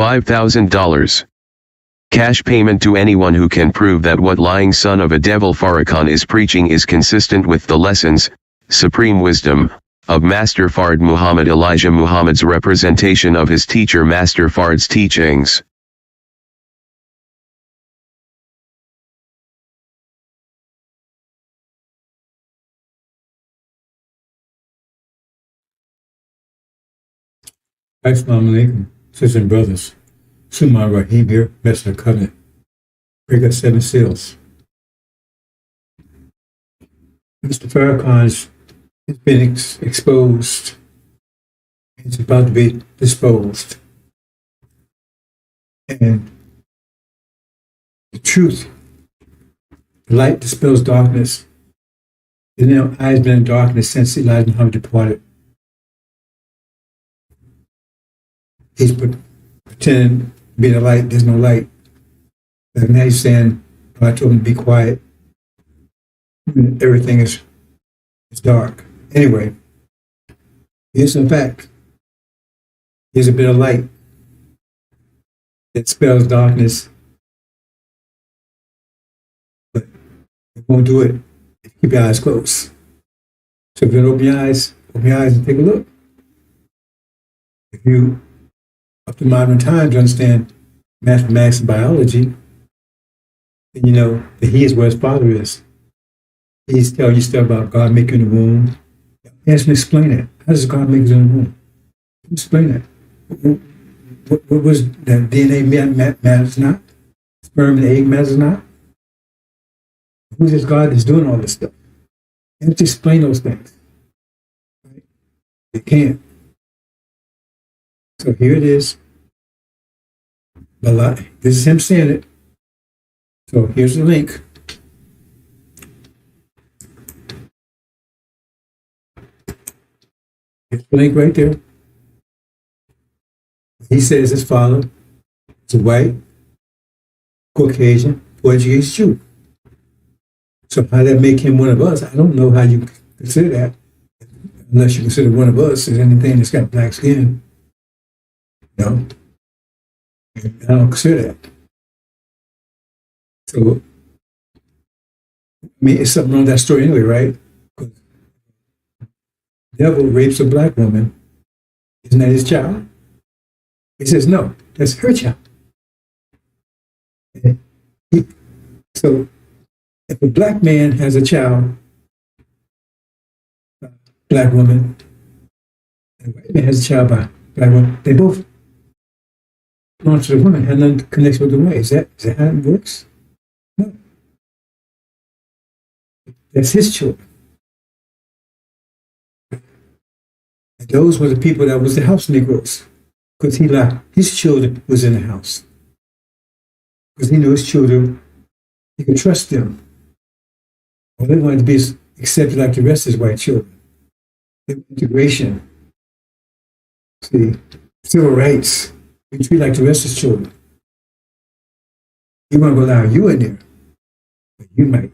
$5,000. Cash payment to anyone who can prove that what lying son of a devil Farrakhan is preaching is consistent with the lessons, supreme wisdom, of Master Fard Muhammad Elijah Muhammad's representation of his teacher Master Fard's teachings. Assalamu alaikum, sisters and brothers. Summa Rahim here, Messenger of Covenant. Break up 7 seals. Mr. Farrakhan has been exposed. It's about to be disposed. And the truth, light dispels darkness. The now eyes been in darkness since Elijah Muhammad departed. He's pretending to be the light, there's no light. Like now he's saying, I told him to be quiet. Everything is dark. Anyway, here's a fact. Here's a bit of light that spells darkness, but it won't do it if you keep your eyes closed. So if you open your eyes and take a look. If you, up to modern times, understand mathematics and biology, then you know that he is where his father is. He's telling you stuff about God making the womb. Ask me, explain that. How does God make us in the womb? Explain that. What was that? DNA matters not? Sperm and egg matters not? Who's this God that's doing all this stuff? You have to explain those things. Right? They can't. So here it is. This is him saying it. So here's the link. Here's the link right there. He says his father is a white, Caucasian, Portuguese Jew. So how that make him one of us? I don't know how you consider that, unless you consider one of us as anything that's got black skin. No, I don't consider that. So, I mean, it's something wrong with that story anyway, right? Because the devil rapes a black woman. Isn't that his child? He says, no, that's her child. So, if a black man has a child, black woman, and a white man has a child by black woman, they both belong to the woman, have nothing connects with the way. Is that how it works? No. That's his children. And those were the people that was the house Negroes. Because he like his children was in the house. Because he knew his children, he could trust them. Well, they wanted to be accepted like the rest of his white children. Integration. See, civil rights. We treat like the rest of his children. He won't allow you in there. But you might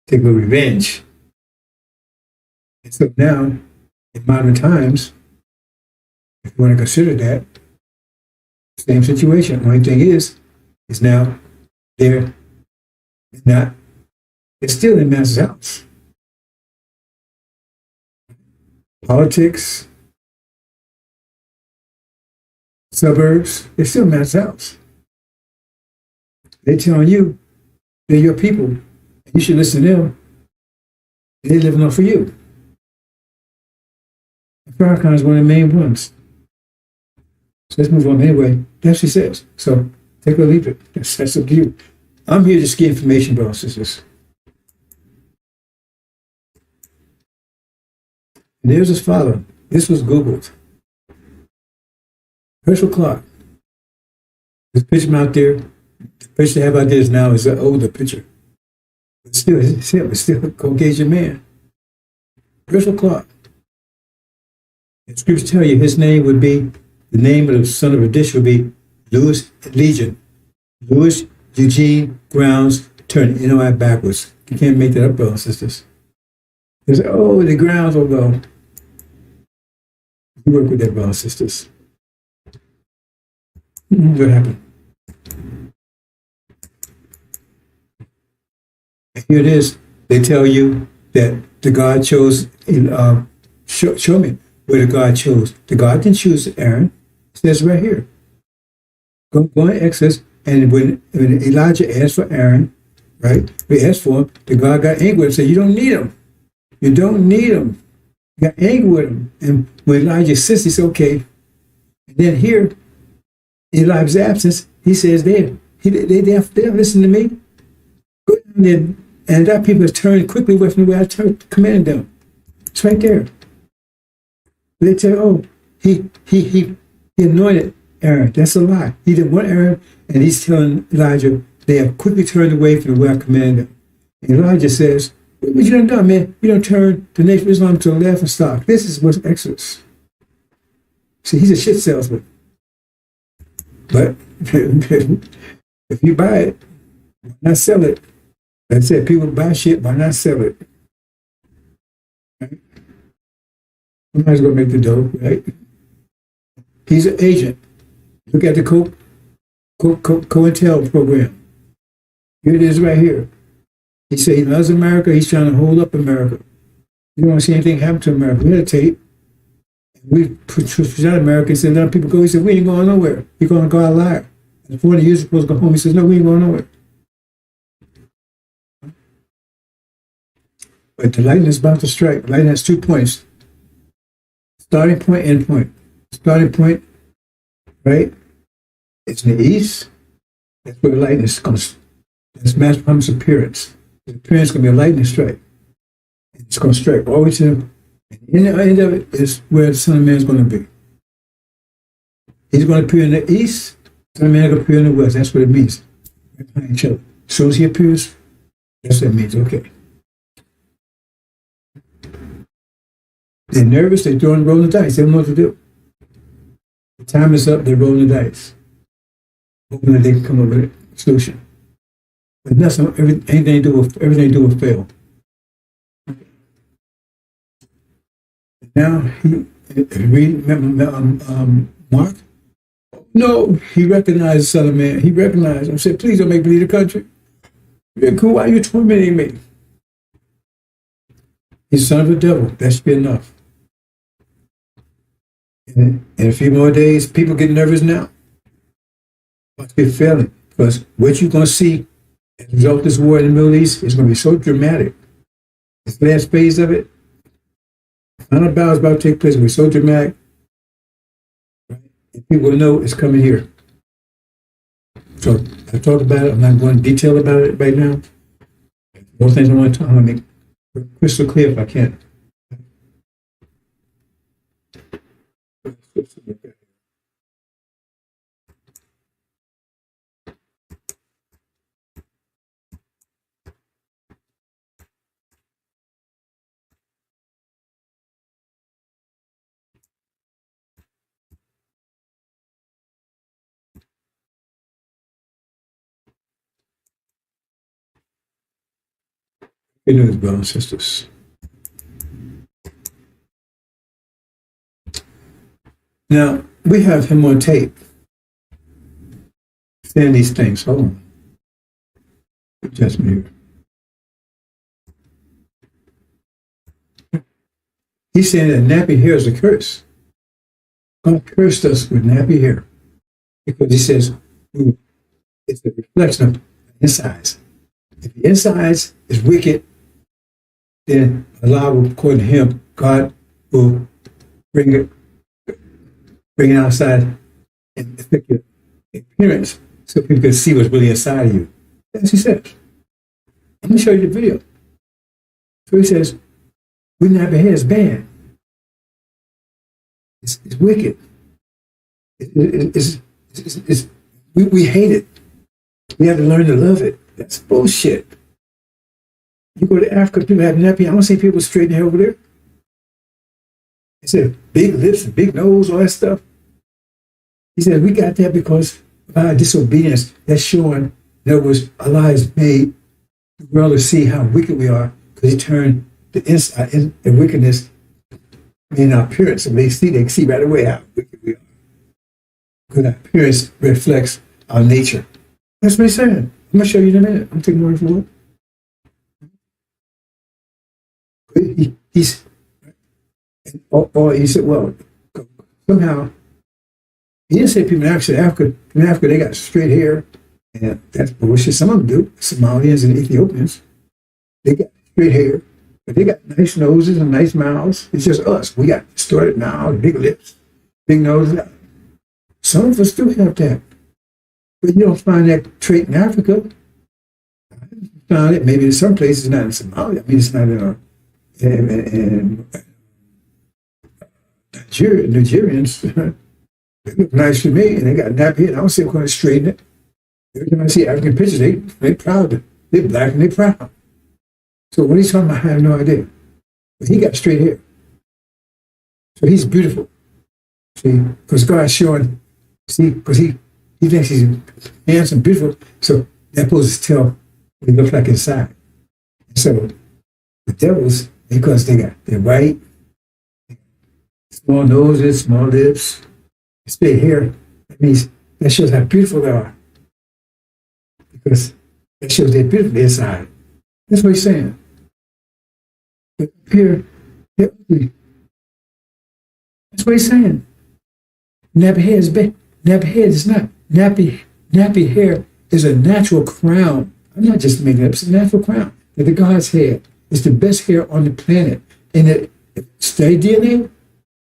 take a little revenge. And so now, in modern times, if you want to consider that, same situation. The only thing is now they're still in Master's house. Politics, suburbs, they're still Master's house. They're telling you they're your people, and you should listen to them. They're living off of you. Farrakhan is one of the main ones. So let's move on. Anyway, that's what he says. So take or leave it. That's up to you. I'm here to just get information, brothers and sisters. And there's his father. This was Googled. Herschel Clark. This picture out there, the picture they have out there is now is an older picture. But still, it's still a Caucasian man. Herschel Clark. The scriptures tell you his name would be, the name of the son of a dish would be Louis Legion. Louis Eugene Grounds turned NOI backwards. You can't make that up, brothers and sisters. They say, oh, the grounds will go. You work with that, brothers and sisters. What happened? Here it is. They tell you that the God chose. Show me where the God chose. The God didn't choose Aaron. It says right here. Go in Exodus, and when Elijah asked for Aaron, right? We asked for him. The God got angry and said, "You don't need him. You don't need him." He got angry with him, and when Elijah says, he said, "Okay." And then here, in Elijah's absence, he says, "They listen to me. Go down there." And that people have turned quickly away from the way I commanded them. It's right there. They tell you, "Oh, he anointed Aaron." That's a lie. He didn't want Aaron, and he's telling Elijah they have quickly turned away from the way I commanded them. And Elijah says, "What you done done, man? You don't turn the nation of Islam to a laughing stock." This is what's Exodus. See, he's a shit salesman. But if you buy it, why not sell it? That's it. People buy shit, why not sell it? Right? Somebody's going to make the dough, right? He's an agent. Look at the COINTEL program. Here it is right here. He said he loves America. He's trying to hold up America. You don't want to see anything happen to America. We had a tape. We present America and said, let people go. He said, we ain't going nowhere. You're going to go out liar. And 40 years ago, supposed to go home. He says, no, we ain't going nowhere. But the lightning is about to strike. The lightning has 2 points. Starting point, end point. Starting point, right? It's in the east. That's where the lightning is going to. That's Master Muhammad's appearance. The appearance is going to be a lightning strike. It's going to strike all the way to, and the end of it is where the Son of Man is going to be. He's going to appear in the east. The Son of Man is going to appear in the west. That's what it means. Right behind each other. As soon as he appears, that's what it means. Okay. They're nervous. They're rolling the dice. They don't know what to do. The time is up. They're rolling the dice, hoping that they can come up with a solution. But nothing. Everything they do will fail. Now remember Mark. No, he recognized the Son of Man. He recognized him. Said, "Please don't make me leave the country. Why are you tormenting me?" He's son of the devil. That should be enough. In a few more days, people get nervous now. But they're failing. Because what you're going to see as a result of this war in the Middle East is going to be so dramatic. This last phase of it, the final battle is about to take place. It's going to be so dramatic. Right? And people will know it's coming here. So I talked about it. I'm not going into detail about it right now. More things I want to make crystal clear if I can. Good news, brothers and sisters. Now, we have him on tape saying these things. Hold on. Just me here. He's saying that nappy hair is a curse. God cursed us with nappy hair because he says it's a reflection of the insides. If the insides is wicked, then Allah will, according to him, God will bring it outside and affect your appearance so people can see what's really inside of you. That's what he says. I'm going to show you the video. So he says, we not be here, it's bad. It's wicked. We hate it. We have to learn to love it. That's bullshit. You go to Africa, people have nappy. I don't see people straighten hair over there. He said, big lips and big nose, all that stuff. He said, we got that because of our disobedience. That's showing, in other words, Allah has made the world to see how wicked we are because he turned the inside and wickedness in our appearance. And they can see right away how wicked we are. Because our appearance reflects our nature. That's what he's saying. I'm going to show you in a minute. I'm taking word for it. Or he said, well, somehow, he didn't say people in Africa, they got straight hair. And that's bullshit. Some of them do. Somalians and Ethiopians, they got straight hair. But they got nice noses and nice mouths. It's just us. We got distorted mouths, big lips, big noses. Some of us do have that. But you don't find that trait in Africa. I found it maybe in some places, not in Somalia. I mean, it's not in Nigeria. Nigerians, they look nice to me, and they got nappy hair. I don't see them going to straighten it. Every time I see African pictures, they're proud. They're black and they're proud. So what he's talking about, I have no idea. But he got straight hair. So he's beautiful. See, because God's showing, see, because he thinks he's handsome, beautiful. So that supposed to tell what he looks like inside. So the devils, because they're white, small noses, small lips, straight hair, that shows how beautiful they are. Because that shows they're beautiful inside. That's what he's saying. But here, they're ugly. That's what he's saying. Nappy hair is bad. Nappy hair is not. Nappy hair is a natural crown. I'm not just making it up. It's a natural crown. That the God's hair is the best hair on the planet. And it study DNA,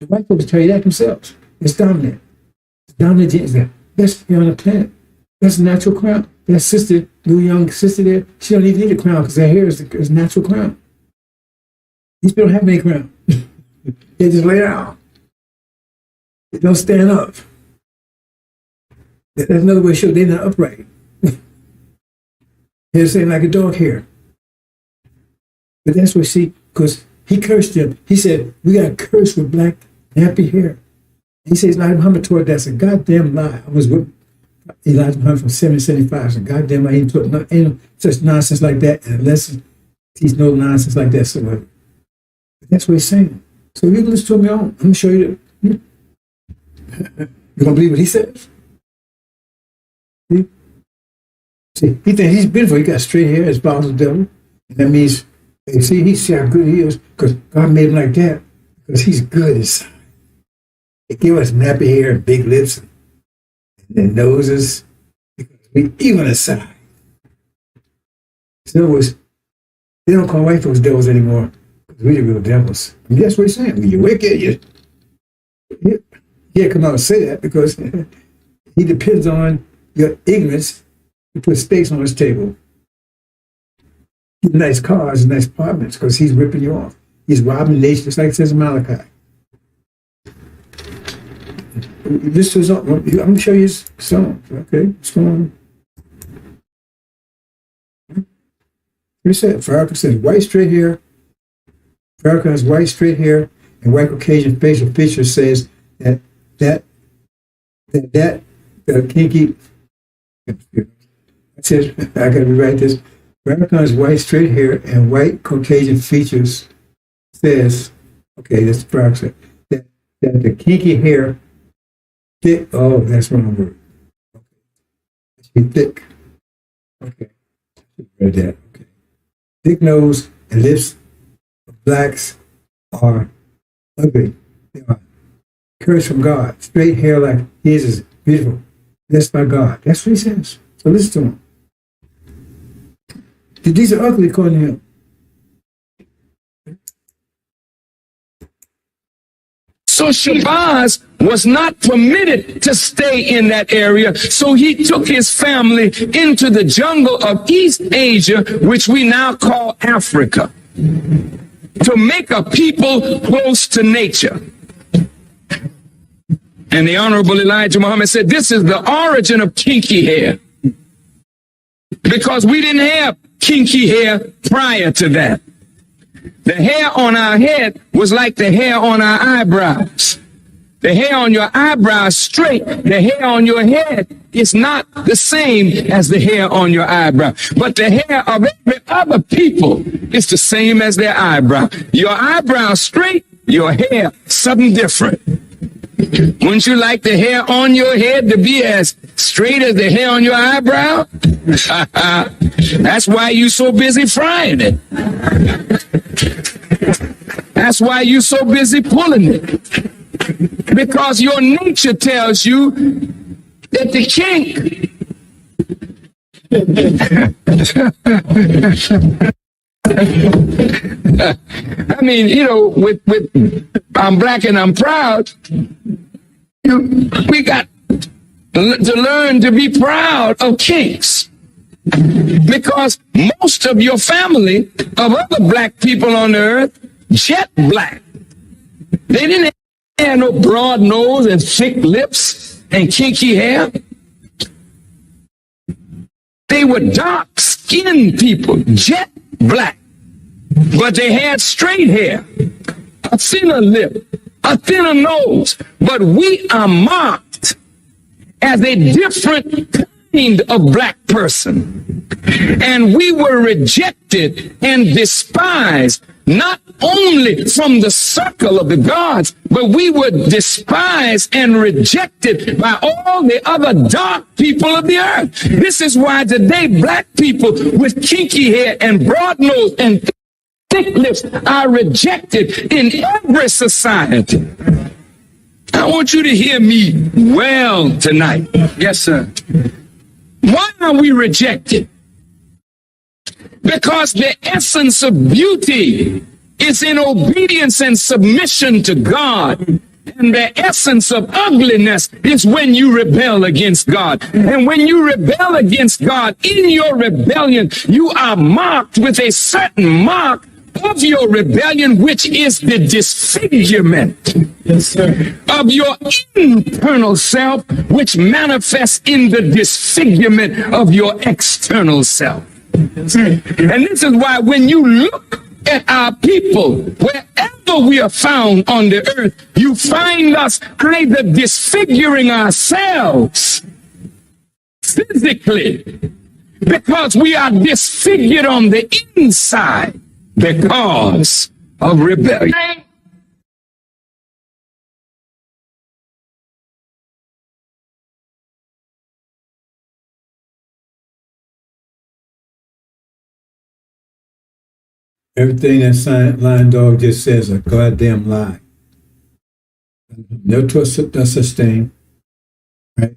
the white folks tell you that themselves. It's dominant. It's dominant DNA is the best hair on the planet. That's a natural crown. That sister, little young sister there, she don't even need a crown because her hair is a natural crown. These people don't have any crown. They just lay down. They don't stand up. That's another way to show they're not upright. They're saying like a dog hair. But that's what because he cursed them. He said, we got cursed with black nappy hair. He says, Elijah Muhammad taught that's a goddamn lie. I was with Elijah Muhammad from 775. It's a goddamn lie. He taught ain't such nonsense like that. And unless he's no nonsense like that. So but that's what he's saying. So you can listen to me on. I'm going to show you that. You're going to believe what he says? See, he thinks he's beautiful. He got straight hair as bald as the devil. And that means, he see how good he is because God made him like that because he's good inside. He gave us nappy hair and big lips and noses because we even inside. In other words, they don't call white folks devils anymore because we're the real devils. I mean, that's what he's saying. When you're wicked, you can't come out and say that because he depends on your ignorance to put steaks on his table. Nice cars and nice apartments because he's ripping you off. He's robbing the nation, just like it says in Malachi. This is, I'm going to show you his song. Okay, what's going on? He said, Farrakhan says, white straight hair. Farrakhan has white straight hair and white Caucasian facial feature says that kinky. It says, I got to rewrite this. Farrakhan's white straight hair and white Caucasian features says, okay, that's Farrakhan, that the kinky hair, thick, oh, that's wrong word. Okay. It should be thick. Okay. I read that. Okay. Thick nose and lips of blacks are ugly. They are cursed from God. Straight hair like his is beautiful. Blessed by God. That's what he says. So listen to him. These are ugly according to him. So Shabazz was not permitted to stay in that area. So he took his family into the jungle of East Asia, which we now call Africa, to make a people close to nature. And the Honorable Elijah Muhammad said, this is the origin of kinky hair. Because we didn't have kinky hair prior to that. The hair on our head was like the hair on our eyebrows. The hair on your eyebrows straight. The hair on your head is not the same as the hair on your eyebrow. But the hair of every other people is the same as their eyebrow. Your eyebrow straight, your hair something different. Wouldn't you like the hair on your head to be as straight as the hair on your eyebrow? That's why you so busy frying it. That's why you so busy pulling it. Because your nature tells you that the kink I mean, you know, with I'm black and I'm proud, we got to learn to be proud of kinks. Because most of your family, of other black people on the earth, jet black. They didn't have no broad nose and thick lips and kinky hair. They were dark-skinned people, jet black. But they had straight hair, a thinner lip, a thinner nose. But we are marked as a different kind of black person. And we were rejected and despised, not only from the circle of the gods, but we were despised and rejected by all the other dark people of the earth. This is why today black people with kinky hair and broad nose and thick lips are rejected in every society. I want you to hear me well tonight. Yes, sir. Why are we rejected? Because the essence of beauty is in obedience and submission to God. And the essence of ugliness is when you rebel against God. And when you rebel against God, in your rebellion, you are marked with a certain mark of your rebellion, which is the disfigurement, yes, sir, of your internal self, which manifests in the disfigurement of your external self. Yes, sir. And this is why when you look at our people, wherever we are found on the earth, you find us either disfiguring ourselves physically, because we are disfigured on the inside because of rebellion. Everything that Lion Dog just says is a goddamn lie. No trust no such thing. Right?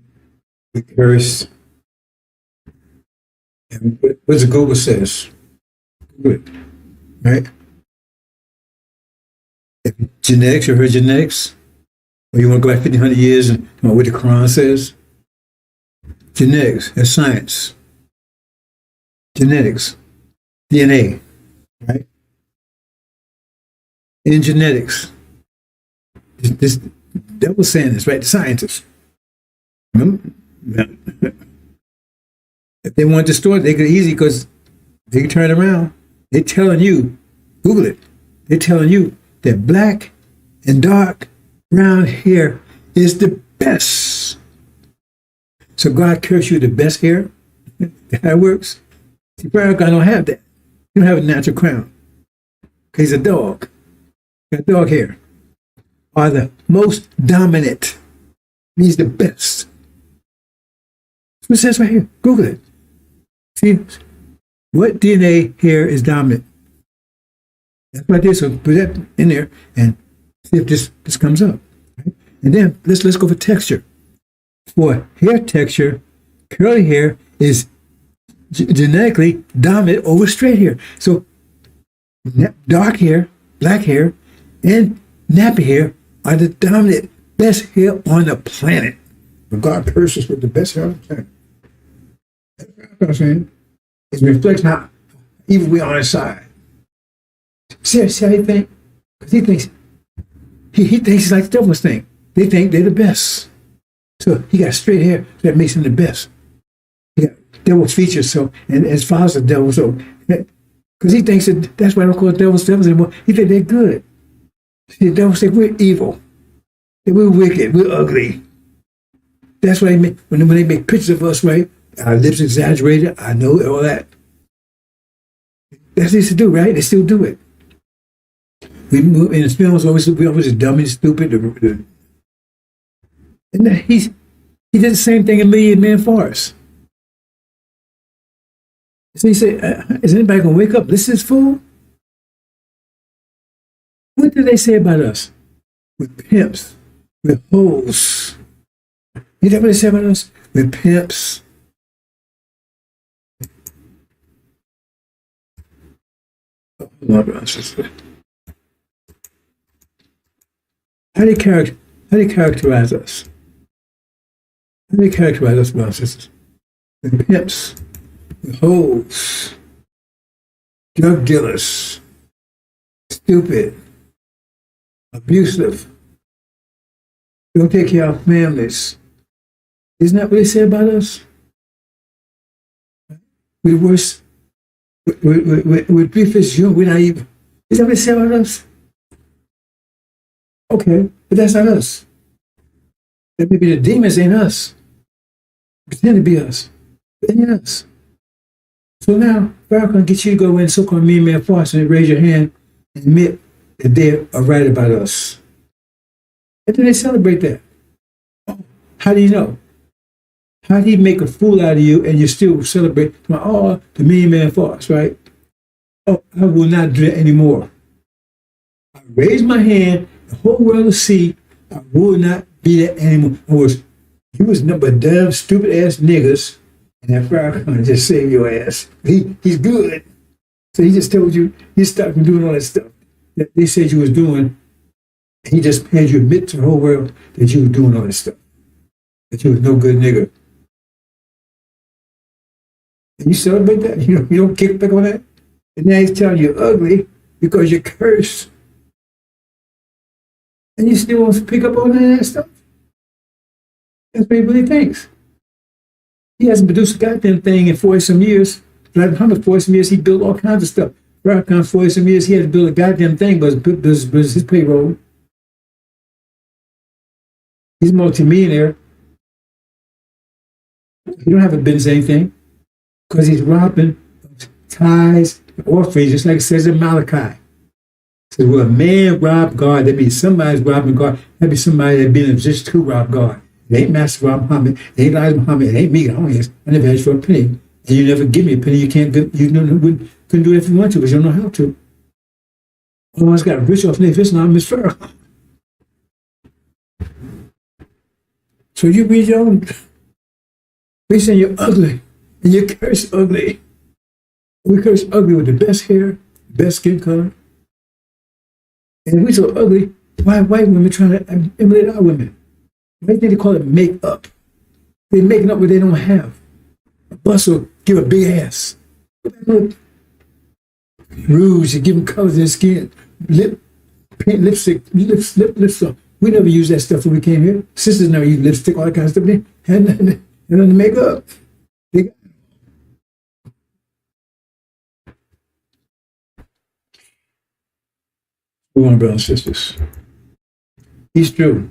We curse. And what the Google says? Good. Right? If genetics, you heard genetics? Or you want to go back 1,500 years and what the Quran says? Genetics, that's science. Genetics, DNA. Right? In genetics, this devil's saying this, right? The scientists. Remember? If they want to distort it, they could easy because they can turn it around. They're telling you, Google it. They're telling you that black and dark brown hair is the best. So God curse you the best hair. That's how it works. See, brown guy don't have that. You don't have a natural crown. He's a dog. Got dog hair. Are the most dominant. Means the best. That's what it says right here. Google it. See what DNA hair is dominant. That's what I did. So put that in there and see if this comes up. Right? And then let's go for texture. For hair texture, curly hair is genetically dominant over straight hair. So dark hair, black hair, and nappy hair are the dominant best hair on the planet. But God curses with the best hair on the planet. That's what I'm saying. It reflects how evil we are on his side. See how he thinks? Because he thinks he's like the devil's thing. They think they're the best. So he got straight hair that makes him the best. He got devil features, so and his father's the devil, so because he thinks that's why I don't call it devils anymore. He think they're good. See, the devil say we're evil, we're wicked, we're ugly. That's why when they make pictures of us, right? Our lips exaggerated. I know all that. That's what they used to do, right? They still do it. We move in the films. We always dumb and stupid. And then he did the same thing in Million Man Forest. So he said, is anybody going to wake up? This is fool? What do they say about us? We're pimps. We're hoes. You know what they say about us? We're pimps. Oh, my brothers. How do you characterize us? How do you characterize us, brothers and sisters? We're pimps. We're hoes. Drug dealers. Stupid. Abusive. Don't take care of families. Isn't that what they say about us? We're worse. We're brief as you. We're naive. Is that what they say about us? Okay, but that's not us. That may be the demons, ain't us. Pretend to be us. But ain't us. So now, Farrakhan gets you to go in so-called mean man force and raise your hand and admit that they are right about us. And then they celebrate that. Oh, how do you know? How do he make a fool out of you and you still celebrate? Oh, the mean man force, right? Oh, I will not do that anymore. I raise my hand, the whole world will see, I will not be that anymore. You was number dumb, stupid ass niggas, and that Farrakhan just saved your ass. He's good. So he just told you, you stopped from doing all that stuff that they said you was doing. He just had you admit to the whole world that you were doing all that stuff. That you was no good nigga. And you celebrate that? You don't kick back on that? And now he's telling you ugly because you're cursed. And you still want to pick up on that stuff? That's what he really thinks. He hasn't produced a goddamn thing in 40-some years. Like Muhammad, 40-some years, he built all kinds of stuff. Farrakhan, 40-some years, he had to build a goddamn thing, but it was his payroll. He's a multi-millionaire. He don't have a business anything because he's robbing tithes, orphans, just like it says in Malachi. It says, well, a man robbed God. That means somebody's robbing God. That means somebody that's been in a position to rob God. It ain't Master Rob Muhammad. It ain't Elijah Muhammad. It ain't me. I never asked for a penny. And you never give me a penny. You can't. Couldn't do it if you want to, because you don't know how to. Oh, I got rich off this. Now I'm Miss Farrakhan. So you read your own. We say you're ugly, and you curse ugly. We curse ugly with the best hair, best skin color. And we so ugly, why are white women trying to emulate our women? Why do they call it make up? They're making up what they don't have. A bus will give a big ass. Rouge, you give them colors in their skin. Paint, lipstick, lipstick. We never used that stuff when we came here. Sisters never used lipstick, all that kind of stuff. They had nothing to make up. We want brothers and sisters. He's true.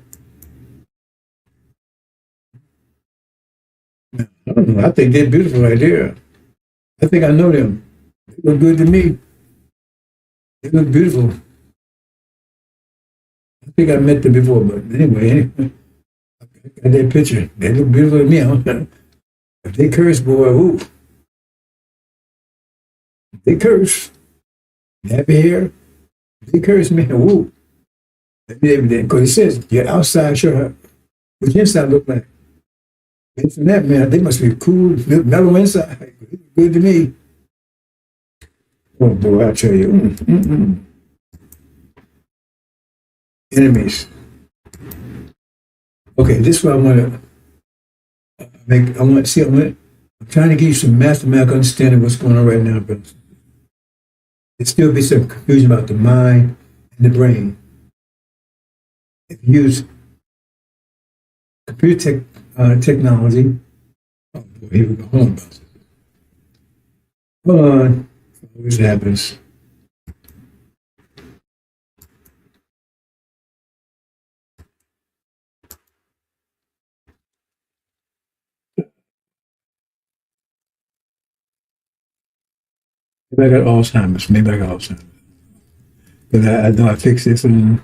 I don't know. I think they're beautiful right there. I think I know them. They look good to me. They look beautiful. I think I met them before, but anyway, I got that picture. They look beautiful to me. If they curse, boy, ooh. If they curse. Happy hair. If they curse, man, ooh. Because it says your outside show what your inside look like. And from that, man, they must be cool, mellow inside. Good to me. Oh, boy, I tell you. Enemies. Okay, this is what I want to make. I'm trying to give you some mathematical understanding of what's going on right now, but there still be some confusion about the mind and the brain. If you use computer technology, oh boy, here we go. Hold on. Always happens. Maybe I got Alzheimer's. But I know I fixed this and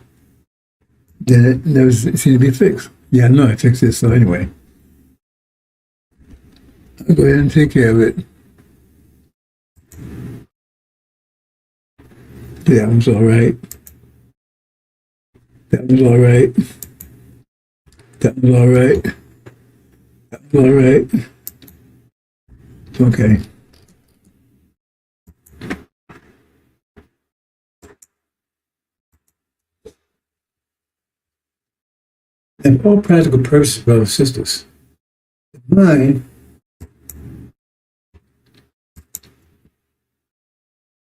then it never seemed to be fixed. Yeah, I know I fixed this, so anyway. I'll go ahead and take care of it. That was all right. That was all right. That was all right. That was all right. Okay. And for all practical purposes, brothers and sisters, the mind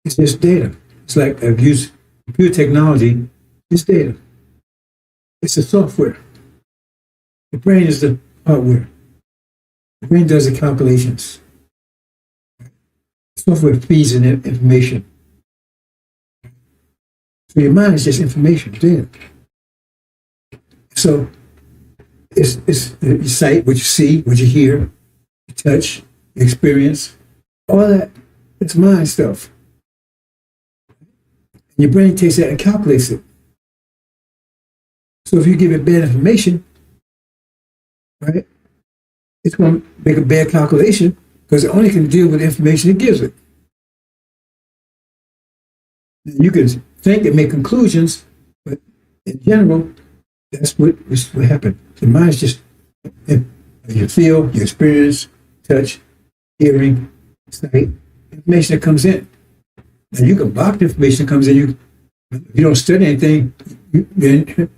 is just data. It's like I've used computer technology, it's data. It's the software. The brain is the hardware. The brain does the calculations. The software feeds in information. So your mind is just information, data. So it's you sight, what you see, what you hear, you touch, you experience, all that. It's mind stuff. And your brain takes that and calculates it. So if you give it bad information, right, it's going to make a bad calculation because it only can deal with the information it gives it. Now, you can think and make conclusions, but in general, that's what happened. The mind is just you feel, you experience, touch, hearing, sight, information that comes in. Now you can block the information that comes in. If you don't study anything, then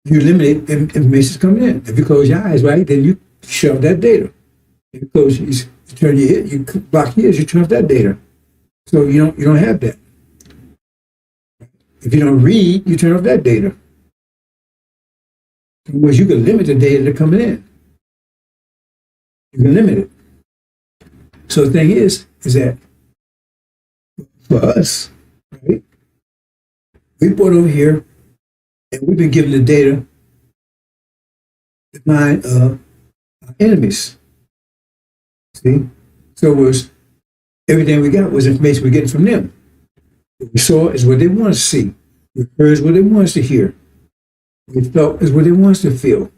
you eliminate the information that's coming in. If you close your eyes, right, then you shove that data. If you close, you turn your ear, you block your ears, you turn off that data. So you don't have that. If you don't read, you turn off that data. In other words, you can limit the data that's coming in. You can limit it. So the thing is that for us, right, we brought over here and we've been given the data, the mind of our enemies. See? So it was everything we got was information we're getting from them. What we saw is what they want us to see. We heard is what they want us to hear. We felt is what they want us to feel.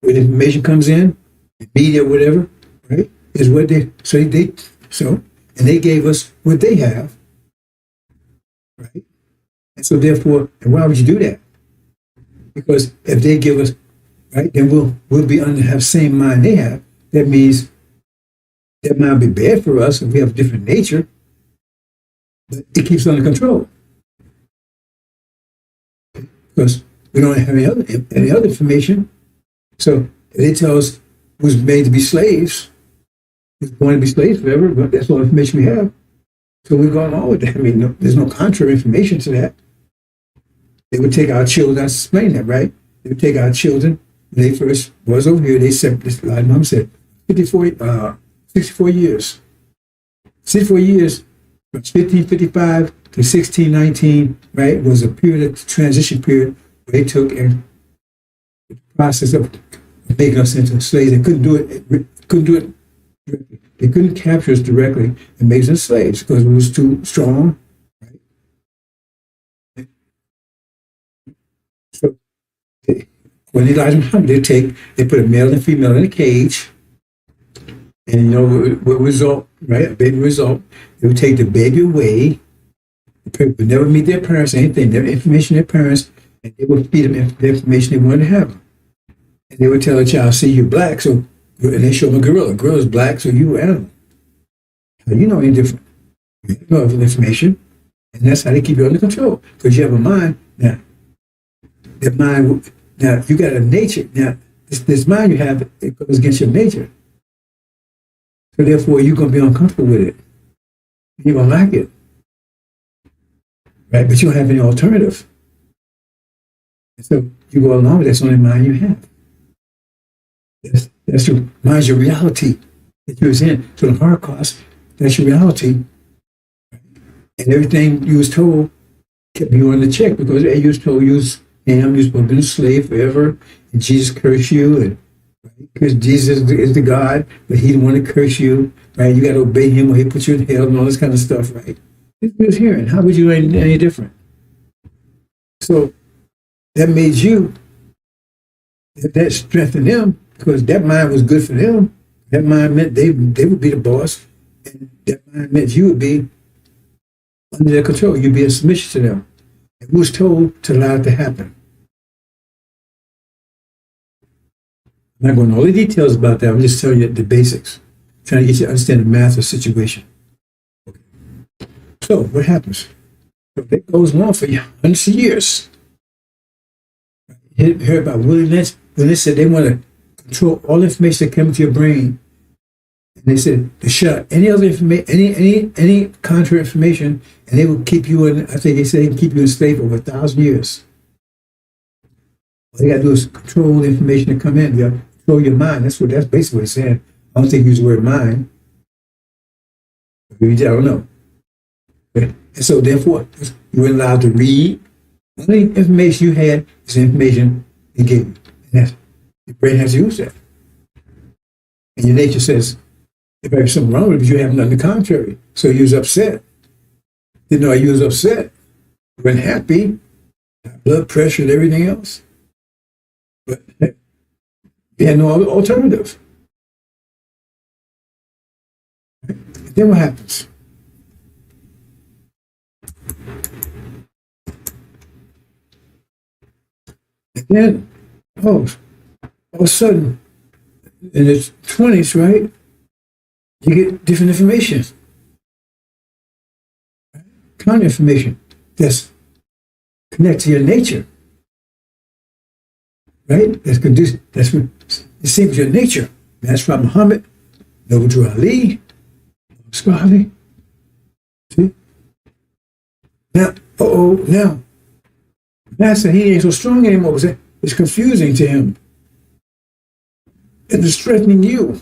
When information comes in, the media, whatever, right, is what they and they gave us what they have, right? And so therefore, and why would you do that? Because if they give us, right, then we'll be under have same mind they have. That means that might be bad for us if we have a different nature, but it keeps under control. Because we don't have any other information. So if they tell us was made to be slaves, was born to be slaves forever, but that's all information we have. So we're going along with that. I mean, there's no contrary information to that. They would take our children, I explained that, right? They would take our children, when they first was over here, they said, this like Mom said, 64 years. 64 years, from 1555 to 1619, right, was a period of transition period where they took and the process of making us into slaves. They couldn't do it directly. They couldn't capture us directly and make us slaves because we was too strong. Right? So when Elijah Muhammad, they put a male and female in a cage, and you know what result, right? A baby result. They would take the baby away. The parents would never meet their parents, anything, their information, their parents, and they would feed them the information they wanted to have. And they would tell the child, see, you're black, so, and they show them a gorilla. A gorilla's black, so you're an animal. How you know any different? You have no other information, and that's how they keep you under control, because you have a mind. Now, that mind, now, you got a nature. Now, this mind you have, it goes against your nature. So therefore, you're going to be uncomfortable with it. You're going to like it. Right? But you don't have any alternative. And so you go along with that's the only mind you have. That's your mind's your reality that you was in. So the Holocaust, that's your reality. And everything you was told kept you on the check because you was told you was supposed to be a slave forever, and Jesus cursed you, and because Jesus is the God, but he didn't want to curse you, right? You got to obey him or he put you in hell and all this kind of stuff, right? This was hearing. How would you know any different? So that made you That strengthened them because that mind was good for them. That mind meant they would be the boss, and that mind meant you would be under their control. You'd be in submission to them. It was told to allow it to happen. I'm not going into all the details about that. I'm just telling you the basics, trying to get you to understand the math of the situation. Okay. So what happens? So that goes on for hundreds of years. You heard about Willie Lynch when they said they want to control all information that comes to your brain. And they said to shut any other information, any contrary information, and they will keep you in. I think they said they can keep you in slave for over 1,000 years. All they got to do is control the information that come in. You control your mind. That's basically what it's saying. I don't think you use the word mind. I don't know. And so therefore, you weren't allowed to read. The only information you had is the information they gave you. And that's, your brain has to use that. And your nature says, if there's something wrong with you, you have nothing to contrary. So you was upset. Didn't know you was upset. You weren't happy. Blood pressure and everything else. But you had no alternative. And then what happens? And then, all of a sudden, in his 20s, right, you get different information. Counter information that's connected to your nature. Right? That's the same as your nature. That's from Muhammad, Noble Drew Ali, Scotty. See? Now, now, Master, he ain't so strong anymore because it's confusing to him. And it's threatening you.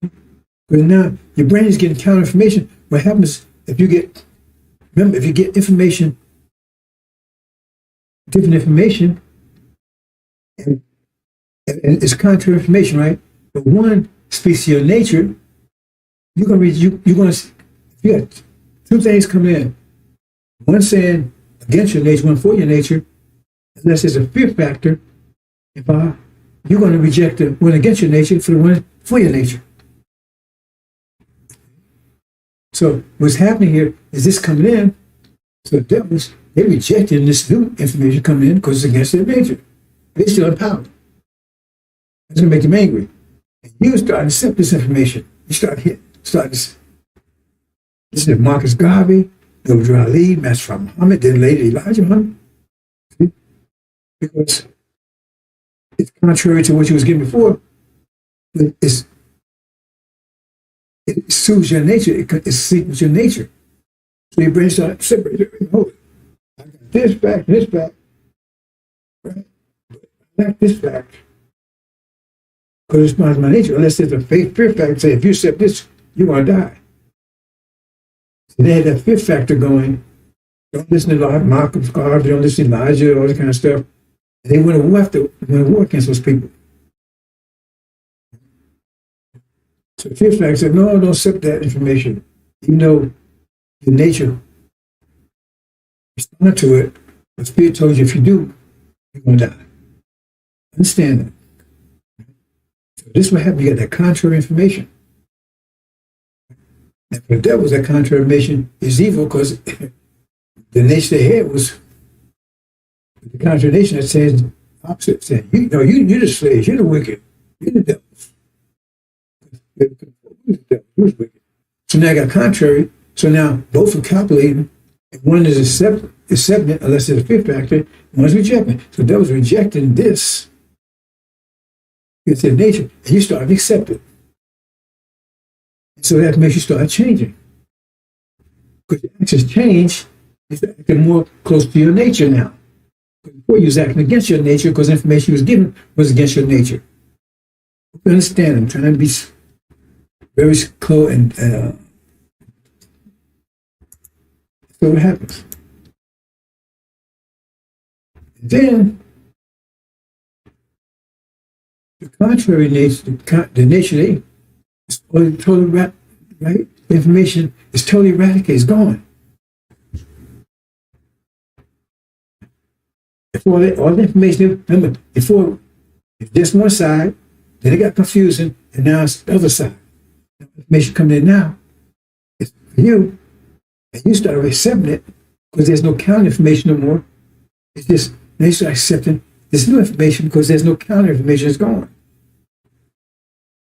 But now your brain is getting counter information. What happens if you get information, different information, and it's contrary information, right? But one speaks to your nature. You're gonna if you got two things come in, one saying against your nature, one for your nature, unless there's a fear factor, you're going to reject the one against your nature for the one for your nature. So what's happening here is this coming in. So the devils, they're rejecting this new information coming in because it's against their nature. They're still empowered. That's going to make them angry. And you start to accept this information. You start this. This is Marcus Garvey, Noble Drew Ali, Master Muhammad, then later Elijah Muhammad. See? Because it's contrary to what you was given before, but it suits your nature. It seeks your nature. So your brain starts separating. Hold it. I got this fact, right? I like this fact because it's not my nature. Unless there's a fear factor, say if you accept this, you're going to die. So they had that fear factor going. Don't listen to Malcolm Garvey, don't listen to Elijah, all that kind of stuff. And they went to war against those people. So the fear factor said, no, don't accept that information. Even though your nature respond to it, but fear told you if you do, you're going to die. Understand that. So this is what happened. You got that contrary information. And for the devils, that contrary information is evil because the nature they had was the contradiction that says opposite. Saying, you're the slaves, you're the wicked, you're the devils. Who's wicked? So now I got contrary. So now both are calculating. And one is accepting unless there's a fear factor. One is rejecting. So the devil's rejecting this. It's their nature, and you start to accept it. And so that makes you start changing. Because your actions change, it's acting more close to your nature now. Before you was acting against your nature because the information you was given was against your nature. You understand? I'm trying to be very close and so what happens? And then the contrary nature, the nature they is totally right. The information is totally eradicated, it's gone. Before all the information, remember, before it's just one side, then it got confusing, and now it's the other side. The information coming in now, it's for you, and you start accepting it because there's no counter information no more. It's just, now you start accepting this new information because there's no counter information that's gone.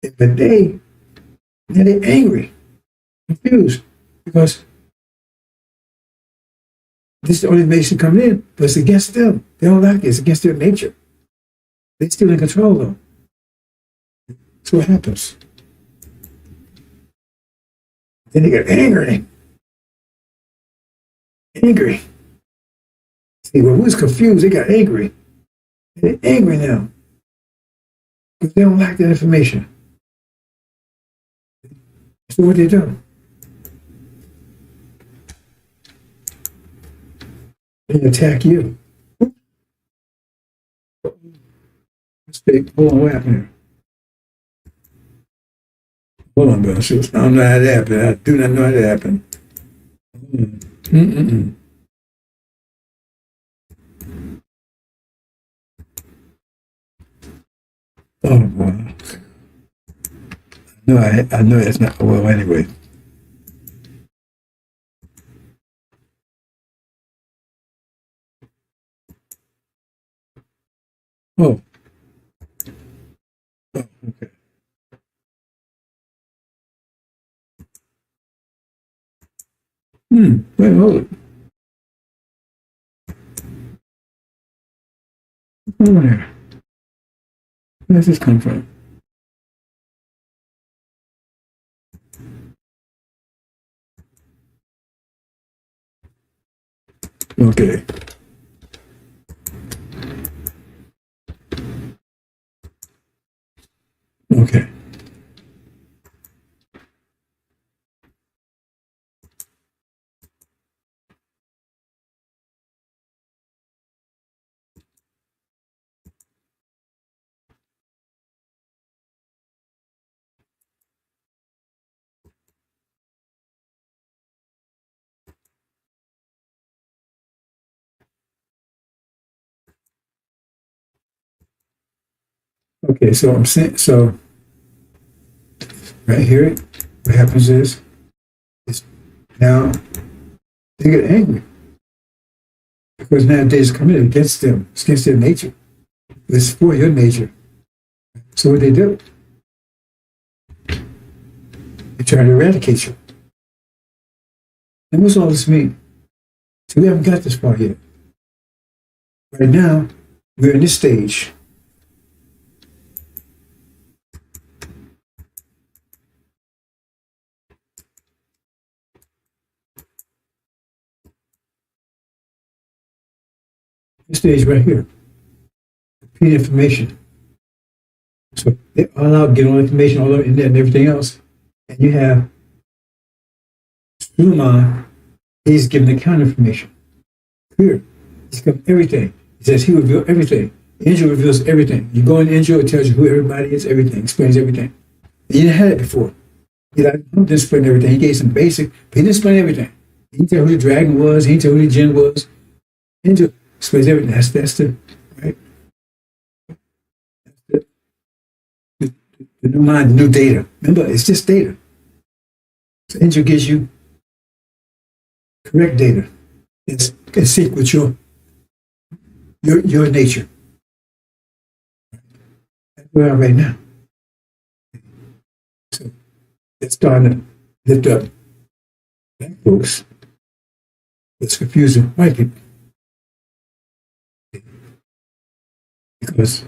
But they're angry, confused, because this is the only information coming in, but it's against them. They don't like it. It's against their nature. They're still in control, though. So what happens? Then they get angry. Angry. See, when we was confused, they got angry. They're angry now. Because they don't like that information. So what they do? They attack you. Mistake. Hold on, what happened here? Hold on, brother. I don't know how that happened. I do not know how that happened. Oh, boy. No, I know that's not, well, anyway. Oh. Oh, okay. Wait, hold it. What's going on here? Where does this come from? Okay. Okay. Okay, so I'm saying, so right here, what happens is now they get angry because now they're coming against them. It's against their nature. It's for your nature. So what they do? They try to eradicate you. And what's all this mean? So we haven't got this far yet. Right now, we're in this stage. This stage right here. Repeat information. So they all out, get all the information, all the internet and everything else. And you have Suleiman, he's giving the counter information. Here, he's giving everything. He says he reveals everything. Injil reveals everything. You go in Injil, it tells you who everybody is, everything, explains everything. You didn't have it before. He didn't explain everything. He gave some basic, but he didn't explain everything. He didn't tell who the dragon was, he didn't tell who the jinn was. Injil explains everything. That's the right. That's the new mind, the new data. Remember, it's just data. So Injil gives you correct data. It's in sync with your nature. That's where we are right now. So it's starting to lift up black folks. It's confusing white people. Because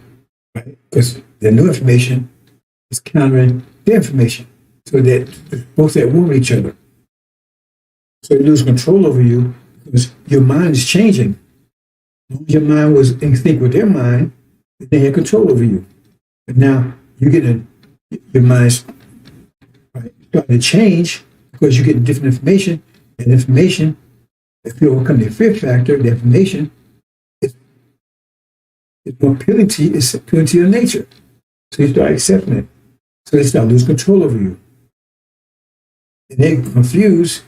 the new information is countering the information. So that both at war with each other. So they lose control over you because your mind is changing. Your mind was in sync with their mind, they had control over you. But now you're getting your mind's starting to change because you're getting different information. And information, if you overcome the fear factor, the information is more appealing to you, it's appealing to your nature. So you start accepting it. So they start losing control over you. And they're confused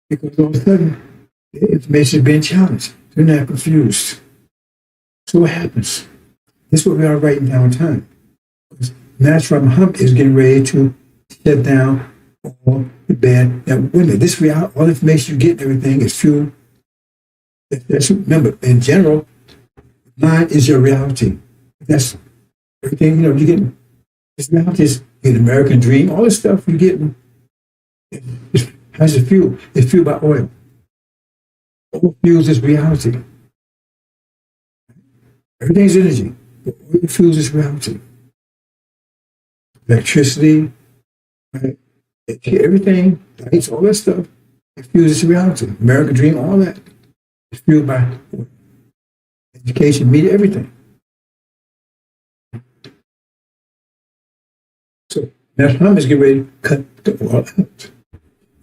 because all of a sudden the information is being challenged. They're not confused. So what happens? This is what we are right now in time. Master Muhammad is getting ready to shut down all the bad. Now, wait a minute, this reality, all the information you get and everything is fuel. Remember, in general, mind is your reality. That's everything, you get. This reality is the American dream, all this stuff you get. How's it fuel? It's fueled by oil. Oil fuels this reality. Everything's energy, but oil fuels this reality. Electricity, right? Everything, lights, all that stuff, it fuels this reality. American dream, all that is fueled by oil. Education, media, everything. So now Muhammad is getting ready to cut the oil out.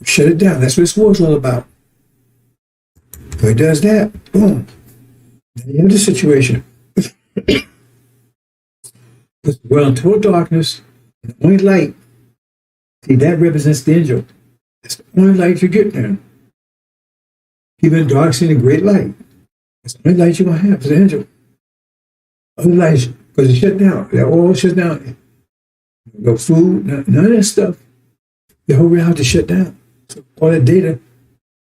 Shut it down. That's what this war is all about. So he does that, boom. Then you have the situation. Puts the world in total darkness, and the only light, see, that represents the angel. That's the only light you get there. Even in dark, seeing a great light. That's the only light you're going to have is the angel. Other lights, because it's shut down. That all shuts down. No food, none of that stuff. The whole reality shut down. So all that data,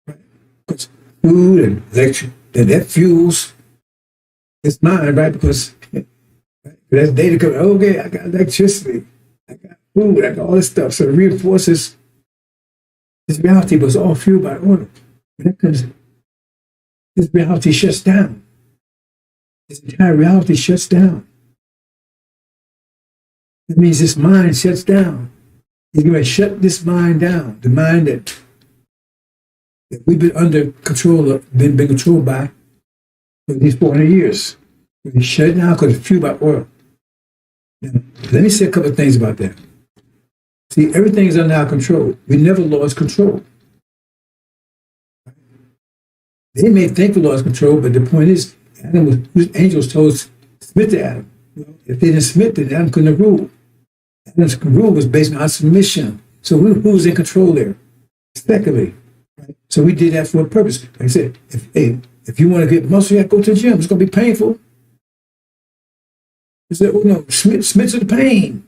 right? Because food and electric, that fuels it's mine, right? Because that data comes, okay, I got electricity, I got food, I got all this stuff. So it reinforces this reality, but it's all fueled by order. When that comes, this reality shuts down. This entire reality shuts down. That means this mind shuts down. He's going to shut this mind down. The mind that we've been under control of, been controlled by for these 400 years. He shut it down because it's fueled by oil. Now, let me say a couple of things about that. See, everything is under our control. We never lost control. They may think we lost control, but the point is, angels told us, submit to Adam. Well, if they didn't submit, then Adam couldn't rule. Adam's rule was based on our submission. So who was in control there? Secondly, right? So we did that for a purpose. Like I said, if you want to get muscle, you have to go to the gym. It's going to be painful. He said, oh no, submit to the pain.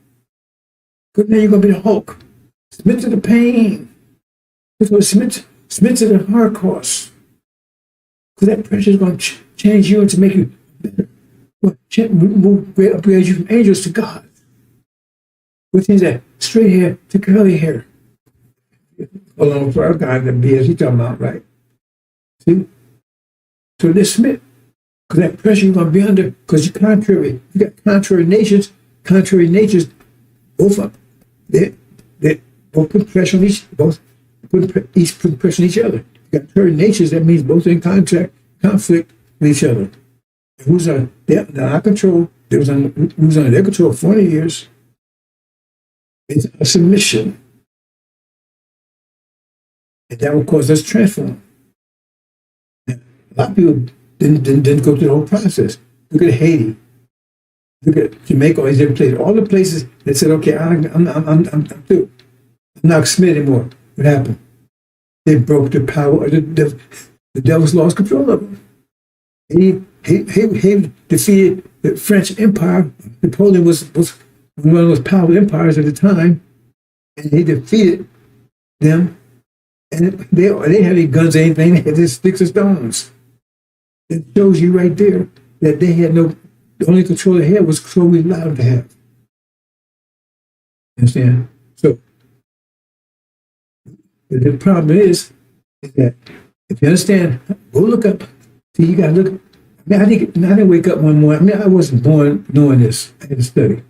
Because now you're going to be the Hulk. Submit to the pain. Submit to the hard course. Because that pressure is going to change you and to make you better. Upgrade you from angels to God. Which means that straight hair to curly hair. Along for our God, the beard he's talking about, right? See? So they submit. Because that pressure you're going to be under, because you're contrary. You got contrary natures, both up. They both put pressure on each other. You got contrary natures, that means both in conflict with each other. Who's under our control? Who's under their control for 40 years? It's a submission. And that will cause us to transform. Now, a lot of people didn't go through the whole process. Look at Haiti. Look at Jamaica, all these different places. All the places that said, okay, I'm through. I'm not submit anymore. What happened? They broke the power. The devil's lost control of them. He defeated the French Empire. Napoleon was one of those powerful empires at the time, and he defeated them. And they didn't have any guns or anything. They had just sticks and stones. It shows you right there that they had the only control they had was control we allowed them to have. Understand? So, the problem is that if you understand, go look up. See, you got to look. I didn't wake up one morning. I wasn't born knowing this. I had to study.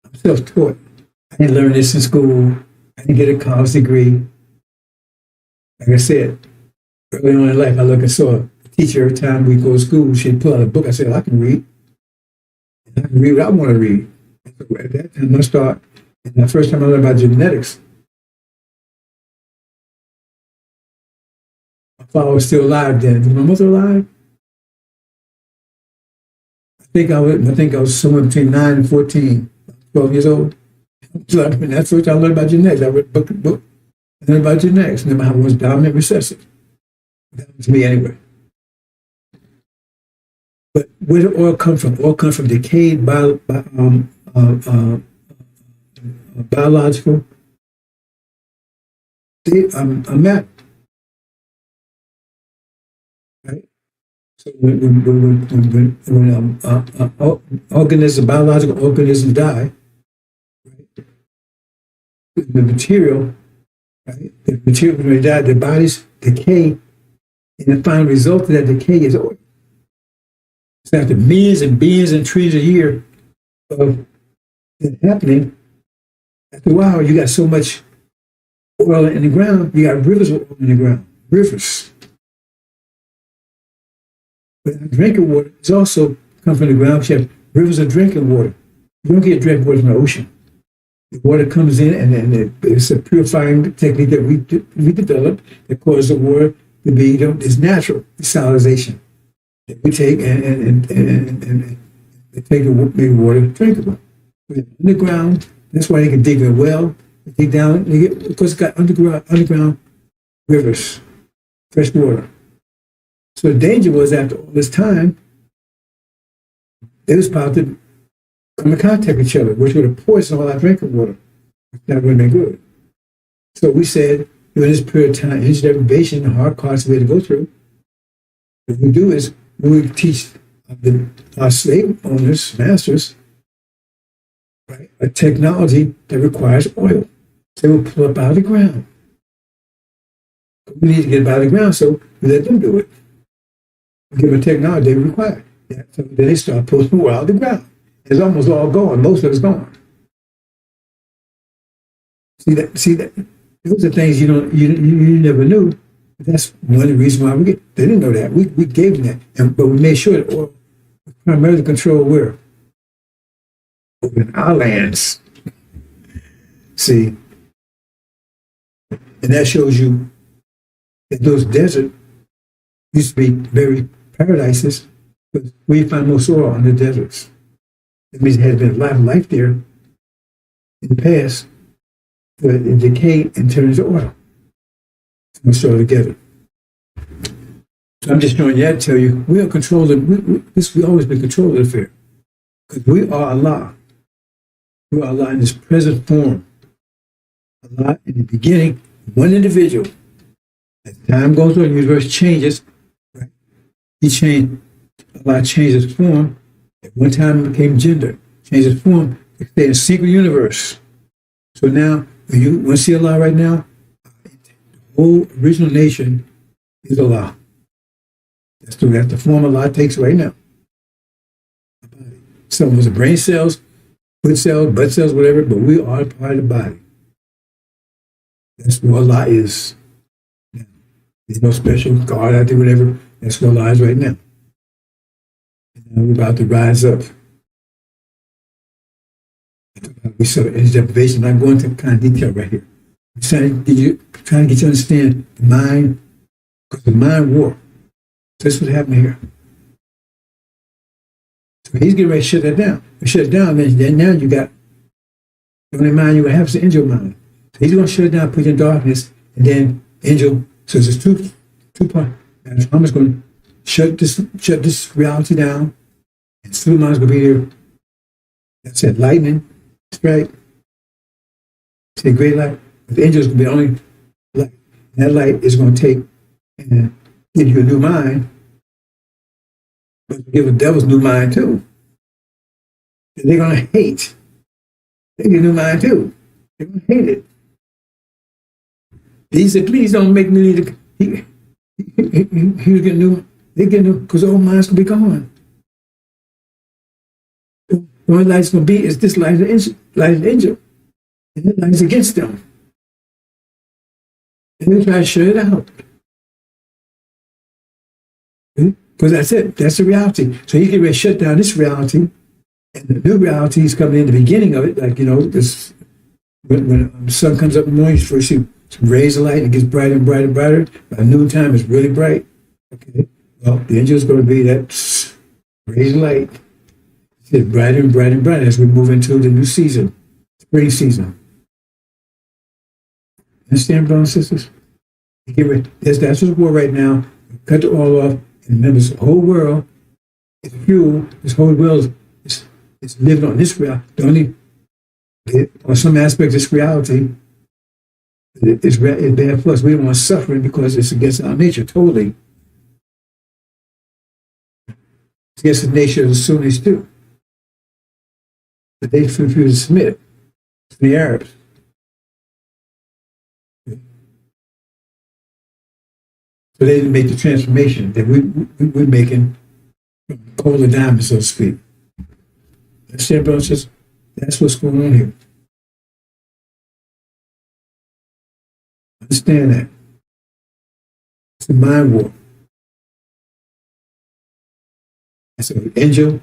I'm self-taught. I didn't learn this in school. I didn't get a college degree. Like I said, early on in life, I look and saw a teacher every time we go to school. She'd pull out a book. I said, I can read. I can read what I want to read. So at that time, I started. And the first time I learned about genetics, my father was still alive then. Was my mother alive? I think I was somewhere between 9 and 14, 12 years old. So that's the first time I learned about genetics. I read a book. And then about genetics, and then I was dominant recessive. That was me anyway. But where did oil come from? Oil comes from decayed biological. A map, right? So when biological organisms die, right? The material, right? The material when they die, their bodies decay, and the final result of that decay is oil. So after millions and billions and trillions a year of it happening, after a while, you got so much oil in the ground, you got rivers of oil in the ground, rivers. But drinking water is also come from the ground. You have rivers of drinking water. You don't get drinking water from the ocean. The water comes in, and it's a purifying technique that we developed that causes the water to be, it's natural desalination that we take and take make the water drinkable. Underground, that's why you can dig a well, dig down, because it's got underground rivers, fresh water. So the danger was after all this time, they was about to come in contact with each other, which would have poisoned all our drinking water. That wouldn't be good. So we said, during this period of time, energy deprivation, the hard cost way to go through, what we do is we teach our slave owners, masters, right, a technology that requires oil. So we'll pull up out of the ground. We need to get it out of the ground, so we let them do it. We give them technology they require. Yeah, so then they start pulling oil out of the ground. It's almost all gone. Most of it's gone. See that? Those are things you never knew. That's one of the reasons why they didn't know that. We gave them that, but we made sure that oil was primarily controlled where? Over in our lands. See, and that shows you that those deserts used to be very paradises, but we find most oil in the deserts. That means there has been a lot of life there in the past, but it decayed and turned into oil. So it's all together. So I'm just showing you that to tell you, we are controlling, we always been controlling the affair. Because we are Allah. We are Allah in this present form. Allah in the beginning, one individual. As time goes on, the universe changes. Right? Allah changed his form. At one time it became gender. Changed its form. It stayed in a secret universe. So now, when you want to see Allah right now, the whole original nation is Allah. That's the form Allah takes right now. Some of us are brain cells, foot cells, butt cells, whatever, but we are part of the body. That's what Allah is. There's no special God out there, whatever. That's what Allah is right now. And now we're about to rise up. We saw energy deprivation. I'm going to kind of detail right here. I'm trying to get you to understand the mind, because the mind war. That's what happened here. So he's getting ready to shut that down. If shut it down, then now you got the only mind you will have is the angel mind. So he's going to shut it down, put you in darkness, and then angel. So there's two parts. And Muhammad's going to shut this reality down, and still mind's going to be here. That's it, lightning. That's right. Say great light. But the angel's going to be the only light. And that light is going to take and give you a new mind, but give the devil's new mind too. They're going to hate. They get a new mind too. They're going to hate it. He said, please don't make me need to. He was getting new. They get new, because the old mind's going to be gone. The only light it's going to be is this light of the angel. And that light is against them. And they try to shut it out. Because that's it. That's the reality. So you can really shut down this reality, and the new reality is coming in the beginning of it. Like, this when the sun comes up in the morning, first you raise the light, and it gets brighter and brighter and brighter. By noontime, it's really bright. Okay. Well, the angel is going to be that raise the light. It gets brighter and brighter and brighter as we move into the new season, spring season. Understand, brothers and sisters? That's what's war right now. Cut the oil off. And remember, the whole world is fuel. This whole world is living on this reality. On some aspects, this reality is bad for us. We don't want suffering because it's against our nature totally. It's against the nature of the Sunnis too. But they refuse to submit to the Arabs. So they didn't make the transformation that we're making from coal to diamond, so to speak. Understand, brothers and sisters? That's what's going on here. Understand that. It's a mind war. And so the angel,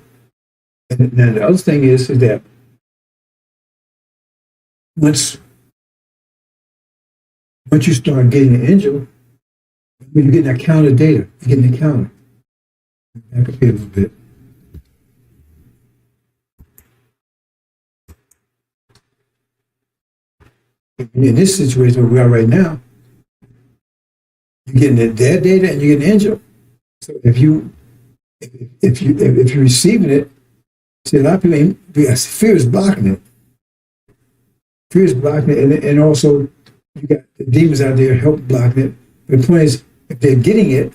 and now the other thing is that once you start getting the angel, when you're getting that counter data, you're getting the counter. Back up here a little bit. In this situation where we are right now, you're getting their data and you're getting the angel. So if you're receiving it, see, a lot of people, fear is blocking it. Fear is blocking it, and also you got the demons out there help blocking it. But the point is, if they're getting it,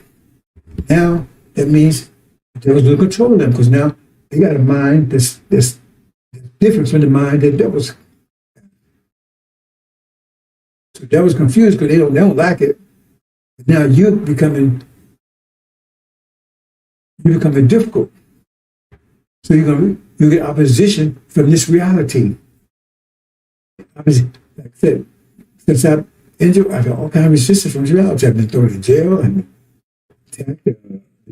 now that means the devil's going to control them, because now they got a mind that's different from the mind that devils. So the devil's confused because they don't like it. But now you're becoming difficult. So you get opposition from this reality. Like I said, since I've all kinds of resistance from this reality. I've been thrown in jail and attacked,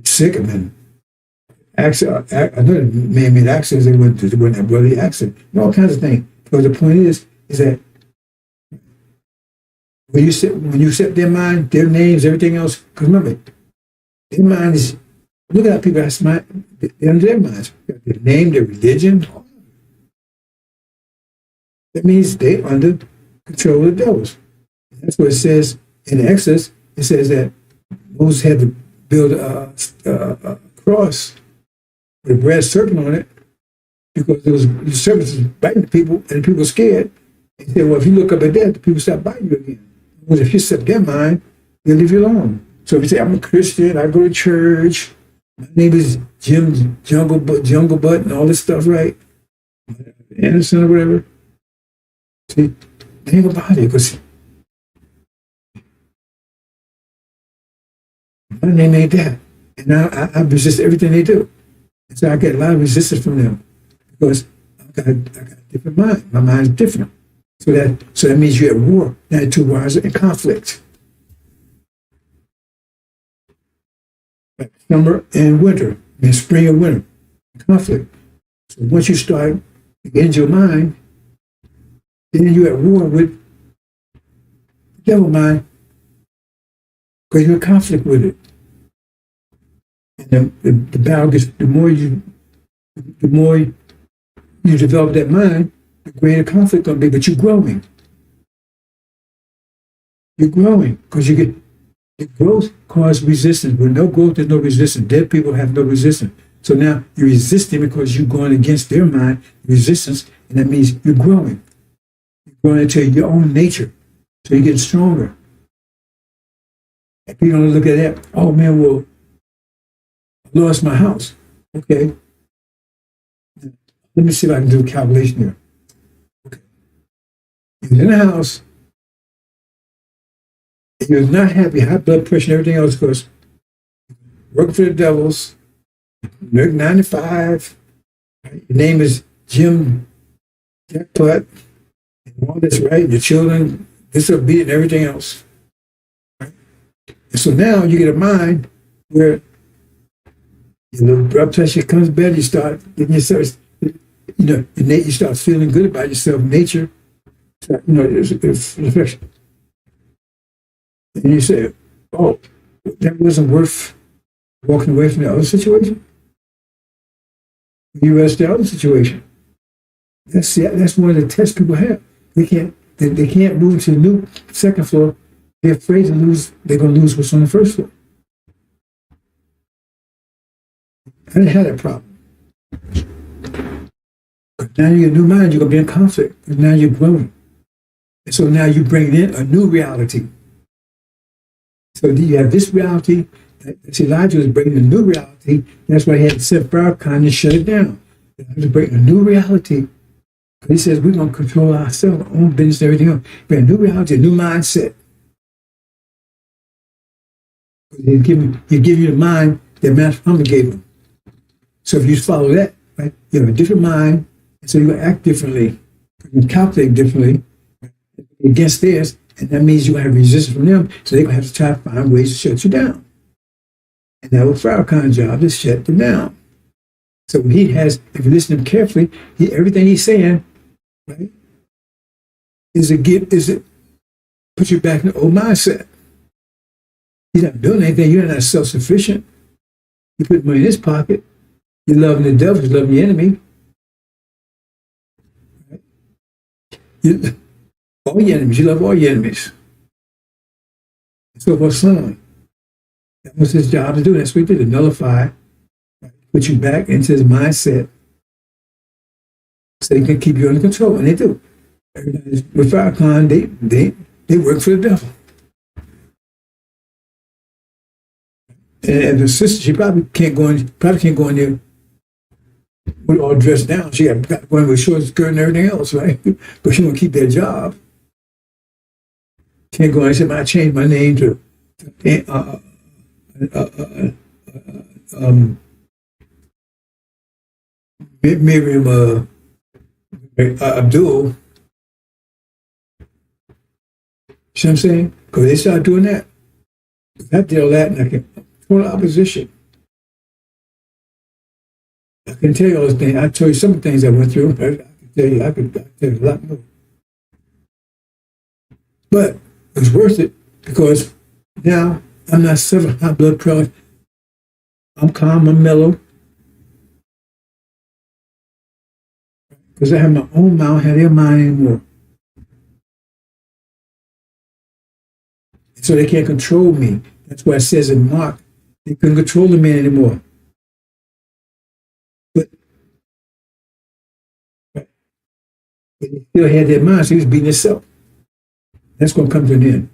sick, and then another man made accidents. They went that bloody accident, and all kinds of things. But the point is that when you set their mind, their names, everything else, because remember, their mind is, look at how people have mind, they're under their minds. Their name, their religion. That means they're under control of the devils. That's what it says in Exodus. It says that Moses had to build a cross with a brass serpent on it because the serpents was biting the people and the people were scared. He said, well, if you look up at that, the people stop biting you again. Because if you set their mind, they'll leave you alone. So if you say, I'm a Christian, I go to church, my name is Jim Jungle Butt and all this stuff, right? Anderson or whatever. See, they ain't about it because my name ain't that. And now I resist everything they do. And so I get a lot of resistance from them because I got a different mind. My mind's different. So that means you're at war. Now the two wars are in conflict. Like summer and winter, and spring and winter, conflict. So once you start against your mind, then you're at war with the devil mind because you're in conflict with it. And the battle gets, the more you develop that mind, the greater conflict going to be, but you're growing. You're growing because you get, the growth causes resistance. With no growth, there's no resistance. Dead people have no resistance. So now you're resisting because you're going against their mind, resistance, and that means you're growing. You're growing into your own nature. So you're getting stronger. If you don't look at that, oh man, well, I lost my house. Okay. Let me see if I can do a calculation here. Okay. You're in the house. You're not happy, high blood pressure and everything else because working for the devils, you're 95, right? Your name is Jim Jackpot, and all this, right? Your children, disobedient and everything else. Right? And so now you get a mind where your blood pressure comes better, you start getting yourself, you start feeling good about yourself, nature, it's reflection. And you say, oh, that wasn't worth walking away from the other situation? You rest the other situation. That's one of the tests people have. They can't move to the new second floor. They're afraid to lose. They're going to lose what's on the first floor. I didn't have that problem. But now you get a new mind, you're going to be in conflict. And now you're growing. And so now you bring in a new reality. So you have this reality. Elijah was bringing a new reality. That's why he had to set Farrakhan and shut it down. He was bringing a new reality. He says we're going to control ourselves, our own business, and everything else. Bring a new reality, a new mindset. He give you the mind that Master Muhammad gave him. So if you follow that, right, you have a different mind, and so you're going to act differently, you can calculate differently against theirs, and that means you're going to have resistance from them, so they're going to have to try to find ways to shut you down. And that was Farrakhan's job, to shut them down. So he has, if you listen to him carefully, everything he's saying, right, is it put you back in the old mindset. He's not doing anything. You're not self-sufficient. You put money in his pocket. You're loving the devil. You're loving the enemy. Right? All your enemies. You love all your enemies. So what's son? That was his job to do. That's what he did, to nullify, right? Put you back into his mindset so they can keep you under control. And they do. With Farrakhan, they work for the devil. And the sister, she probably can't go in there with all dressed down. She got to go in with short skirt and everything else, right? But she want to keep that job. Can't go in and say, I changed my name to Miriam Abdul. See what I'm saying? Because they start doing that. I did all that, and I can total opposition. I can tell you all those things. I tell you some of the things I went through. I can tell you a lot more. But it was worth it because now I'm not suffering high blood pressure. I'm calm, I'm mellow. Because I have my own mind, I don't have their mind anymore. So they can't control me. That's why it says in Mark, they couldn't control the man anymore. But he still had their mind, so he was beating himself. That's going to come to an end.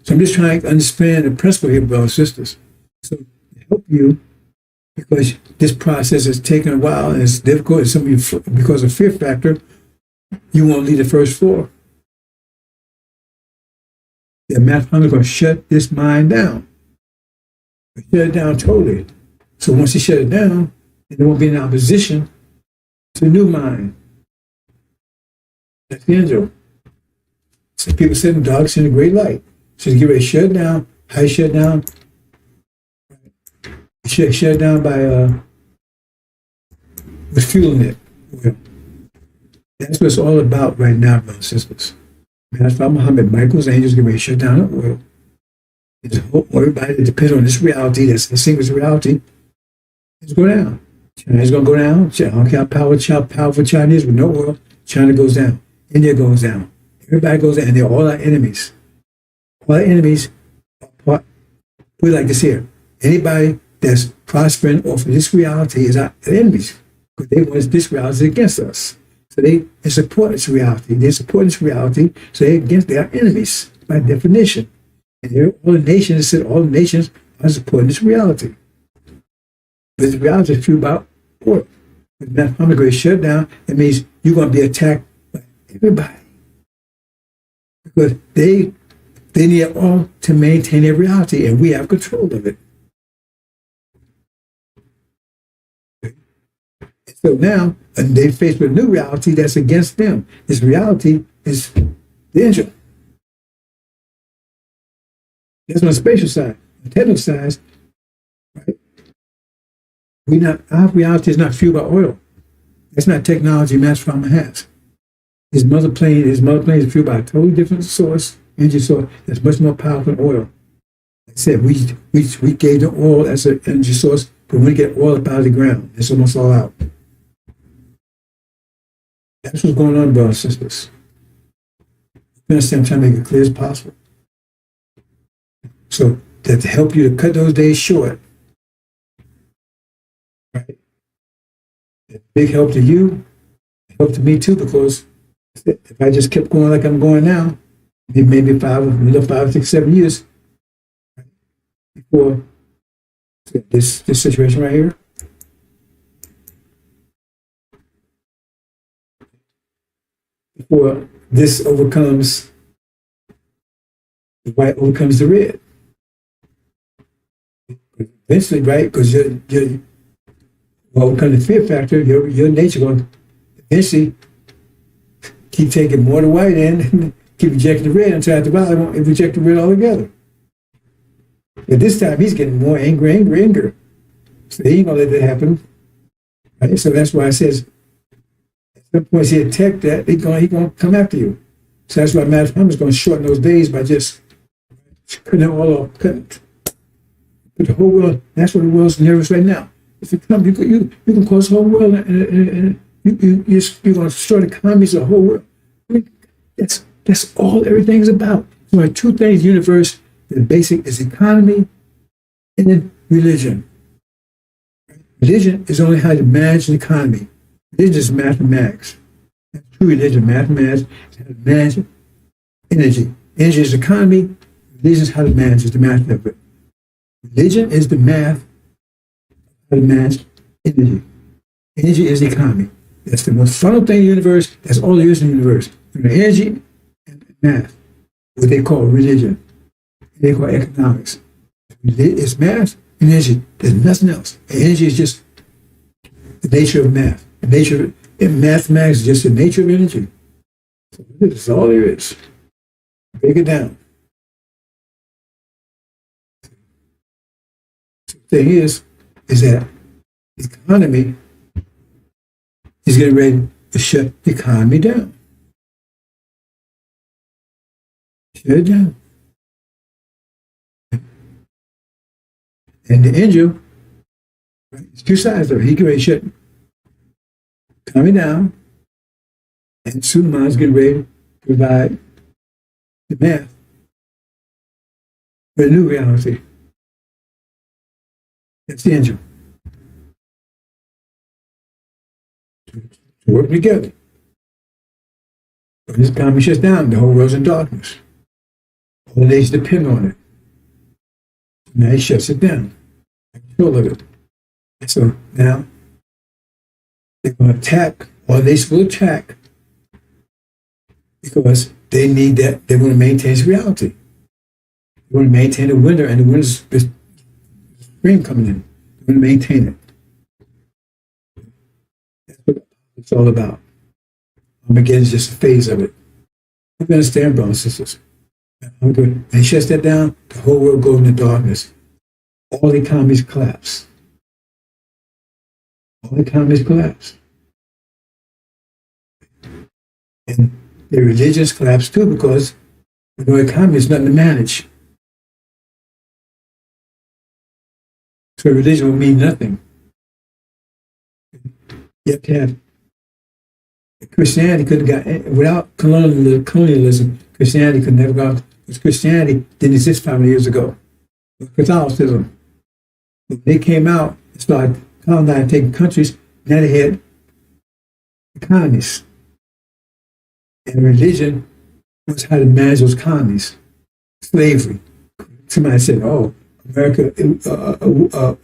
So I'm just trying to understand the principle here, brothers and sisters. So to help you, because this process has taken a while and it's difficult, and some of you, because of fear factor, you won't leave the first floor. The Master is going to shut this mind down. Shut it down totally. So once he shut it down, there won't be an opposition to the new mind. That's the angel. So people said, dog seen a great light. So to get ready to shut it down. How you shut it down? Shut it down by with fuel in it. Well, that's what it's all about right now, brothers and sisters. That's why Muhammad, Michael's angels get ready to shut down the world. Everybody that depends on this reality, that's the single reality, is going down. China's going to go down. I don't care how powerful China is, with no oil, China goes down. India goes down. Everybody goes down, and they're all our enemies. All our enemies are, put it like this here. Anybody that's prospering off of this reality is our enemies, because they want this reality against us. So they support this reality. They support this reality, so they're enemies by definition. And all the nations are supporting this reality. But this reality is true about what? When Muhammad goes shut down, it means you're going to be attacked by everybody. Because they need all to maintain their reality, and we have control of it. So now, they faced with a new reality that's against them. This reality is the angel. That's on the spatial side. The technical side, right? Our reality is not fueled by oil. That's not technology Master Muhammad has. His mother plane is fueled by a totally different source, energy source, that's much more powerful than oil. Like I said, we gave the oil as an energy source, but when we get oil up out of the ground, it's almost all out. That's what's going on, brothers and sisters. I'm trying to make it clear as possible. So that to help you to cut those days short, right? big help to you, help to me too, because if I just kept going like I'm going now, maybe another 5, 6, 7 years before this situation right here, before this overcomes, the white overcomes the red. Eventually, right? Because you're overcome the fear factor, your nature going to eventually keep taking more of the white in and keep rejecting the red until after a while, won't reject the red altogether. But this time, he's getting more angry. So he ain't going to let that happen. Right? So that's why it says, at some point, he detect that, he's going to come after you. So that's why Matt Thomas is going to shorten those days by just cutting it all off, But the whole world, that's what the world's nervous right now. If you come, you can cause the whole world, and you're going to destroy the economies of the whole world. That's all everything's about. So there are two things in the universe. The basic is economy and then religion. Religion is only how to manage an economy. Religion is mathematics. That's true religion. Mathematics is how to manage energy. Energy is economy. Religion is how to manage the math of it. Religion is the math how to manage energy. Energy is the economy. That's the most fundamental thing in the universe. That's all there is in the universe. Energy and math, what they call religion. They call economics. It's math and energy. There's nothing else. And energy is just the nature of math. The nature of mathematics is just the nature of energy. So this is all there is. Break it down. The thing is that the economy is getting ready to shut the economy down. Shut it down. And the angel, right, it's two sides of it. He get ready to shut the economy down, and Suleiman's getting ready to provide the math for a new reality. That's the angel. To work together. When this economy shuts down, the whole world's in darkness. All the nations depend on it. Now he shuts it down. Control of it. And so now they're going to attack, or they will attack, because they need that. They want to maintain its reality. They want to maintain the winter, and the winter's spring coming in. They want to maintain it. That's what it's all about. Armageddon is just a phase of it. You understand, brothers and sisters? When he shuts that down, the whole world goes into darkness. All economies collapse. All economies collapse. And the religions collapse too, because with no economy, there's nothing to manage. So religion will mean nothing. You have to have Christianity couldn't got without colonialism. Christianity could never go. Because Christianity didn't exist 500 years ago. Catholicism. When they came out and started colonizing, taking countries, now they had economies. And religion was how to manage those economies. Slavery. Somebody said, "Oh, America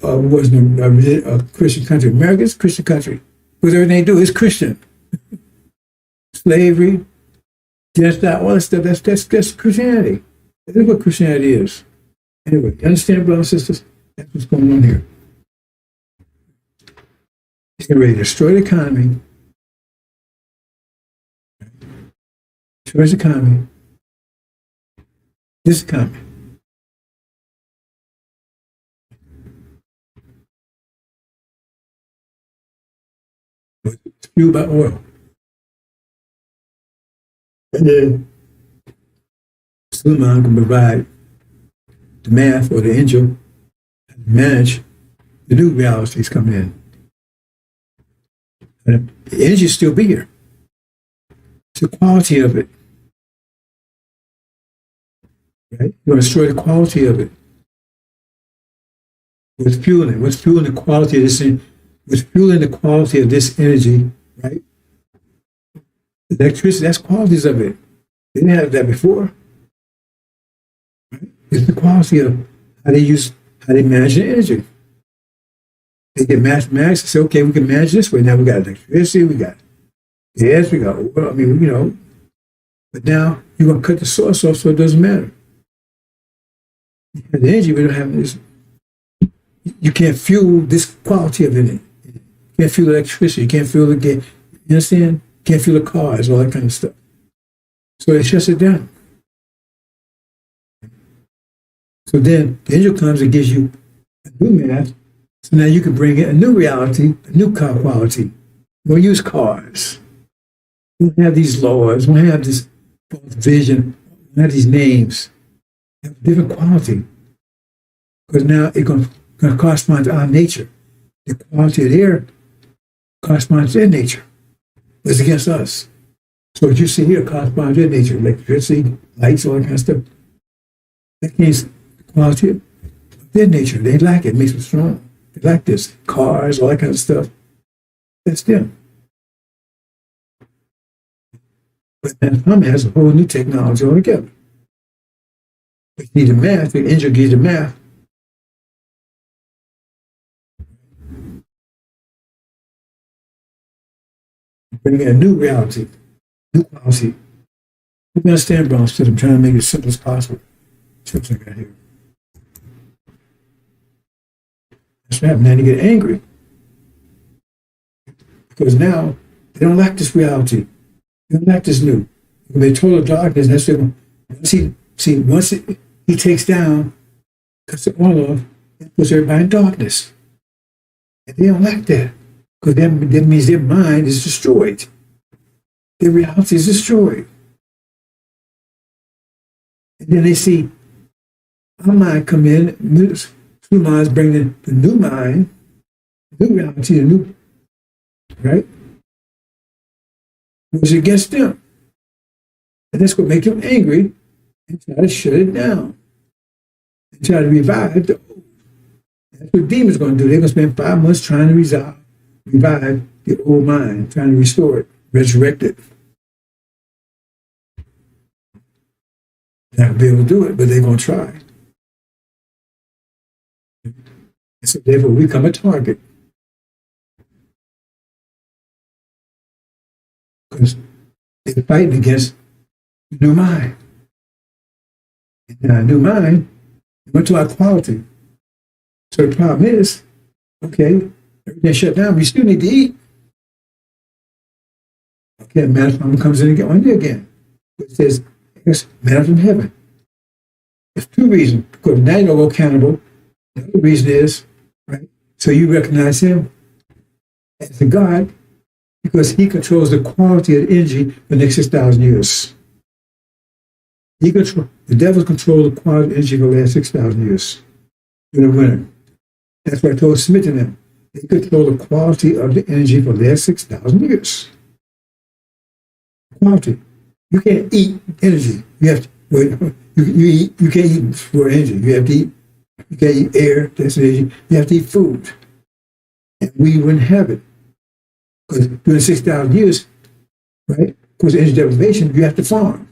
wasn't a Christian country." America is a Christian country because everything they do is Christian. Slavery, Gentile, all that stuff, that's Christianity. That is what Christianity is. Anyway, you understand, brothers and sisters? That's what's going on here. He's getting ready to destroy the economy. Destroy the economy. This economy. It's fueled by oil. And then Suleiman can provide the math or the angel and manage the new realities coming in. And the energy will still be here. It's the quality of it. Right? You want to destroy the quality of it. What's fueling it? What's fueling the quality of this was fueling the quality of this energy, right? Electricity, that's qualities of it. They didn't have that before. Right? It's the quality of how they manage the energy. They get mathematics and say, okay, we can manage this way. Now we got electricity, we got gas, we got oil. I mean, you know, but now you're going to cut the source off so it doesn't matter. You have the energy, we don't have this. You can't fuel this quality of it. You can't fuel electricity. You can't fuel the gas. You understand? You can't fuel the cars, all that kind of stuff. So it shuts it down. So then the angel comes and gives you a new math. So now you can bring in a new reality, a new car quality. We'll use cars. We won't have these laws. We won't have this vision. We won't have these names. They have a different quality. Because now it's going to correspond to our nature. The quality of air corresponds to their nature. But it's against us. So what you see here corresponds to their nature. Electricity, lights, all that kind of stuff. That means the quality of their nature. They like it. It makes them strong. They like this. Cars, all that kind of stuff. That's them. But Muhammad has a whole new technology altogether. But you need the math. The angel gives the math. Bring in a new reality, new policy. You understand, brothers? I'm trying to make it as simple as possible. Tips I got here. That's what happened. Now they get angry. Because now they don't like this reality. They don't like this new. They're total darkness. That's what, once he takes down, cuts it all off, it puts everybody in darkness. And they don't like that. Because that means their mind is destroyed. Their reality is destroyed. And then they see our mind come in, two minds bring in the new mind, new reality, the new, right? Was against them. And that's what makes them angry and try to shut it down. And try to revive the old. That's what demons are going to do. They're going to spend 5 months trying to revive the old mind, trying to restore it, resurrect it. They're not going to be able to do it, but they're going to try. And so therefore we become a target. Because they're fighting against the new mind. And now a new mind, they went to our quality. So the problem is, okay, everything shut down, we still need to eat. Okay, manna from heaven comes in again, on you again. It says, yes, manna from heaven. There's 2 reasons. Because now you don't go cannibal. The other reason is, right, so you recognize him as a God because he controls the quality of the energy for the next 6,000 years. The devil controls the quality of energy for the last 6,000 years. You're the winner. That's why I told Smith to them. They control the quality of the energy for the last 6,000 years. Quality. You can't eat energy. You have to, you can't eat for energy. You have to eat. You can't eat air. That's energy. You have to eat food. And we wouldn't have it. Because during 6,000 years, right? Because energy deprivation, you have to farm.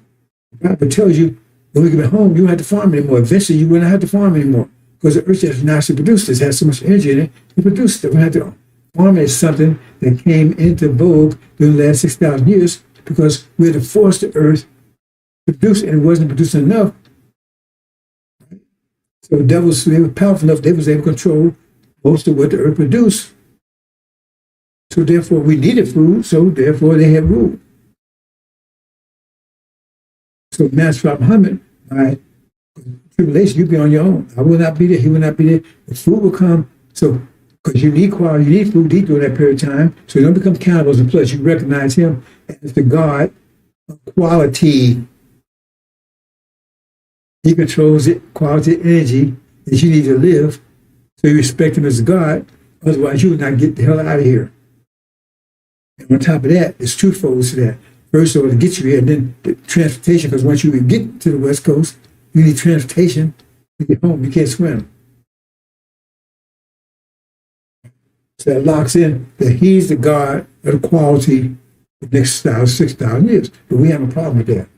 The Bible tells you when we get home, you don't have to farm anymore. Eventually, you wouldn't have to farm anymore. Because the earth just naturally produced this, has so much energy in it, it produced it. We had to farm is something that came into vogue during the last 6,000 years because we had to force the earth to produce it, and it wasn't producing enough. Right? So the devils, they were powerful enough, they was able to control most of what the earth produced. So therefore, we needed food, so therefore they had rule. So Master Muhammad, by tribulation, you'll be on your own. I will not be there. He will not be there. The food will come. So, because you need quality, you need food to eat during that period of time. So you don't become cannibals. And plus, you recognize him as the God of quality. He controls the quality of energy that you need to live. So you respect him as a God. Otherwise, you will not get the hell out of here. And on top of that, there's twofold to that. First of all, to get you here, and then the transportation, because once you get to the West Coast, you need transportation to get home. You can't swim. So that locks in that he's the God of the quality for the next 6,000 years. But we have a problem with that.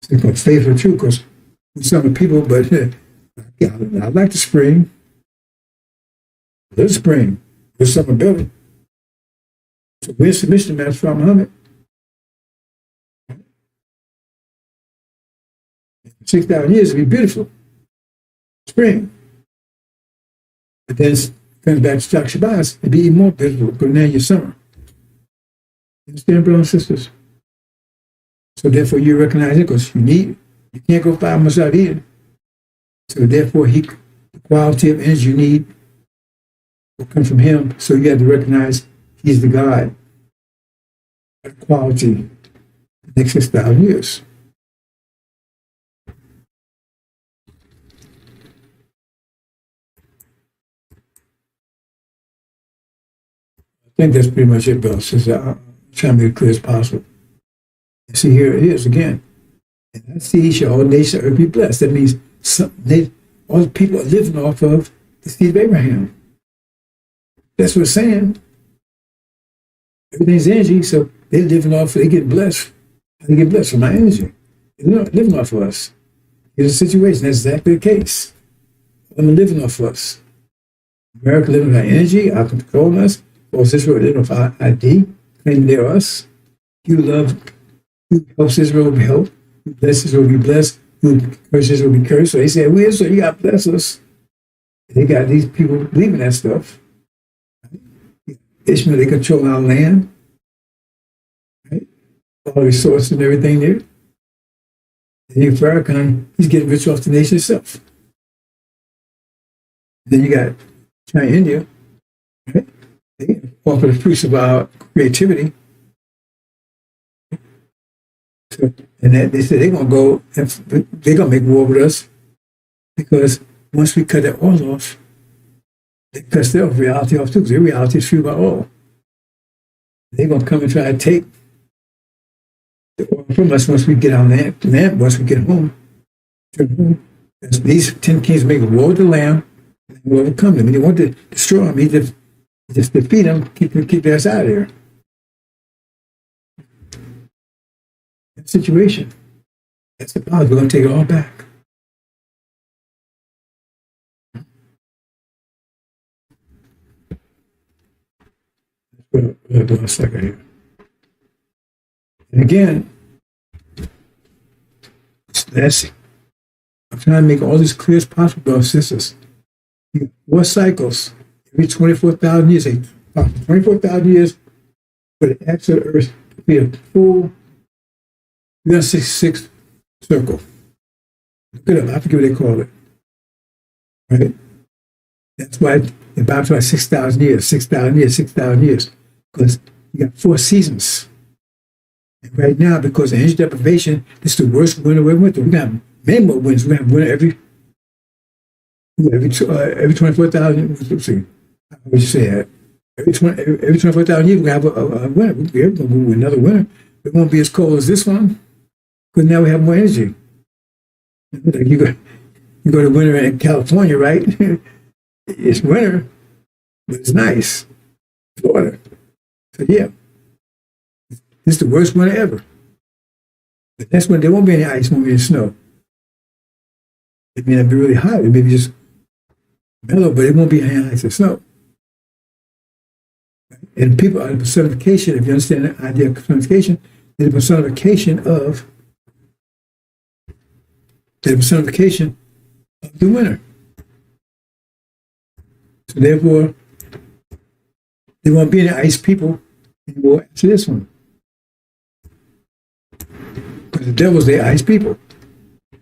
It's going to stay for the truth because we're some people, but I like the spring. There's spring. There's something better. So we're submission to Master Muhammad. 6,000 years will be beautiful. Spring. But then it comes back to Shak Shabazz, it'll be even more beautiful because now you're summer. You understand, brothers and sisters? So therefore you recognize it because you need it. You can't go 5 months without eating. So therefore the quality of energy you need will come from him. So you have to recognize he's the God of quality the next 6,000 years. I think that's pretty much it, Bill. Since I'm trying to be as clear as possible. And see, here it is again. And I see shall all nations earth be blessed. That means all the people are living off of the seed of Abraham. That's what it's saying. Everything's energy, so they're living off, they get blessed. They get blessed from my energy. They're not living off of us. It's a situation. That's exactly the case. I'm living off of us. America living off our energy, our controlling us. Or Israel living off our ID, claiming they're us. You love, who helps Israel will be helped. Who blesses Israel will be blessed. Who curses Israel will be cursed. So they say, we Israel, you got to bless us. And they got these people believing that stuff. Ishmael, they control our land. Right? All the resources and everything there. And then Farrakhan, he's getting rich off the nation itself. Then you got China, India, right? They offer the fruits of our creativity. So, and that they said they're going to go, they're going to make war with us because once we cut that oil off, they cut their reality off too, because their reality is fueled by oil. They're going to come and try to take the oil from us once we get on land, once we get home. These 10 kings make a war with the Lamb and will overcome them. And they want to destroy them. Just defeat them, keep their ass out of here. That situation. That's the power. We're going to take it all back. We'll do a second here. And again, I'm trying to make all this clear as possible, brothers and sisters. War cycles. Every 24,000 years, 24,000 years for the axis of the earth to be a full 366 circle. Look it up. I forget what they call it. Right? That's why the Bible's like 6,000 years, 6,000 years, 6,000 years. Because you got 4 seasons. And right now, because of energy deprivation, this is the worst winter we've went through. We're going to have many more winters. We're going to have winter every 24,000. Let's see. How would you say that? Every 24,000 years, we're going to have a winter. We're going to go with another winter. It won't be as cold as this one, because now we have more energy. You go to winter in California, right? It's winter, but it's nice. Florida. So, yeah. This is the worst winter ever. But that's when there won't be any ice, won't be any snow. It may not be really hot. It may be just mellow, but it won't be any ice or snow. And people are the personification, if you understand the idea of personification, they're the personification of the winter. So therefore, there won't be any ice people anymore after this one. Because the devils, they're ice people.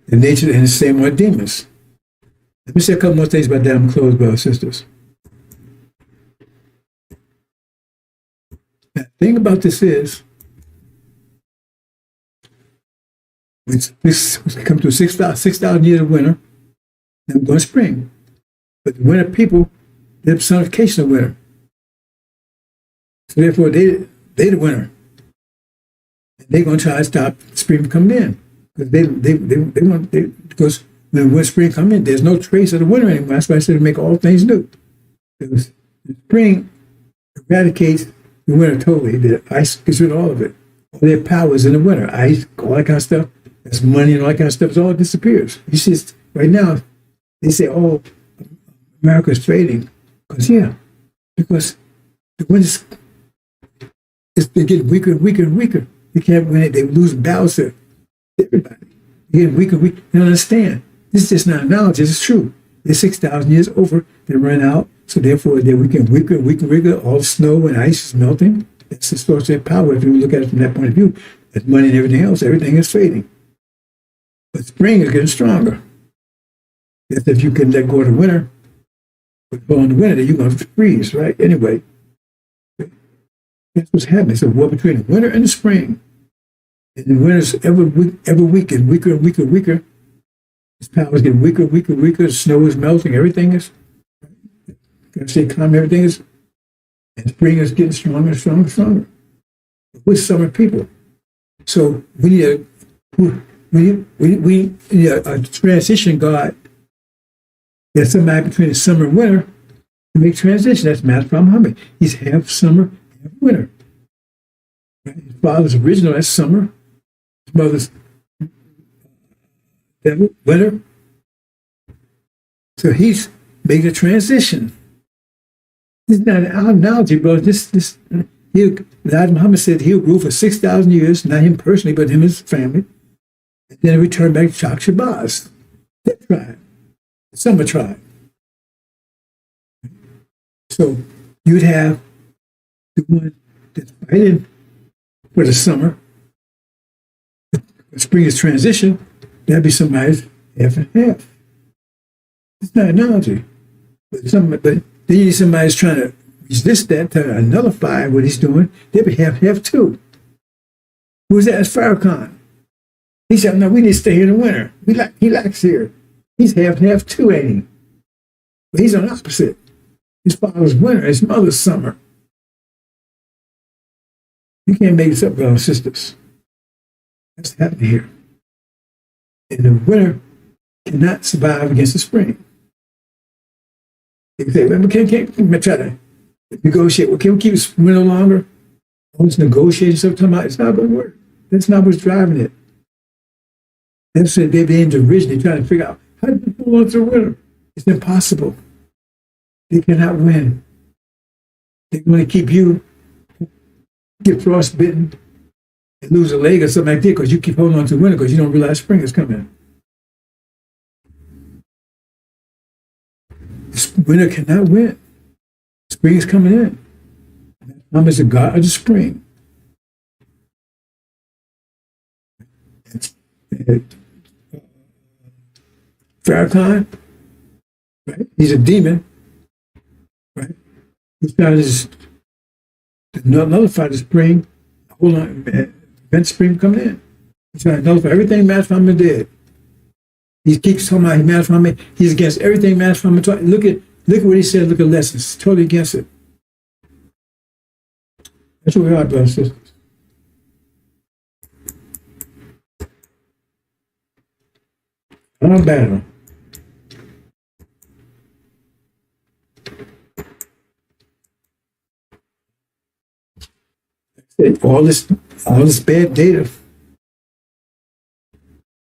The nature and the same with demons. Let me say a couple more things about that. I'm closed, brothers and sisters. Now, the thing about this is, this come to 6,000 years of winter, now we're going to spring. But the winter people, they're the personification of winter. So therefore, they're the winter. And they're going to try to stop spring from coming in. Because when spring comes in, there's no trace of the winter anymore. That's why I said to make all things new. Because spring eradicates the winter totally. The ice gets rid of all of it. All their power is in the winter. Ice, all that kind of stuff. That's money and all that kind of stuff. It all disappears. You see, right now, they say, oh, America's fading. Because the winter's they're getting weaker and weaker and weaker. They can't win it. They lose balance to everybody. They're getting weaker and weaker. They don't understand. This is just not knowledge. This is true. They're 6,000 years over. They run out. So therefore, they're weaker and weaker and weaker and weaker. All the snow and ice is melting. That's the source of their power. If you look at it from that point of view, that's money and everything else. Everything is fading. But spring is getting stronger. That's if you can let go of the winter. But in the winter, then you're going to freeze, right? Anyway, that's what's happening. It's a war between the winter and the spring. And the winter's ever weaker and weaker and weaker and weaker. Its power is getting weaker, weaker, weaker. The snow is melting. Everything is, going to stay calm. Everything is, and spring is getting stronger, stronger, stronger. We're summer people. So we need a transition God. There's somebody between the summer and winter to make transition. That's Master Muhammad. He's half summer, half winter. Right? His father's original, that's summer. His mother's devil, winter. So he's making a transition. This is not an analogy, bro. Muhammad said he'll rule for 6,000 years, not him personally, but him and his family. And then return back to Chak Shabazz, that tribe. The summer tribe. So you'd have the one that's fighting for the summer. When spring is transition, that'd be somebody's half and half. It's not an analogy. But then you need somebody who's trying to resist that, to nullify what he's doing. They'd be half and half too. Who's that? It's Farrakhan. He said, no, we need to stay here in the winter. He likes here. He's half and half too, ain't he? But he's on the opposite. His father's winter, his mother's summer. You can't make this up, brothers and sisters. That's happening here. And the winter cannot survive against the spring. They say, well, we can't try to negotiate. Well, can we keep this winter longer? All this negotiating stuff, talking about, it's not going to work. That's not what's driving it. That's what they've been originally trying to figure out. How do you pull on through winter? It's impossible. They cannot win. They want to keep you, get frostbitten, and lose a leg or something like that because you keep holding on to winter because you don't realize spring is coming. Winter cannot win. Spring is coming in. Muhammad is the God of the spring. Farrakhan, right? He's a demon, right? He's trying to nullify the spring. Hold on, prevent spring coming in. He's trying to nullify everything Master Muhammad did. He keeps talking about Master Muhammad. He's against everything Master Muhammad taught. Look at what he said. Look at lessons. Totally against it. That's what we are, brothers and sisters. Our battle. All this bad data.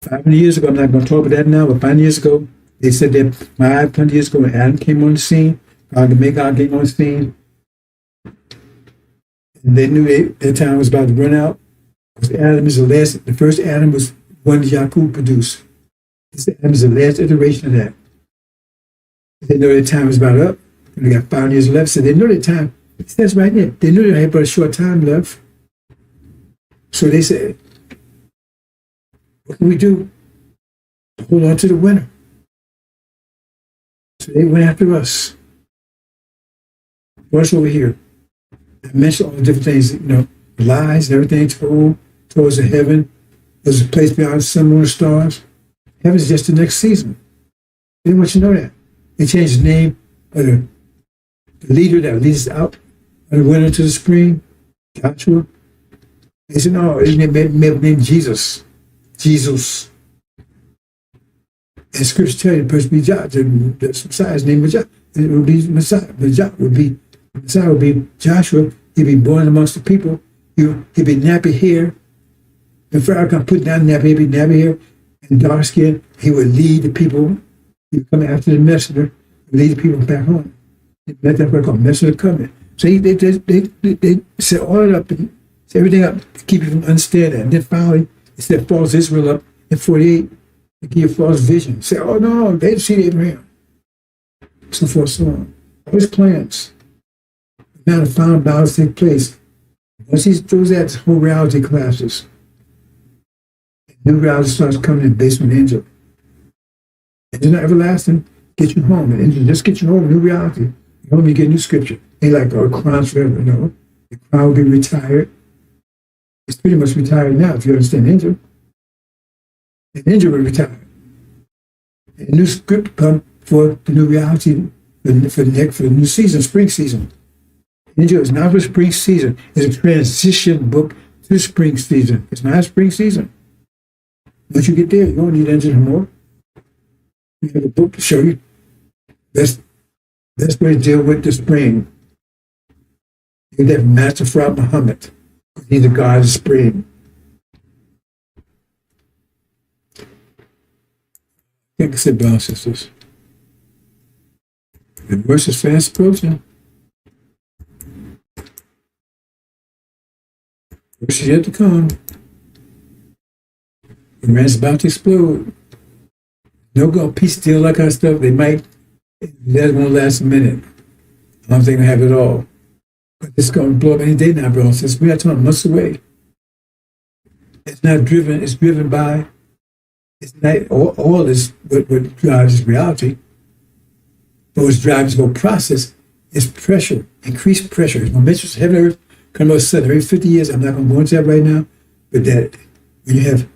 500 years ago, I'm not going to talk about that now, but 500 years ago, they said that 500 years ago when Adam came on the scene, God came on the scene, and they knew their time was about to run out. Because Adam is the first Adam was one that Yaqub produced. This Adam is the last iteration of that. They know their time was about up, and they got 5 years left, so they know their time. It says right there, they knew they had but a short time left. So they said, what can we do to hold on to the winter? So they went after us. What's over here? I mentioned all the different things, lies and everything towards the heaven. There's a place beyond the sun, moon, and stars. Heaven is just the next season. They didn't want you to know that. They changed the name of the leader that leads us out of the winter to the spring, Joshua. They said, no, his name Jesus. Jesus. And scripture tell you the person be Jah, the Messiah's name was Jah. It would be Messiah. But Jah would be The Messiah would be Joshua. He'd be born amongst the people. He'd be nappy hair. The Farrakhan put down nappy, he'd be nappy hair and dark skin. He would lead the people. He would come after the messenger, lead the people back home. That's what I call messenger coming. So they set all it up and set everything up to keep you from understanding. And then finally, they set false Israel up in 48 to give you a false vision. Say, oh no, they didn't see Abraham. So forth, so on. All his plans. Now the final balance take place. Once he throws that, this whole reality collapses. New reality starts coming in based on the angel. It's not everlasting. Get you home. And angel just get you home. New reality. You home, you get new scripture. Ain't like our crowns forever. No. The crown will be retired. It's pretty much retired now, if you understand angel. The angel will retire. And a new script come for the new reality for the new season, spring season. Angel is not for spring season. It's a transition book to spring season. It's not spring season. Once you get there, you don't need Angel anymore. You have a book to show you. That's way to deal with the spring. You get that Master Fard Muhammad. He's the God of spring. Like I said, brothers and sisters, the worst is fast approaching. Worst is yet to come. Iran's about to explode. No go peace deal, that kind of stuff. They might. That won't last a minute. I don't think they have it all. But it's going to blow up any day now, bro. Since we're not talking months away. It's not driven. It's driven by. It's not all is what drives reality. But what drives the whole process is pressure, increased pressure. When mentions heaven and earth come out sudden every 50 years, I'm not going to go into that right now, but that when you have,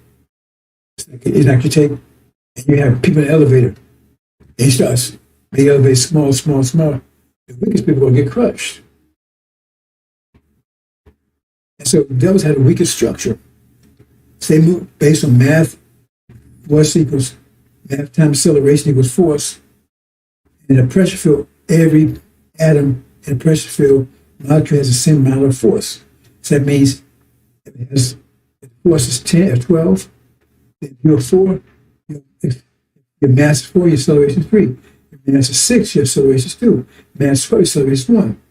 it's like you take, and you have people in the elevator, and he starts making the elevator small, small, small, the weakest people are going to get crushed. And so the devils had a weaker structure. So they move based on math, force equals, math times acceleration equals force. In a pressure field, every atom in a pressure field molecule has the same amount of force. So that means if the force is 10 or 12, if you're 4, if your mass is 4, your acceleration is 3. If your mass is 6, your acceleration is 2. Mass is 4, your acceleration is 1.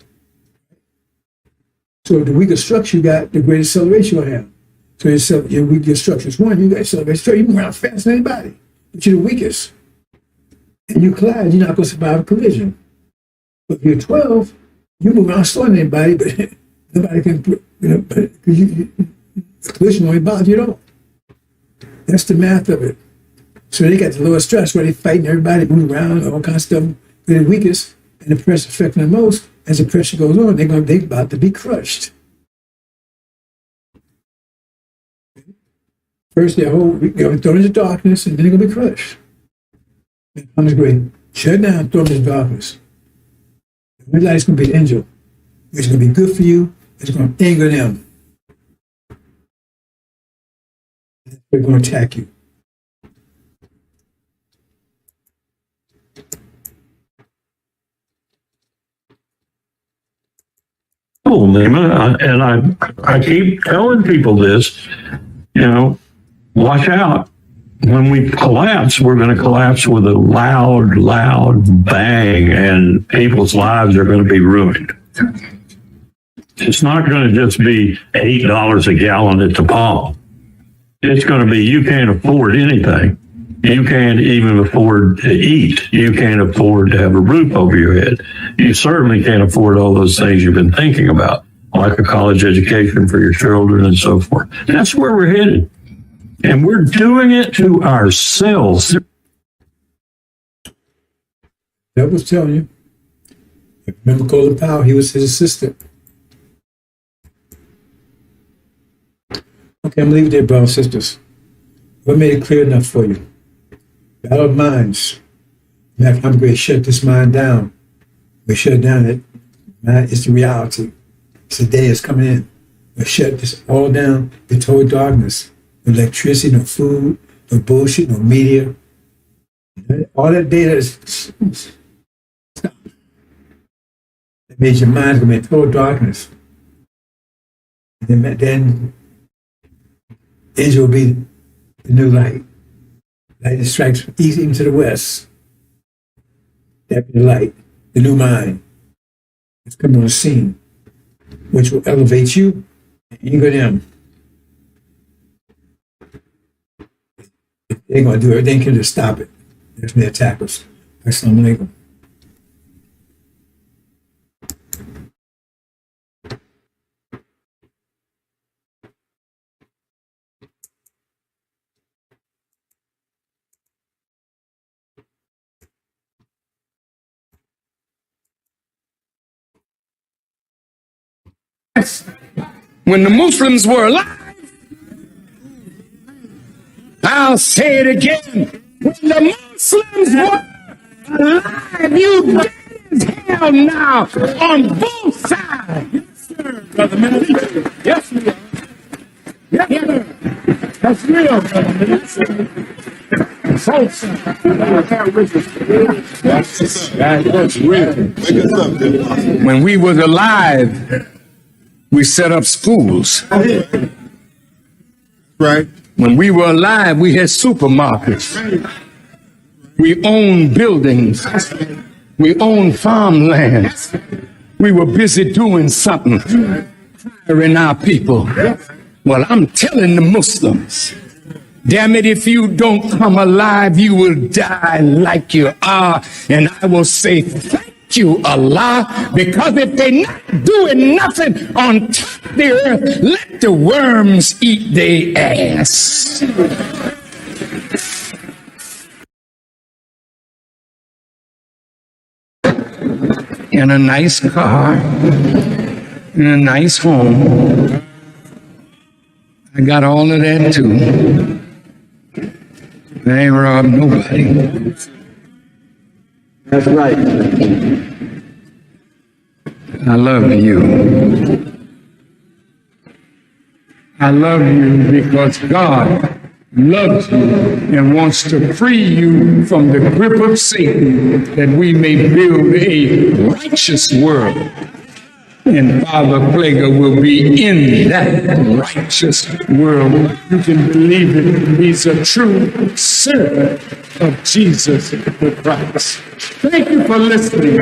So the weaker structure you got, the greater acceleration you'll have. So your weaker structure is 1, you got acceleration. So you move around faster than anybody, but you're the weakest. And you collide, you're not going to survive a collision. But if you're 12, you move around slower than anybody, but nobody can, the collision won't bother you at all. That's the math of it. So they got the lowest stress where they're fighting everybody, moving around, all kinds of stuff. They're the weakest, and the pressure affecting them most. As the pressure goes on, they're about to be crushed. First, they're thrown into darkness, and then they're going to be crushed. I'm just going to shut down, throw them into darkness. The red light is going to be an angel. It's going to be good for you. It's going to anger them. They're going to attack you. And I keep telling people this, watch out. When we collapse, we're going to collapse with a loud bang, and people's lives are going to be ruined. It's not going to just be $8 a gallon at the pump. It's going to be you can't afford anything. You can't even afford to eat. You can't afford to have a roof over your head. You certainly can't afford all those things you've been thinking about, like a college education for your children and so forth. That's where we're headed. And we're doing it to ourselves. That was telling you. Remember Colin Powell, he was his assistant. Okay, I'm leaving it there, brothers and sisters. What made it clear enough for you? Battle of minds. I'm going to shut this mind down. We shut down it. It's the reality. It's the day is coming in. We shut this all down. The total darkness. No electricity, no food, no bullshit, no media. All that data is That means your mind's going to be in total darkness. And then Israel will be the new light. Light that strikes from east even to the west. That be the light, the new mind that's coming on the scene, which will elevate you and anger them. They're going to do everything to stop it. There's the attackers. Assalamu alaikum. When the Muslims were alive, I'll say it again. When the Muslims were alive, you dead as hell now on both sides. Yes, sir, Brother Minister. Yes, we are. Yes, sir. That's real, Brother Minister. That's real. When we was alive, we set up schools. Right. When we were alive, we had supermarkets. We owned buildings. We owned farmlands. We were busy doing something, firing our people. Well, I'm telling the Muslims, damn it, if you don't come alive, you will die like you are. And I will say, thank you, Allah, because if they're not doing nothing on top of the earth, let the worms eat their ass. In a nice car, in a nice home. I got all of that too. I ain't robbed nobody. That's right. I love you. I love you because God loves you and wants to free you from the grip of Satan, that we may build a righteous world. And Father Plaga will be in that righteous world. You can believe it. He's a true servant of Jesus the Christ. Thank you for listening.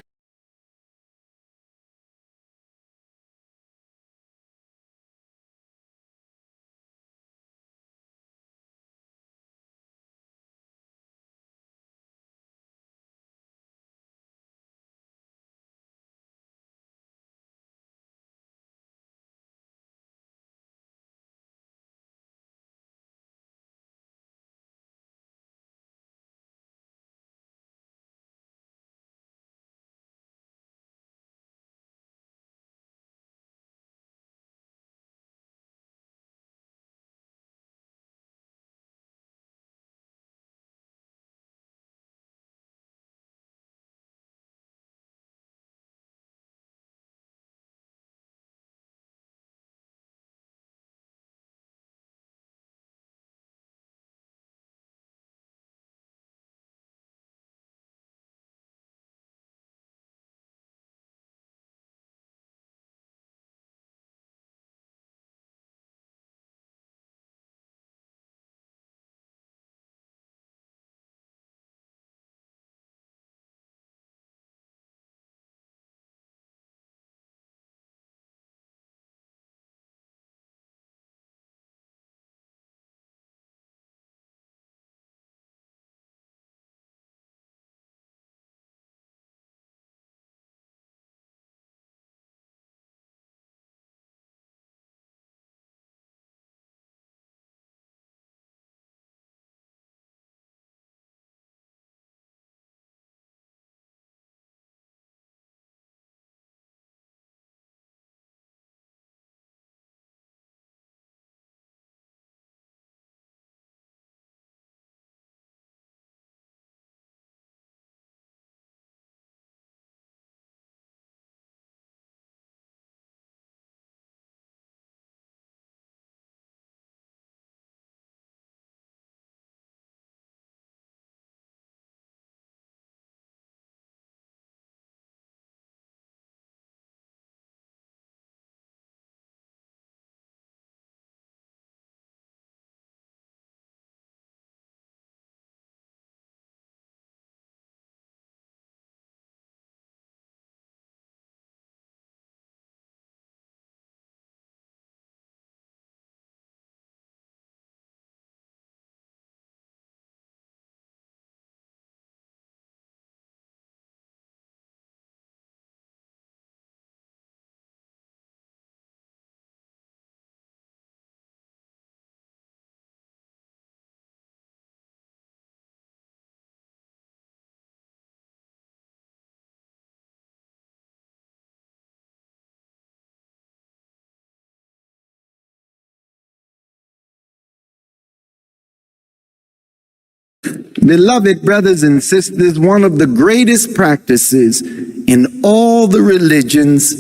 Beloved brothers and sisters, one of the greatest practices in all the religions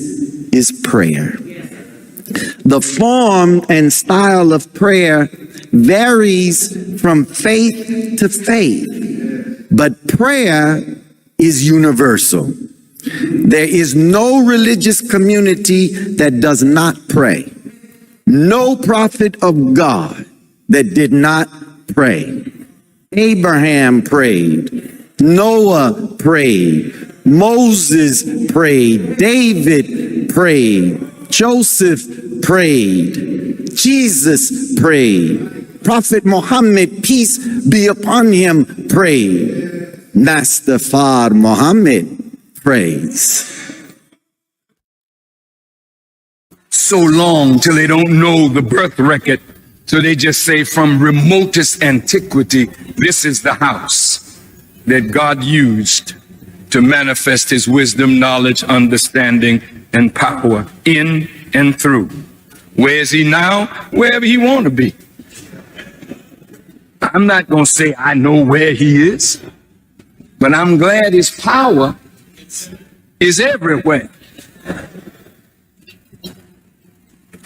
is prayer. The form and style of prayer varies from faith to faith, but prayer is universal. There is no religious community that does not pray. No prophet of God that did not pray. Abraham prayed. Noah prayed. Moses prayed. David prayed. Joseph prayed. Jesus prayed. Prophet Muhammad, peace be upon him, prayed. Master Fard Muhammad prays. So long till they don't know the birth record. So they just say from remotest antiquity, this is the house that God used to manifest his wisdom, knowledge, understanding, and power in and through. Where is he now? Wherever he want to be. I'm not going to say I know where he is, but I'm glad his power is everywhere.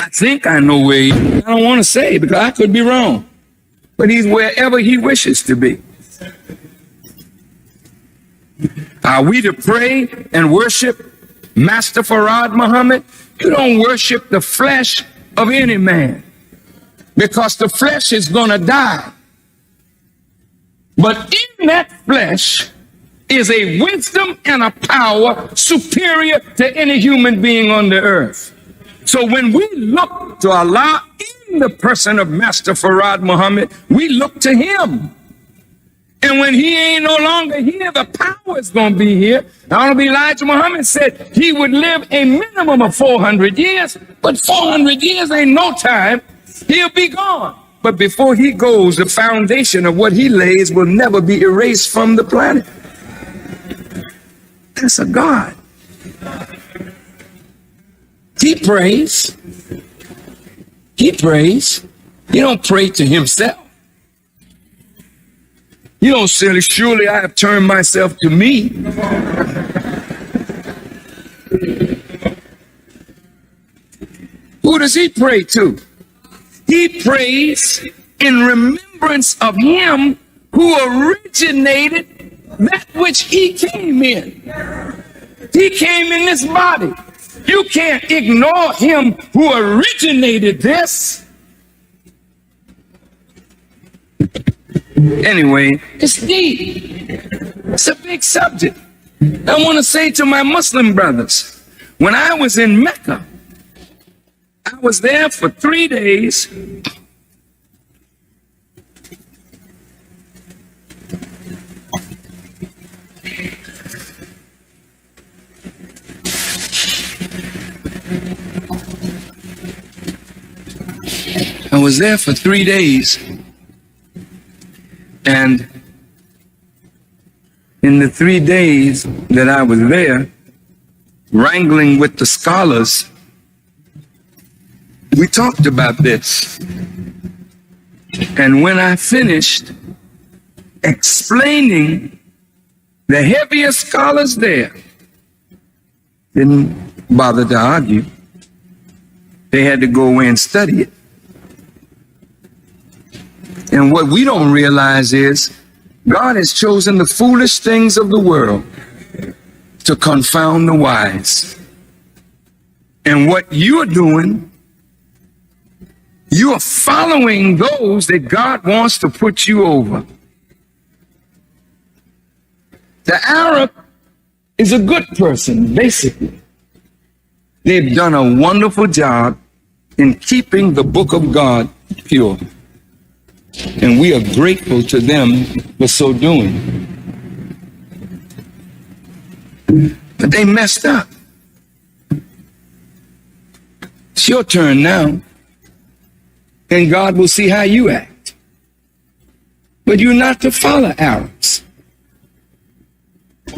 I think I know where he is. I don't want to say because I could be wrong. But he's wherever he wishes to be. Are we to pray and worship Master Farad Muhammad? You don't worship the flesh of any man because the flesh is going to die. But in that flesh is a wisdom and a power superior to any human being on the earth. So when we look to Allah in the person of Master Farad Muhammad, we look to him. And when he ain't no longer here, the power is going to be here. Honorable Elijah Muhammad said he would live a minimum of 400 years, but 400 years ain't no time. He'll be gone. But before he goes, the foundation of what he lays will never be erased from the planet. That's a God. He prays. He prays. He don't pray to himself. You don't say, surely I have turned myself to me. Who does he pray to? He prays in remembrance of him who originated that which he came in. He came in this body. You can't ignore him who originated this. Anyway, it's deep. It's a big subject. I want to say to my Muslim brothers, when I was in Mecca, I was there for 3 days. I was there for 3 days. And in the 3 days that I was there, wrangling with the scholars, we talked about this. And when I finished explaining, the heaviest scholars there didn't bother to argue. They had to go away and study it. And what we don't realize is God has chosen the foolish things of the world to confound the wise. And what you're doing, you are following those that God wants to put you over. The Arab is a good person, basically. They've done a wonderful job in keeping the book of God pure. And we are grateful to them for so doing. But they messed up. It's your turn now. And God will see how you act. But you're not to follow Arabs.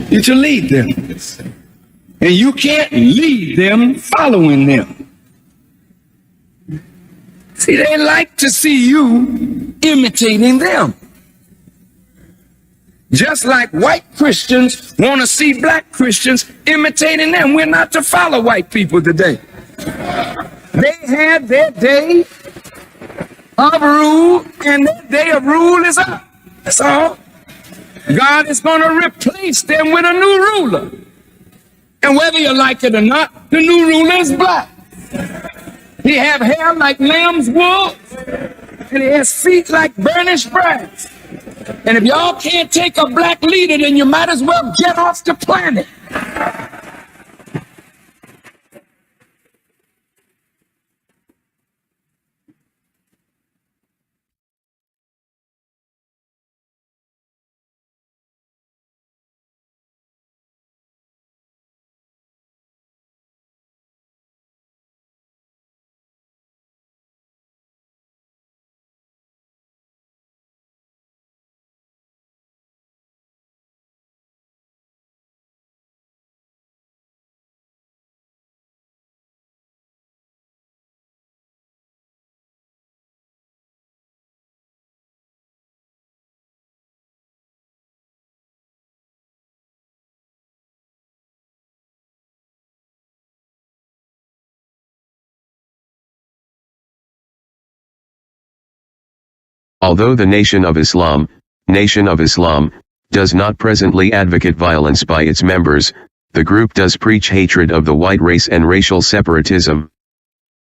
You're to lead them. And you can't lead them following them. See, they like to see you imitating them. Just like white Christians want to see black Christians imitating them. We're not to follow white people today. They had their day of rule, and their day of rule is up. That's all. God is going to replace them with a new ruler. And whether you like it or not, the new ruler is black. He have hair like lamb's wool, and he has feet like burnished brass. And if y'all can't take a black leader, then you might as well get off the planet. Although the Nation of Islam, does not presently advocate violence by its members, the group does preach hatred of the white race and racial separatism.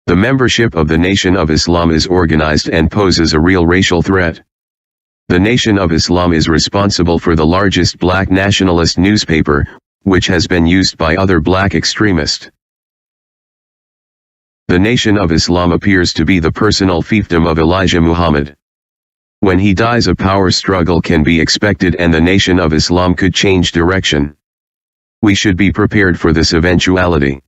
The membership of the Nation of Islam is organized and poses a real racial threat. The Nation of Islam is responsible for the largest black nationalist newspaper, which has been used by other black extremists. The Nation of Islam appears to be the personal fiefdom of Elijah Muhammad. When he dies, a power struggle can be expected and the Nation of Islam could change direction. We should be prepared for this eventuality.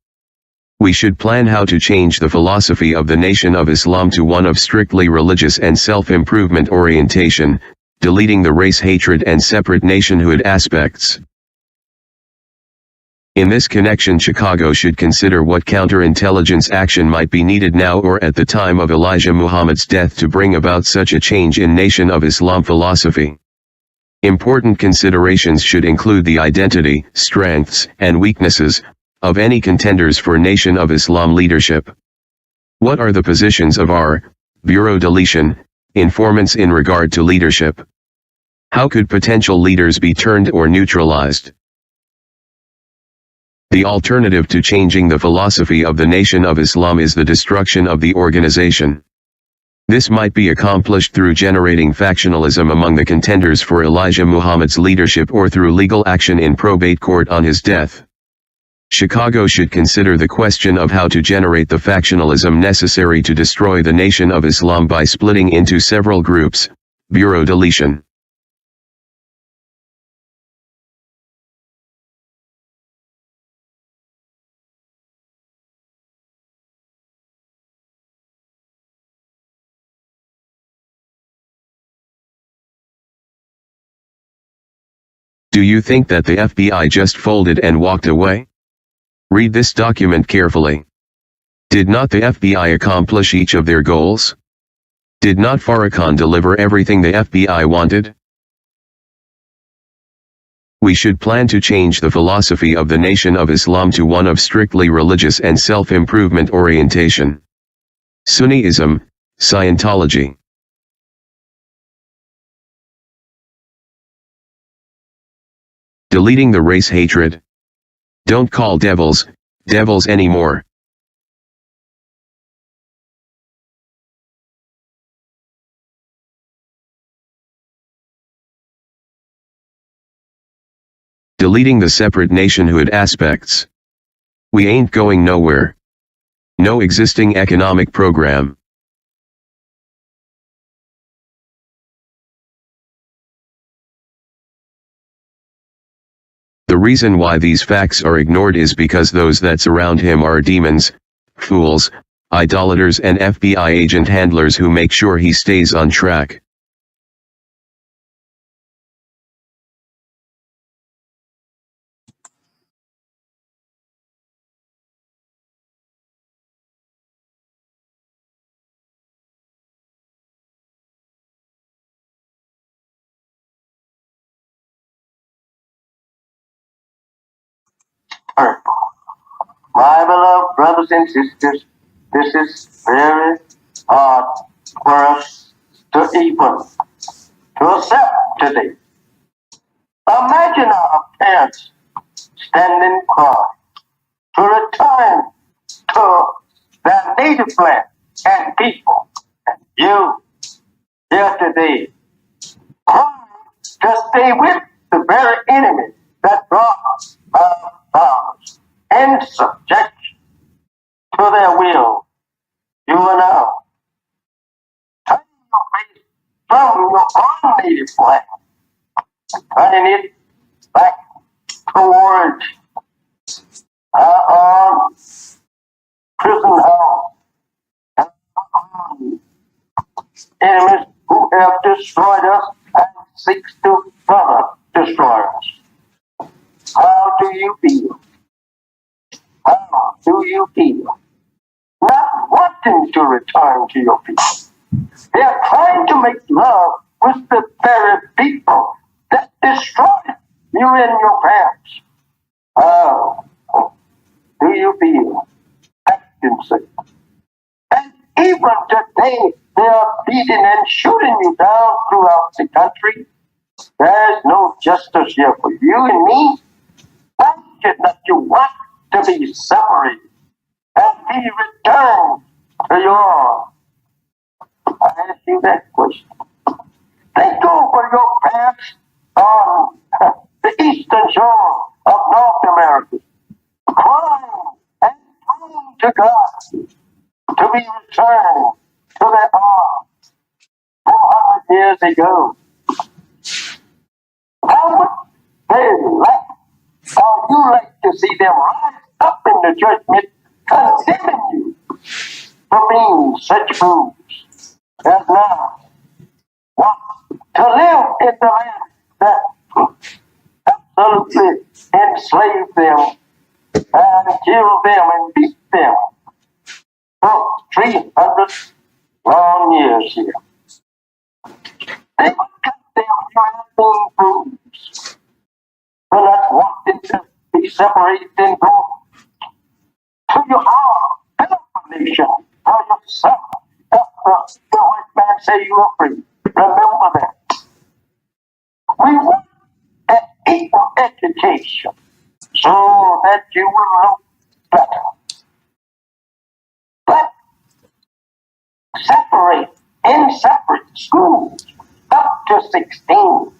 We should plan how to change the philosophy of the Nation of Islam to one of strictly religious and self-improvement orientation, deleting the race hatred and separate nationhood aspects. In this connection, Chicago should consider what counterintelligence action might be needed now or at the time of Elijah Muhammad's death to bring about such a change in Nation of Islam philosophy. Important considerations should include the identity, strengths, and weaknesses of any contenders for Nation of Islam leadership. What are the positions of our bureau deletion informants in regard to leadership? How could potential leaders be turned or neutralized? The alternative to changing the philosophy of the Nation of Islam is the destruction of the organization. This might be accomplished through generating factionalism among the contenders for Elijah Muhammad's leadership or through legal action in probate court on his death. Chicago should consider the question of how to generate the factionalism necessary to destroy the Nation of Islam by splitting into several groups, bureau deletion. Do you think that the FBI just folded and walked away? Read this document carefully. Did not the FBI accomplish each of their goals? Did not Farrakhan deliver everything the FBI wanted? We should plan to change the philosophy of the Nation of Islam to one of strictly religious and self-improvement orientation. Sunniism, Scientology. Deleting the race hatred. Don't call devils anymore. Deleting the separate nationhood aspects. We ain't going nowhere. No existing economic program. The reason why these facts are ignored is because those that surround him are demons, fools, idolaters and FBI agent handlers who make sure he stays on track. purple. My beloved brothers and sisters, this is very hard for us to even to accept today. Imagine our parents standing cry to return to their native land and people. And you here today cry to stay with the very enemy that brought our fathers in subjection to their will. You are now turning your face from your own native land, turning it back towards our own prison house and our own enemies who have destroyed us and seeks to further destroy us. How do you feel? How do you feel? Not wanting to return to your people. They are trying to make love with the very people that destroyed you and your parents. How do you feel? Expectancy. And even today, they are beating and shooting you down throughout the country. There is no justice here for you and me. Why should not you want to be separated and be returned to your? I ask you that question. Think over your parents on the eastern shore of North America, crying and praying to God to be returned to their arms 400 years ago. How would they like, or you like to see them rise up in the judgment, condemning you for being such fools as now want to live in the land that absolutely enslaved them and killed them and beat them for 300 long years here. They would condemn you as being fools for not wanting to be separated and go to your own nation for yourself after the white man say you are free. Remember that. We want an equal education so that you will look better. But separate schools up to 16 for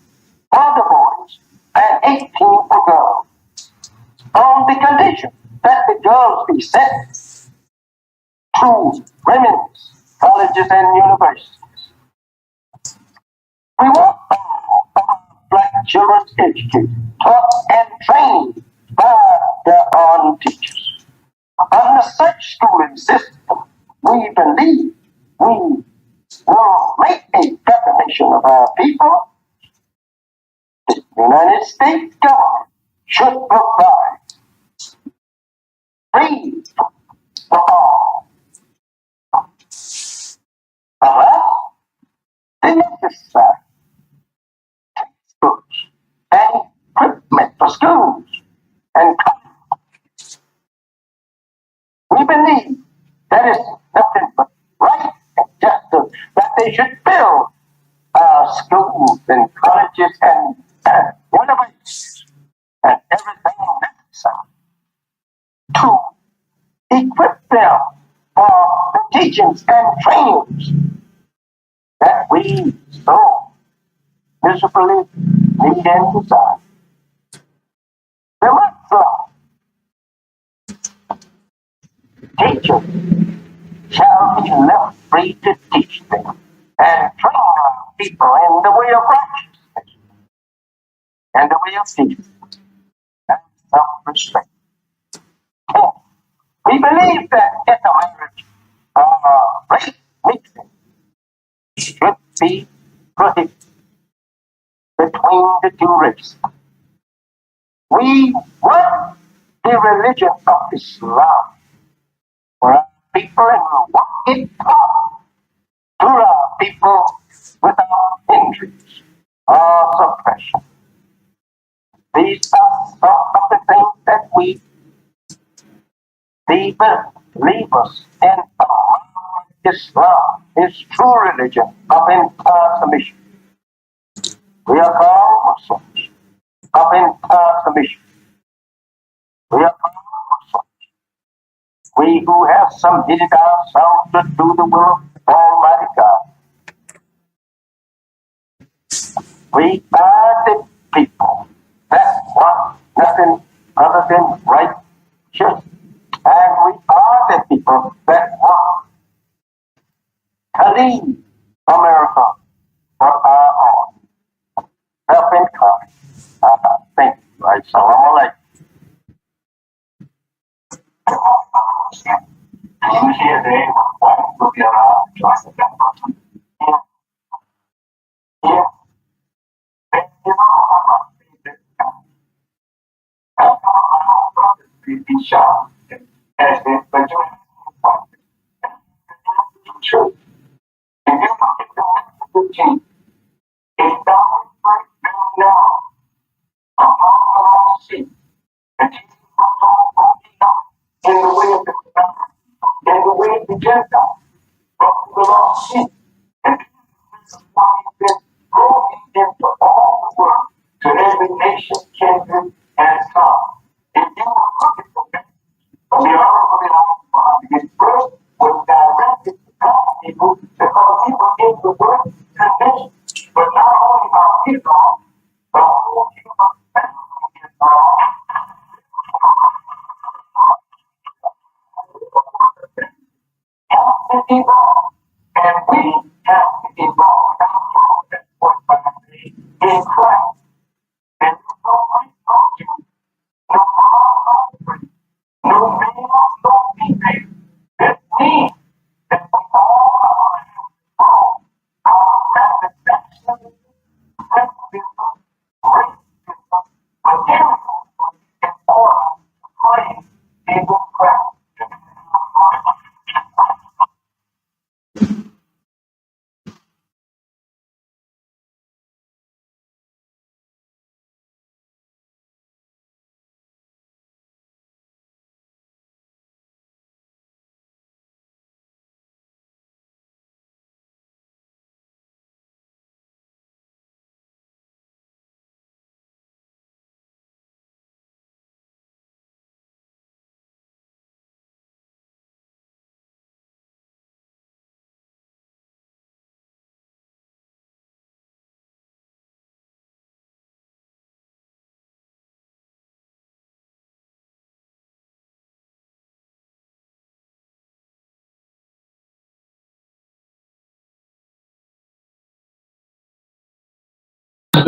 the boys and 18 for girls, on the condition that the girls be sent to women's colleges and universities. We want all of our black children educated, taught, and trained by their own teachers. Under such schooling system, we believe we will make a definition of our people. The United States government should provide free for all. Unless the necessary textbooks and equipment for schools and colleges. We believe that is nothing but right and justice that they should build schools and colleges and universities and everything necessary to equip them for the teachings and trainings that we so miserably need and desire. There must teachers shall be left free to teach them and train our people in the way of righteousness and the way of peace and self-respect. We believe that intermarriage race mixing should be prohibited between the two races. We want the religion of Islam for our people, and we want it taught to our people without injuries or suppression. These are some of the things that we the believers in Islam is true religion of entire submission. We are called Muslims of entire submission. We are called Muslims. We who have submitted ourselves to do the will of Almighty God. We are the people that want nothing other than righteousness. And we are the people that want to leave America for our own. Help and come. Thank you. Assalamu alaikum. I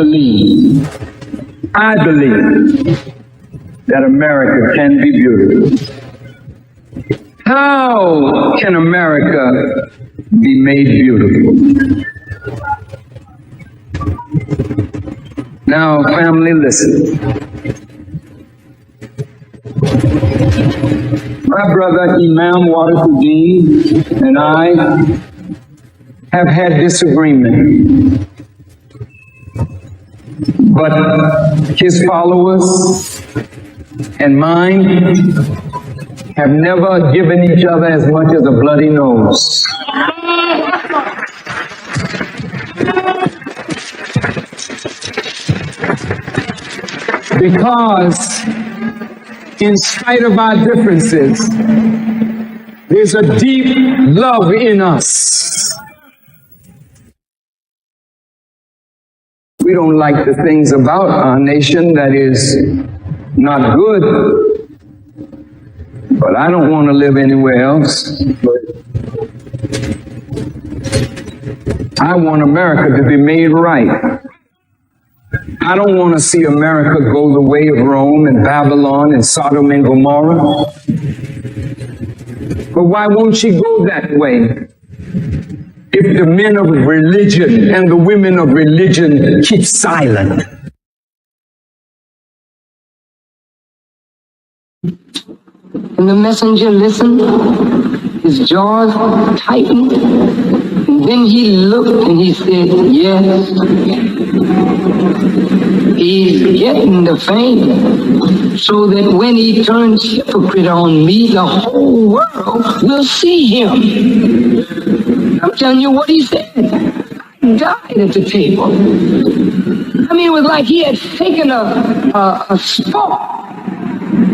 believe that America can be beautiful. How can America be made beautiful? Now, family, listen. My brother Imam Wadafuddin and I have had disagreement. But his followers and mine have never given each other as much as a bloody nose. Because in spite of our differences, there's a deep love in us. We don't like the things about our nation that is not good, but I don't want to live anywhere else. I want America to be made right. I don't want to see America go the way of Rome and Babylon and Sodom and Gomorrah. But why won't she go that way? If the men of religion and the women of religion keep silent. And the messenger listened, his jaws tightened, and then he looked and he said, yes, he's getting the fame. so that when he turns hypocrite on me, the whole world will see him. I'm telling you what he said. I died at the table. I mean, it was like he had taken a spark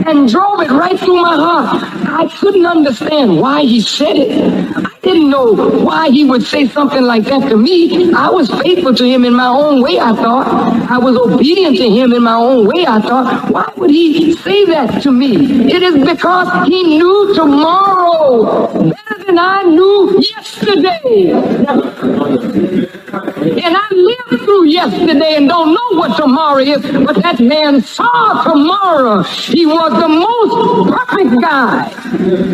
and drove it right through my heart. I couldn't understand why he said it. I didn't know why he would say something like that to me. I was faithful to him in my own way, I thought. I was obedient to him in my own way, I thought. Why would he say that to me? It is because he knew tomorrow better than I knew yesterday. And I lived through yesterday and don't know what tomorrow is, but that man saw tomorrow. He was the most perfect guy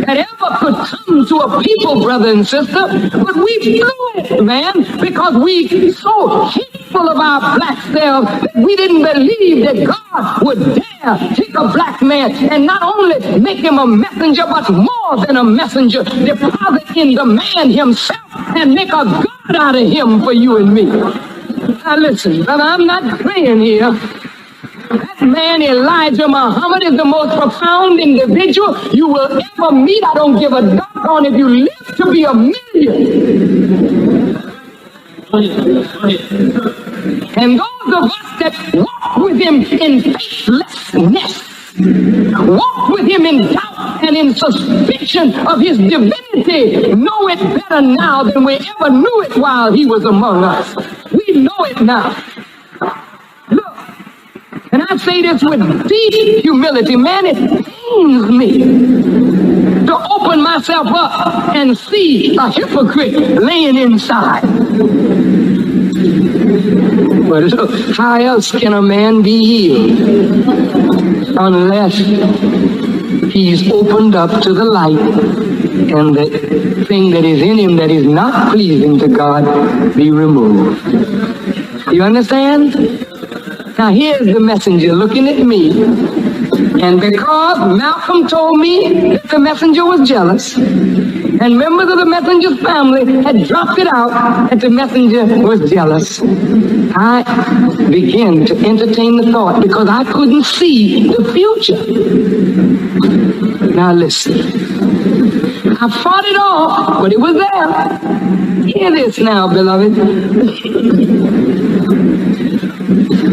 that ever could come to a people, brother and sister. But we blew it, man, because we so hateful of our black selves that we didn't believe that God would dare take a black man and not only make him a messenger, but more than a messenger, deposit in the man himself and make a God out of him for you and me. Now listen, brother, I'm not playing here. That man, Elijah Muhammad, is the most profound individual you will ever meet. I don't give a doggone if you live to be a million. And those of us that walk with him in faithlessness, walk with him in doubt and in suspicion of his divinity, know it better now than we ever knew it while he was among us. We know it now. Look, and I say this with deep humility, man, it pains me to open myself up and see a hypocrite laying inside. But look, how else can a man be healed unless he's opened up to the light and the thing that is in him that is not pleasing to God be removed? You understand? Now here's the messenger looking at me, and because Malcolm told me that the messenger was jealous, and members of the messenger's family had dropped it out that the messenger was jealous, I began to entertain the thought because I couldn't see the future. Now listen, I fought it off, but it was there. Hear this now, beloved.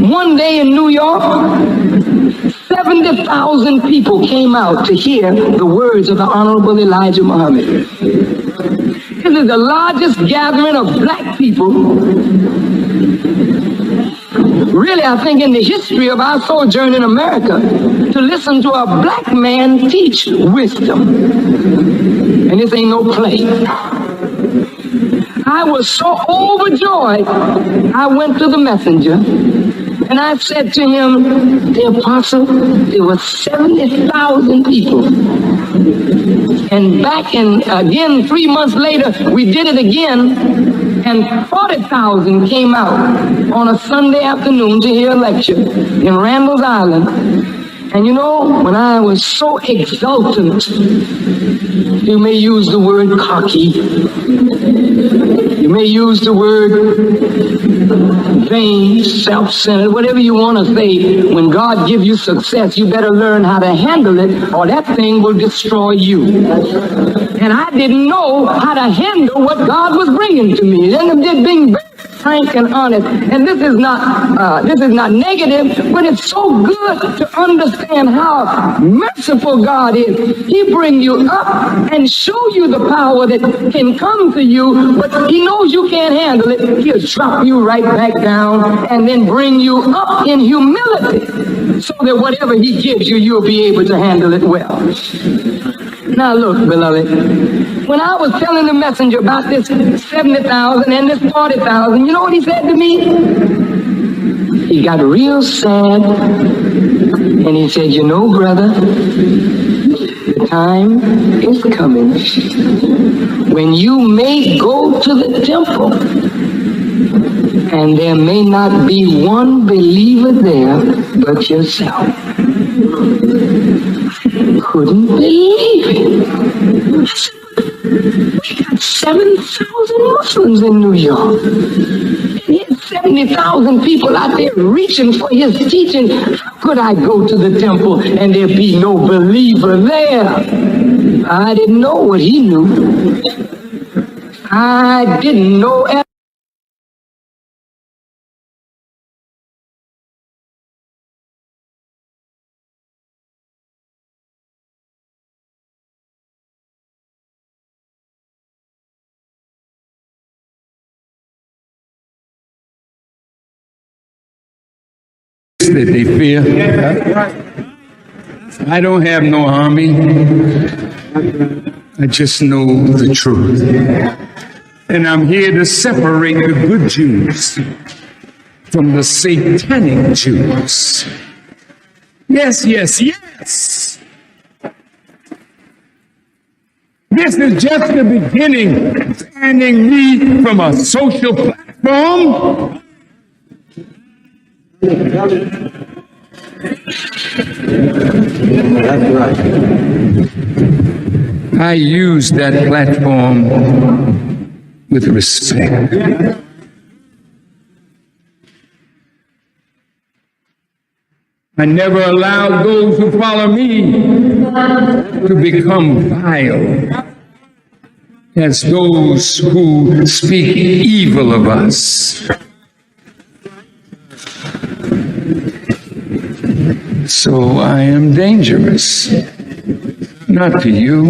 One day in New York, 70,000 people came out to hear the words of the Honorable Elijah Muhammad. This is the largest gathering of black people, really, I think, in the history of our sojourn in America, to listen to a black man teach wisdom. And this ain't no play. I was so overjoyed, I went to the messenger and I said to him, the apostle, there were 70,000 people. And back in, again, 3 months later, we did it again, and 40,000 came out on a Sunday afternoon to hear a lecture in Randall's Island. And you know, when I was so exultant, you may use the word cocky, you may use the word vain, self-centered, whatever you want to say. When God gives you success, you better learn how to handle it, or that thing will destroy you. And I didn't know how to handle what God was bringing to me. And it being very frank and honest. And this is not negative, but it's so good to understand how merciful God is. He brings you up and show you the power that can come to you, but he knows you can't handle it. He'll drop you right back down and then bring you up in humility so that whatever he gives you, you'll be able to handle it well. Now look, beloved, when I was telling the messenger about this 70,000 and this 40,000, you know what he said to me? He got real sad and he said, you know, brother, the time is coming when you may go to the temple and there may not be one believer there but yourself. Couldn't believe it. We got 7,000 Muslims in New York. And he had 70,000 people out there reaching for his teaching. How could I go to the temple and there be no believer there? I didn't know what he knew. I didn't know. That they fear. I don't have no army. I just know the truth. And I'm here to separate the good Jews from the satanic Jews. Yes, yes, yes. This is just the beginning. Standing me from a social platform. I use that platform with respect. I never allowed those who follow me to become vile as those who speak evil of us. So I am dangerous, not to you,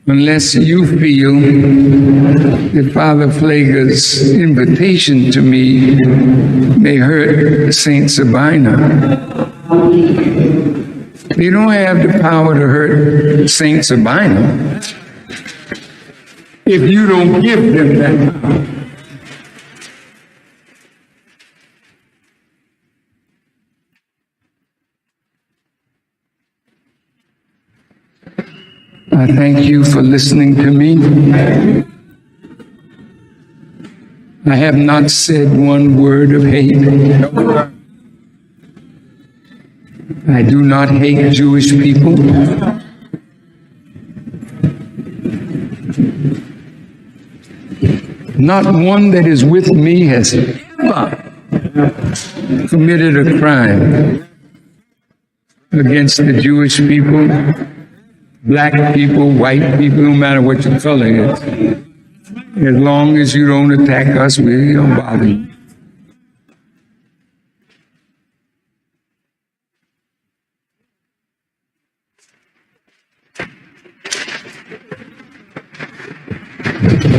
unless you feel that Father Pfleger's invitation to me may hurt Saint Sabina. You don't have the power to hurt Saint Sabina if you don't give them that power. I thank you for listening to me. I have not said one word of hate. I do not hate Jewish people. Not one that is with me has ever committed a crime against the Jewish people. Black people, white people, no matter what your color is. As long as you don't attack us, we don't bother you.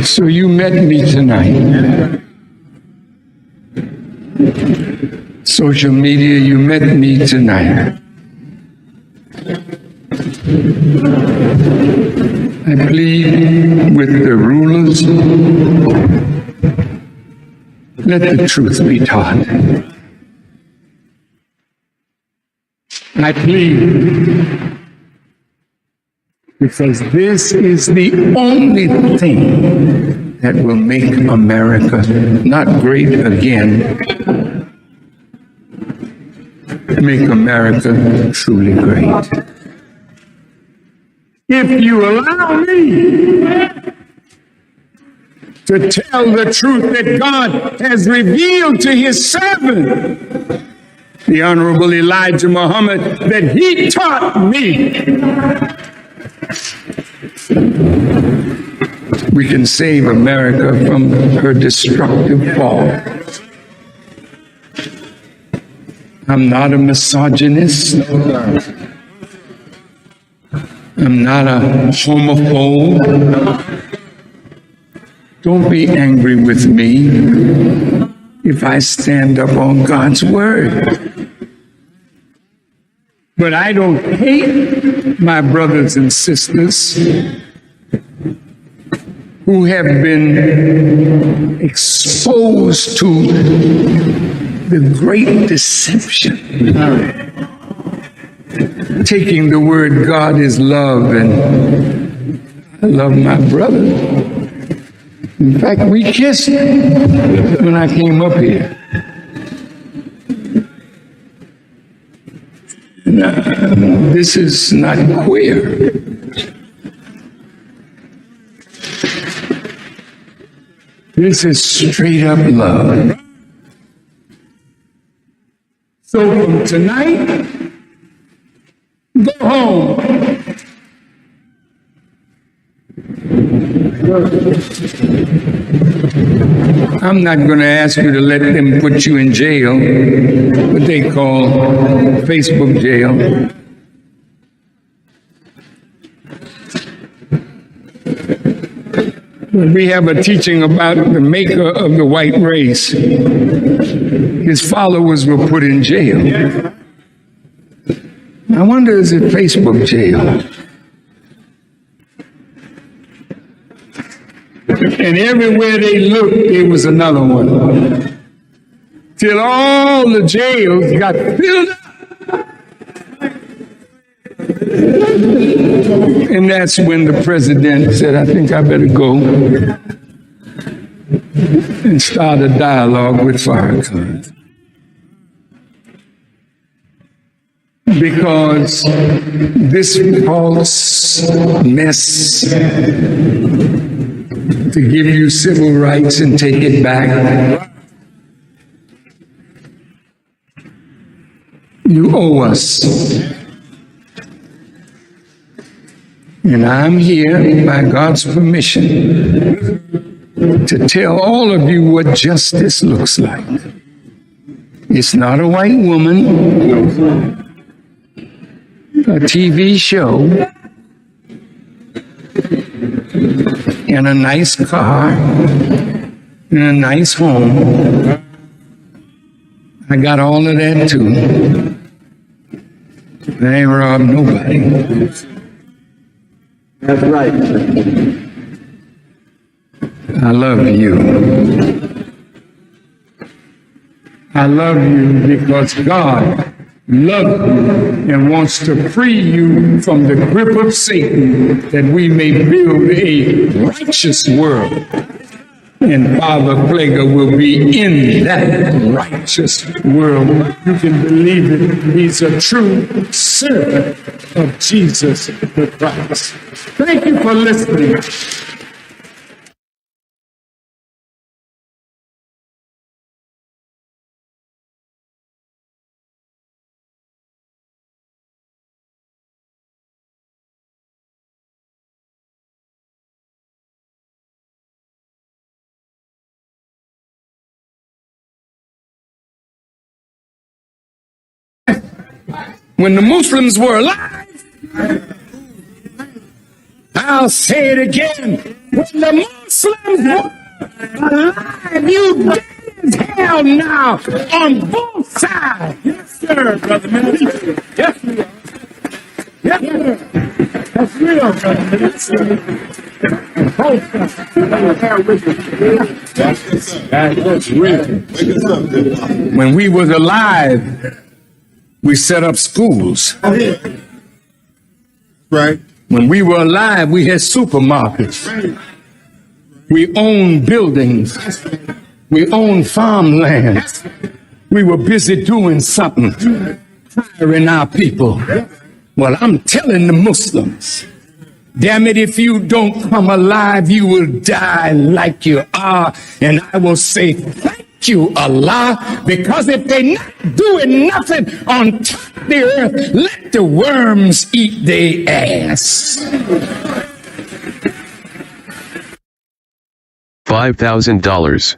So you met me tonight. Social media, you met me tonight. I plead with the rulers, let the truth be taught. I plead because this is the only thing that will make America not great again, make America truly great. If you allow me to tell the truth that God has revealed to his servant, the Honorable Elijah Muhammad, that he taught me, we can save America from her destructive fall. I'm not a misogynist. I'm not a homophobe. Don't be angry with me if I stand up on God's word. But I don't hate my brothers and sisters who have been exposed to the great deception. Taking the word God is love, and I love my brother. In fact, we kissed when I came up here. This is not queer. This is straight up love. So from tonight, go home. I'm not going to ask you to let them put you in jail, what they call Facebook jail. We have a teaching about the maker of the white race. His followers were put in jail. I wonder, is it Facebook jail? And everywhere they looked, there was another one. Till all the jails got filled up. And that's when the president said, I think I better go and start a dialogue with Farrakhan. Because this false mess to give you civil rights and take it back, you owe us. And I'm here, by God's permission, to tell all of you what justice looks like. It's not a white woman, a TV show, and a nice car, and a nice home. I got all of that too. I ain't robbed nobody. That's right. I love you. I love you because God loves you and wants to free you from the grip of Satan, that we may build a righteous world. And Father Plager will be in that righteous world. You can believe it. He's a true servant of Jesus the Christ. Thank you for listening. When the Muslims were alive, I'll say it again. When the Muslims were alive, you dead as hell now on both sides. Yes, sir, Brother Minister. Yes, we are. Yes, sir. That's real, Brother Minister. Both sides. That's real. When we was alive, we set up schools. Right. When we were alive, we had supermarkets. We owned buildings. We owned farmland. We were busy doing something, hiring our people. Well, I'm telling the Muslims, damn it, if you don't come alive, you will die like you are. And I will say, thank you, Allah, because if they're not doing nothing on top of the earth, let the worms eat their ass. $5,000.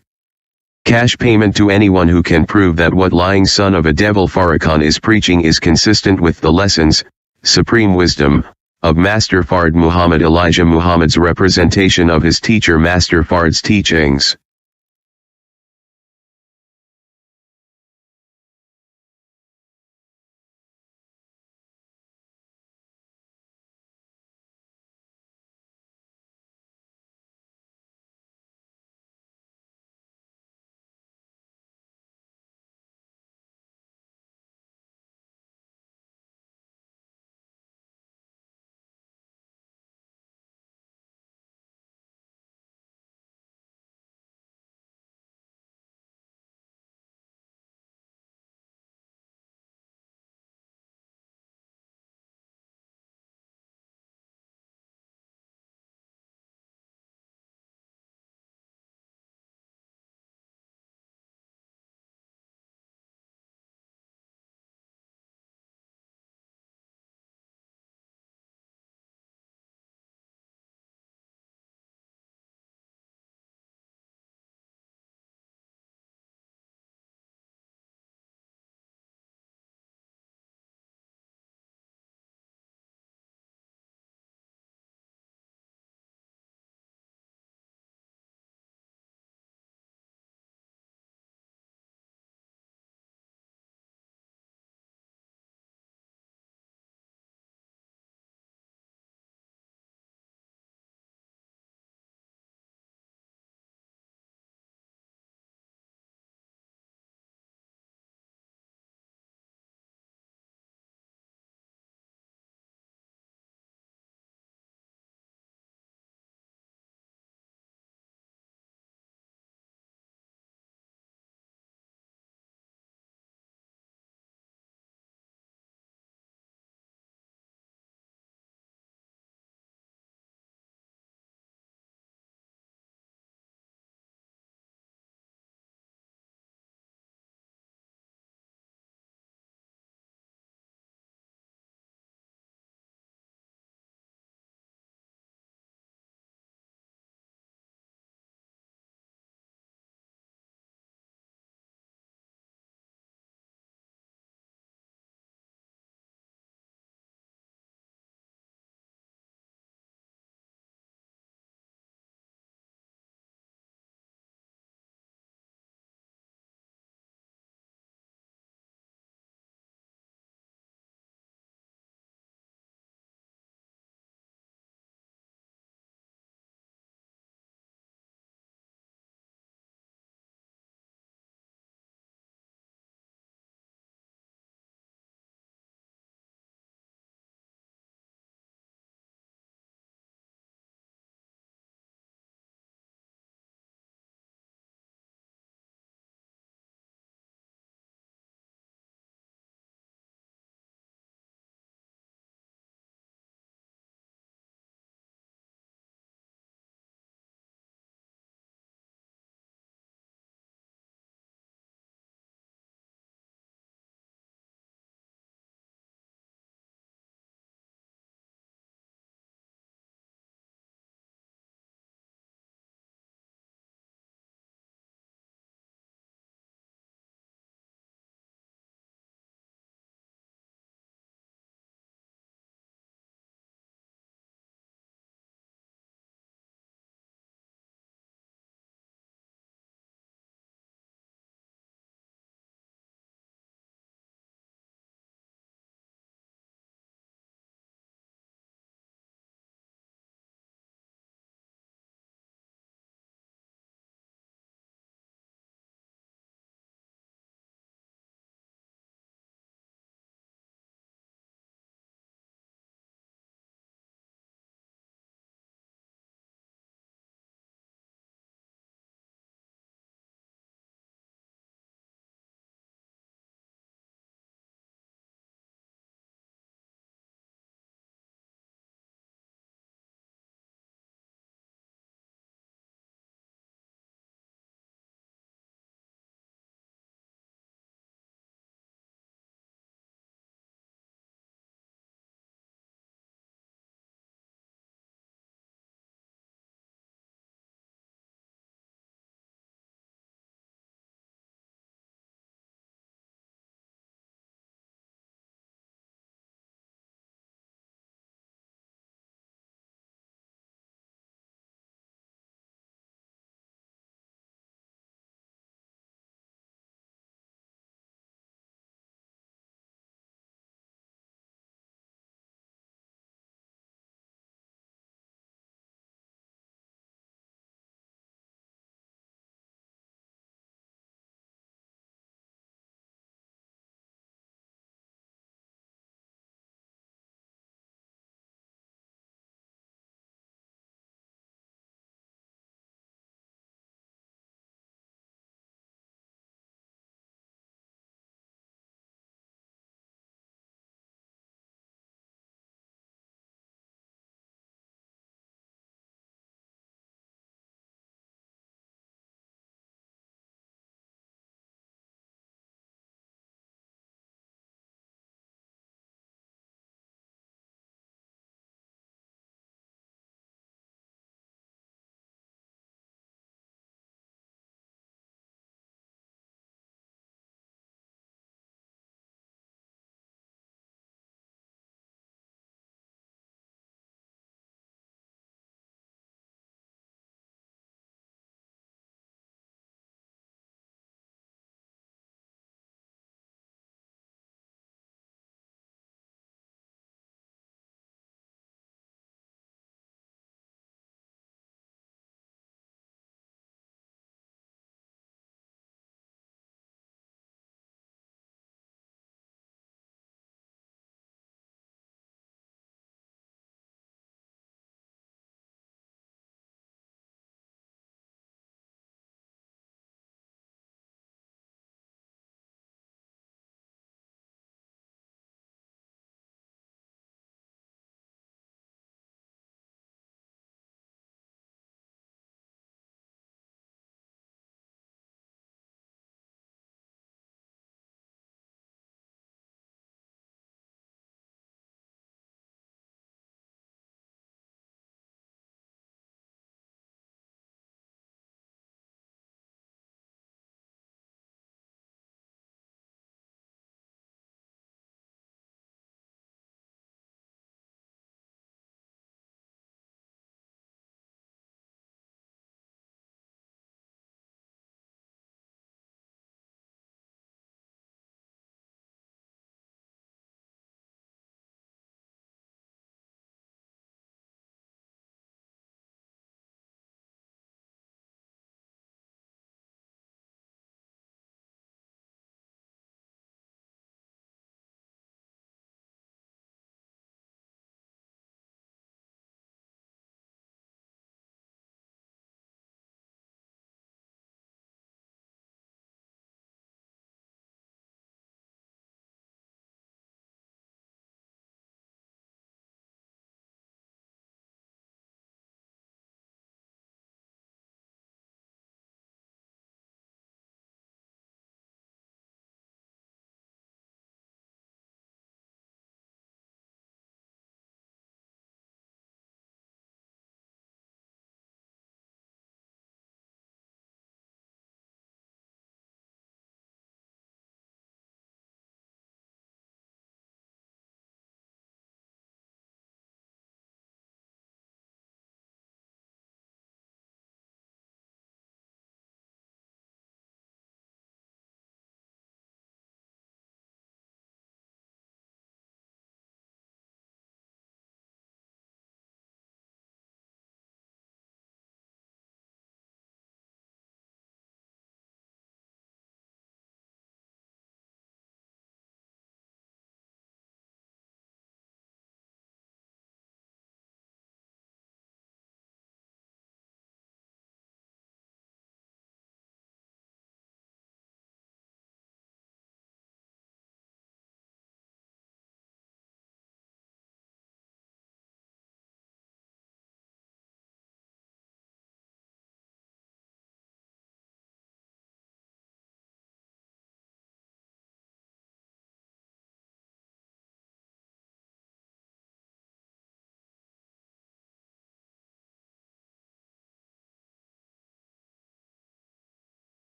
Cash payment to anyone who can prove that what lying son of a devil Farrakhan is preaching is consistent with the lessons, supreme wisdom, of Master Fard Muhammad Elijah Muhammad's representation of his teacher Master Fard's teachings.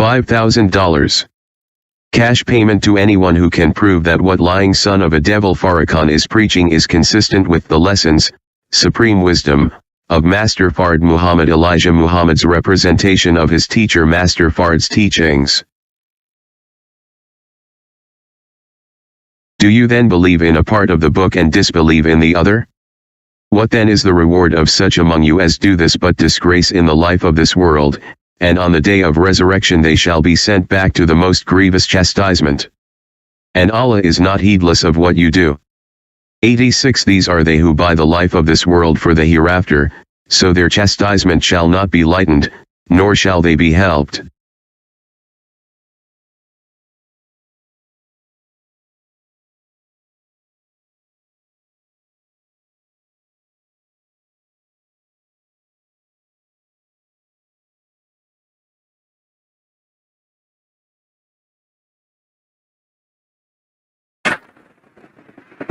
$5,000. Cash payment to anyone who can prove that what lying son of a devil Farrakhan is preaching is consistent with the lessons, supreme wisdom, of Master Fard Muhammad Elijah Muhammad's representation of his teacher Master Fard's teachings. Do you then believe in a part of the book and disbelieve in the other? What then is the reward of such among you as do this but disgrace in the life of this world, and on the day of resurrection they shall be sent back to the most grievous chastisement. And Allah is not heedless of what you do. 86 These are they who buy the life of this world for the hereafter, so their chastisement shall not be lightened, nor shall they be helped.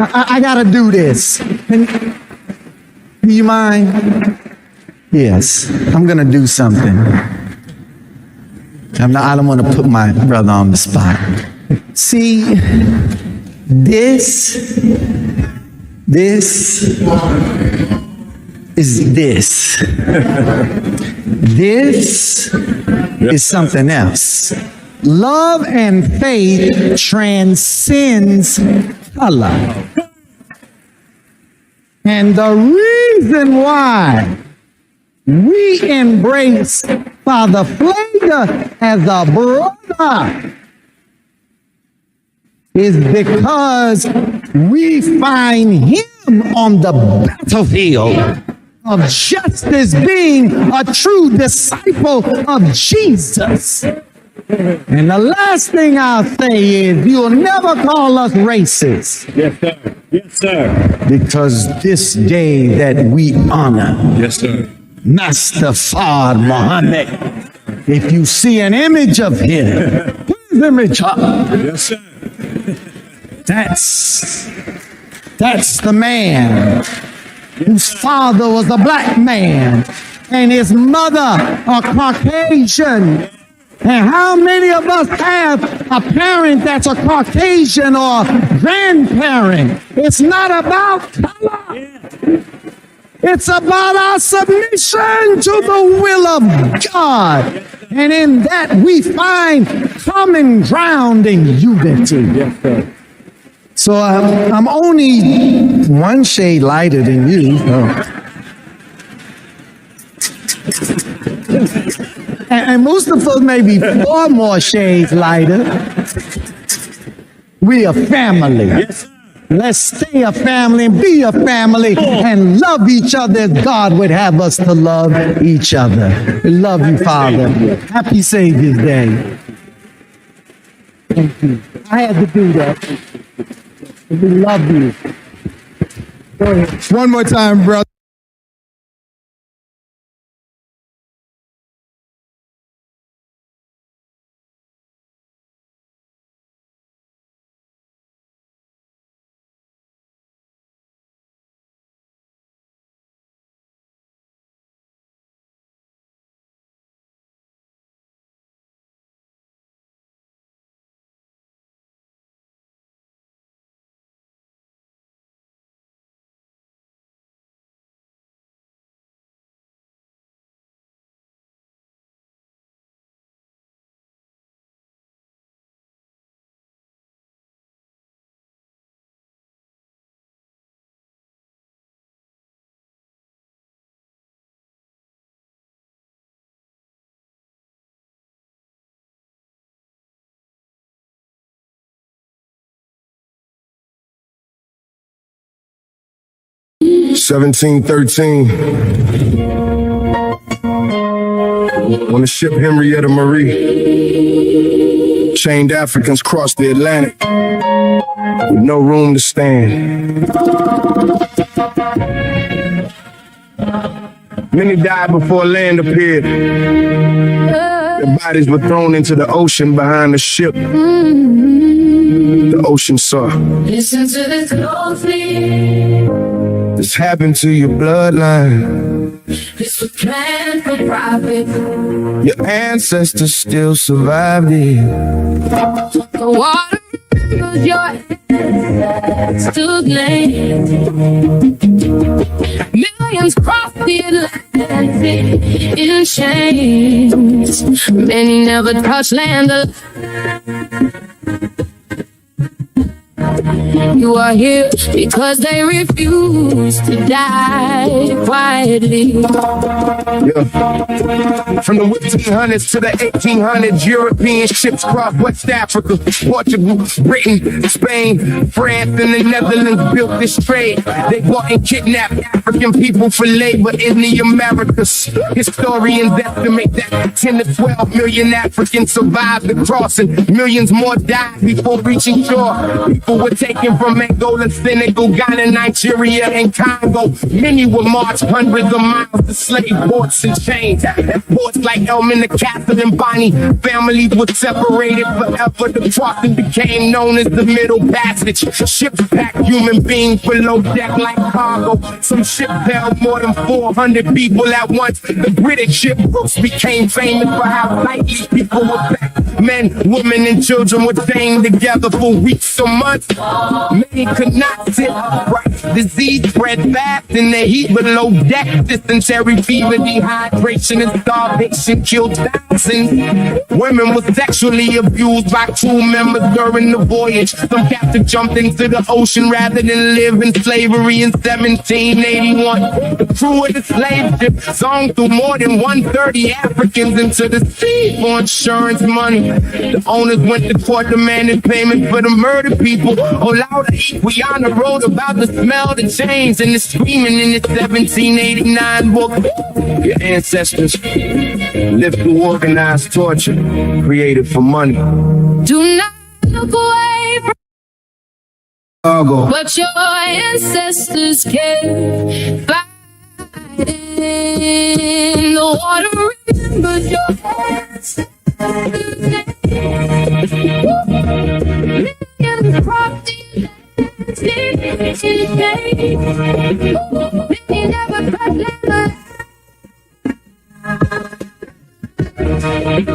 I gotta do this. Do you mind? Yes, I'm gonna do something. I don't want to put my brother on the spot. See, this is this. This is something else. Love and faith transcends color. And the reason why we embrace Father Flagler as a brother is because we find him on the battlefield of justice, being a true disciple of Jesus. And the last thing I'll say is you'll never call us racist. Yes, sir. Yes, sir. Because this day that we honor Yes, sir. Master Fard Muhammad, if you see an image of him, put his image up. Yes, sir. That's the man whose father was a black man and his mother a Caucasian. And how many of us have a parent that's a Caucasian or grandparent? It's not about color. It's about our submission to the will of God. And in that we find common ground and unity. Yes, sir. So I'm only one shade lighter than you. And Mustafa may be 4 more shades lighter. We a family. Yes, sir. Let's stay a family and be a family and love each other as God would have us to love each other. We love you, Father. Happy Savior's Day. Thank you. I had to do that. We love you. Go ahead. One more time, brother. On the ship Henrietta Marie, chained Africans crossed the Atlantic with no room to stand. Many died before land appeared. Their bodies were thrown into the ocean behind the ship. The ocean saw. Listen to this closely. This happened to your bloodline. This plan for profit. Your ancestors still survived it. The water was your ancestors' land. Millions crossed the Atlantic in chains. Many never touched land alive. You are here because they refuse to die quietly. Yeah. From the 1500s to the 1800s, European ships crossed West Africa, Portugal, Britain, Spain, France, and the Netherlands built this trade. They bought and kidnapped African people for labor in the Americas. Historians estimate that 10 to 12 million Africans survived the crossing. Millions more died before reaching shore. People were taken from Angola, Senegal, Ghana, Nigeria, and Congo. Many were marched hundreds of miles to slave ports and chains. At ports like Elm, Castle, and Bonnie, families were separated forever. The crossing became known as the Middle Passage. Ships packed human beings below deck like cargo. Some ships held more than 400 people at once. The British ship Brooks became famous for how lightly people were packed. Men, women, and children were staying together for weeks or months. Many could not sit upright. Disease spread fast in the heat below deck. Dysentery, fever, dehydration, and starvation killed thousands. Women were sexually abused by crew members during the voyage. Some captives jumped into the ocean rather than live in slavery in 1781. The crew of the slave ship song threw more than 130 Africans into the sea for insurance money. The owners went to court demanding payment for the murdered people. Olaudah Equiana wrote about the smell, the change, and the screaming in his 1789 book. Your ancestors lived through organized torture, created for money. Do not look away from what your ancestors came by. In the water, remember your ancestors. Millions crossed the Atlantic in chains. Many never touched land.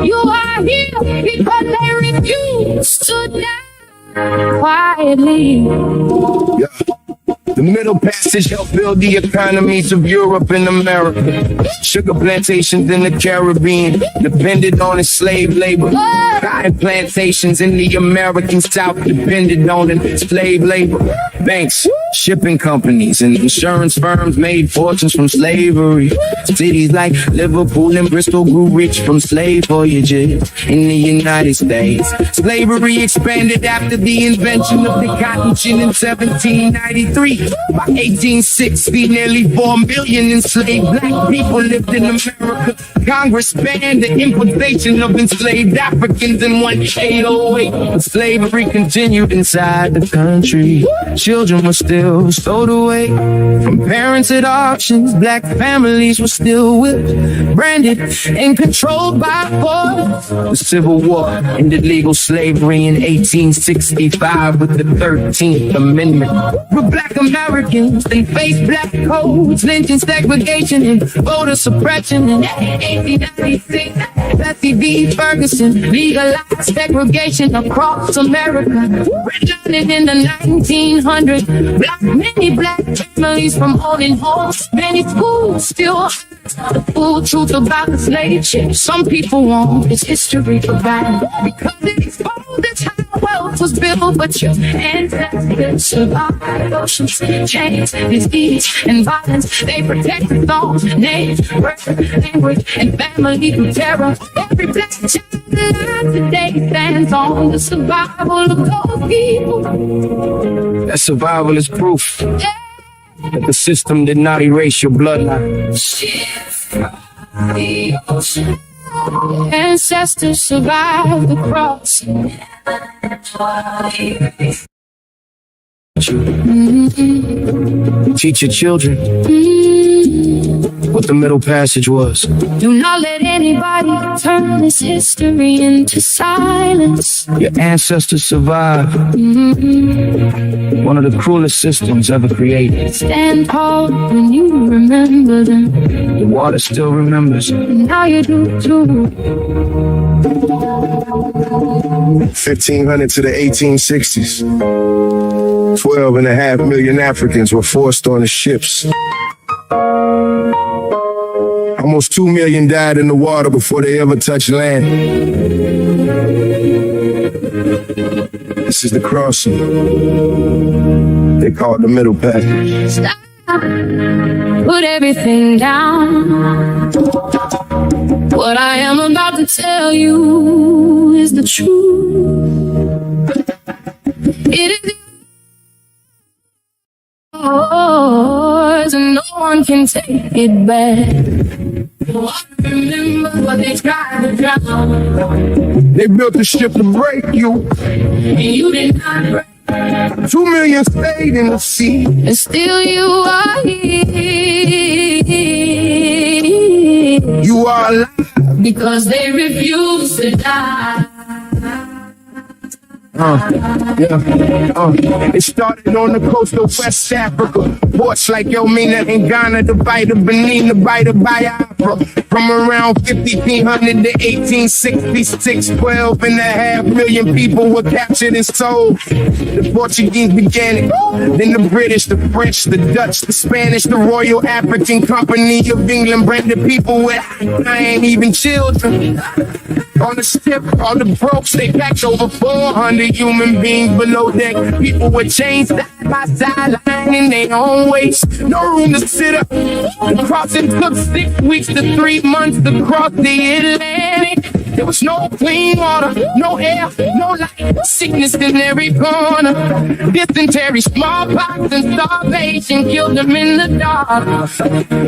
You are here because they refuse to die quietly. Yeah. The Middle Passage helped build the economies of Europe and America. Sugar plantations in the Caribbean depended on its slave labor. Cotton plantations in the American South depended on its slave labor. Banks, shipping companies, and insurance firms made fortunes from slavery. Cities like Liverpool and Bristol grew rich from slave voyages in the United States. Slavery expanded after the invention of the cotton gin in 1793. By 1860, nearly 4 million enslaved black people lived in America. Congress banned the importation of enslaved Africans in 1808. But slavery continued inside the country. Children were still stowed away from parents at auctions. Black families were still whipped, branded, and controlled by force. The Civil War ended legal slavery in 1865 with the 13th Amendment. But black Americans, they faced black codes, lynching, segregation, and voter suppression. In 1896, Plessy v. Ferguson legalized segregation across America. Redlining in the 1900s, many black families from owning homes. Many schools still the full truth about the slave ship. Some people want this history forgotten because it exposes how wealth was built, but your ancestors survived oceans, chains, disease, and violence. They protected those names, birth, language, and family through terror. Every black child alive today stands on the survival of those people. That survival is proof that the system did not erase your bloodline. Ancestors survived the cross. Teach your children. what the Middle Passage was. Do not let anybody turn this history into silence. Your ancestors survived one of the cruelest systems ever created. Stand tall when you remember them. The water still remembers. Now you do too. 1500 to the 1860s. 12.5 million Africans were forced on the ships. Almost 2 million died in the water before they ever touched land. This is the crossing. They call it the Middle Passage. Stop. Put everything down. What I am about to tell you is the truth. It is yours, and no one can take it back. Remember what they tried to drown. They built the ship to break you. And you did not break. 2 million stayed in the sea. And still you are here. You are alive. Because they refuse to die. It started on the coast of West Africa. Ports like Elmina and Ghana, the Bight of Benin, the Bight of Biafra. From around 1500 to 1866, 12.5 million people were captured and sold. The Portuguese began it, then the British, the French, the Dutch, the Spanish, the Royal African Company of England branded people with I ain't even children. On the ship, on the brokes, they packed over 400 human beings below deck. People were chained side by side, lying in their own waste. No room to sit up. The crossing took 6 weeks to 3 months to cross the Atlantic. There was no clean water, no air, no light, sickness in every corner. Dysentery, smallpox, and starvation killed them in the dark.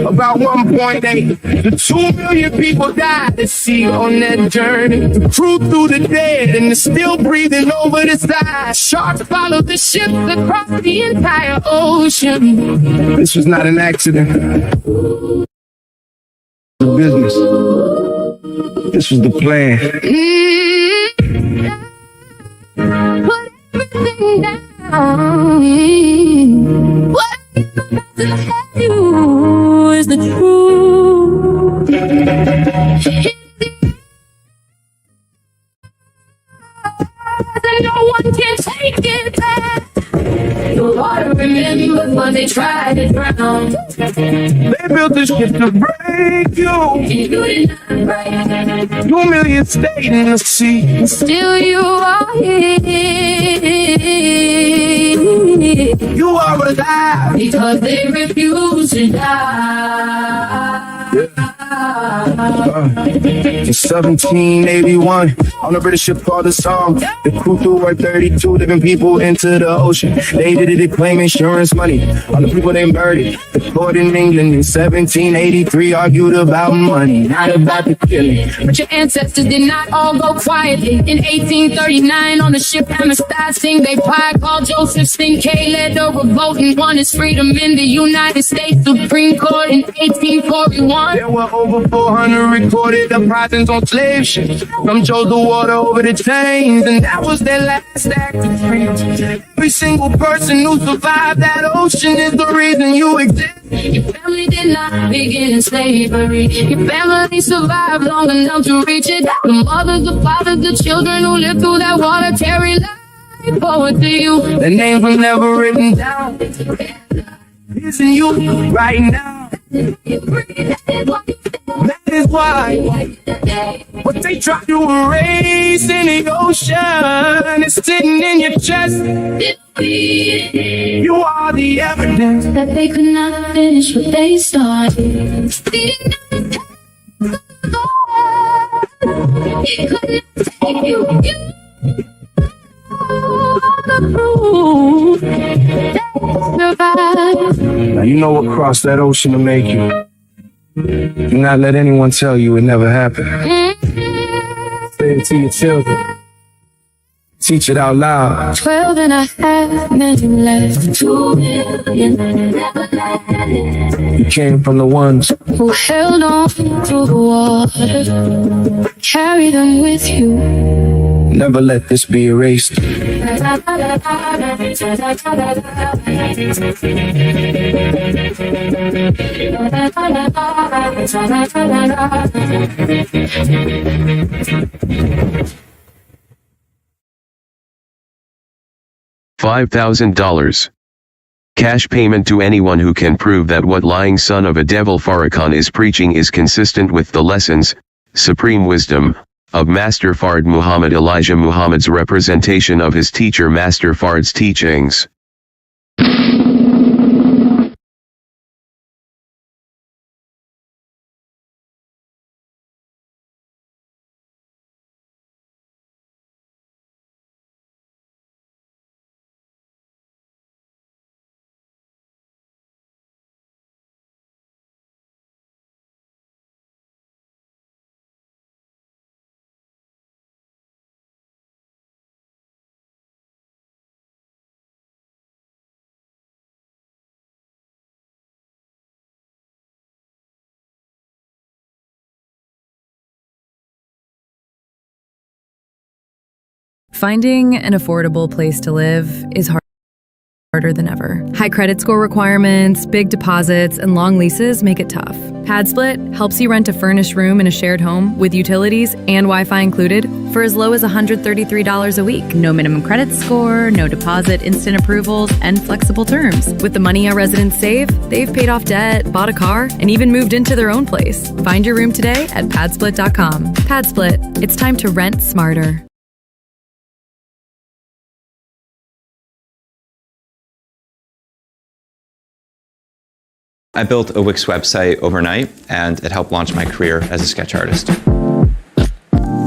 About 1.8 to 2 million people died at sea on that journey. The crew threw the dead and they're still breathing over the side. Sharks followed the ships across the entire ocean. This was not an accident. It was business. This was the plan. Put everything down. What I'm about to tell you is the truth. No one can take it back. The water remembers when they tried to drown. They built this ship to break you. And you did not break. 2 million stayed in the sea. Still you are here. You are alive. Because they refuse to die. In 1781, on a British ship called the Psalm, the crew threw 32 different people into the ocean. They did it to claim insurance money on the people they murdered. The court in England in 1783 argued about money, not about the killing. But your ancestors did not all go quietly. In 1839, on the ship Amistad, they pirate called Joseph Sinclair led a revolt and won his freedom in the United States Supreme Court in 1841. There were over 400 recorded uprisings on slave ships. Some chose the water over the chains, and that was their last act of freedom. Every single person who survived that ocean is the reason you exist. Your family did not begin in slavery. Your family survived long enough to reach it. The mothers, the fathers, the children who lived through that water carry life forward to you. Their names were never written down. It's in you right now. That is why what they try to erase in the ocean is sitting in your chest. You are the evidence that they could not finish what they started. It could not take you. Now you know what crossed that ocean to make you. Do not let anyone tell you it never happened. Say it to your children. Teach it out loud. 12 and a half million left. 2 million never landed. You came from the ones Who held on through the water. Carry them with you. never let this be erased. $5,000. Cash payment to anyone who can prove that what lying son of a devil Farrakhan is preaching is consistent with the lessons, supreme wisdom, of Master Fard Muhammad Elijah Muhammad's representation of his teacher Master Fard's teachings. Finding an affordable place to live is harder than ever. High credit score requirements, big deposits, and long leases make it tough. PadSplit helps you rent a furnished room in a shared home with utilities and Wi-Fi included for as low as $133 a week. No minimum credit score, no deposit, instant approvals, and flexible terms. With the money our residents save, they've paid off debt, bought a car, and even moved into their own place. Find your room today at padsplit.com. PadSplit, it's time to rent smarter. I built a Wix website overnight, and it helped launch my career as a sketch artist.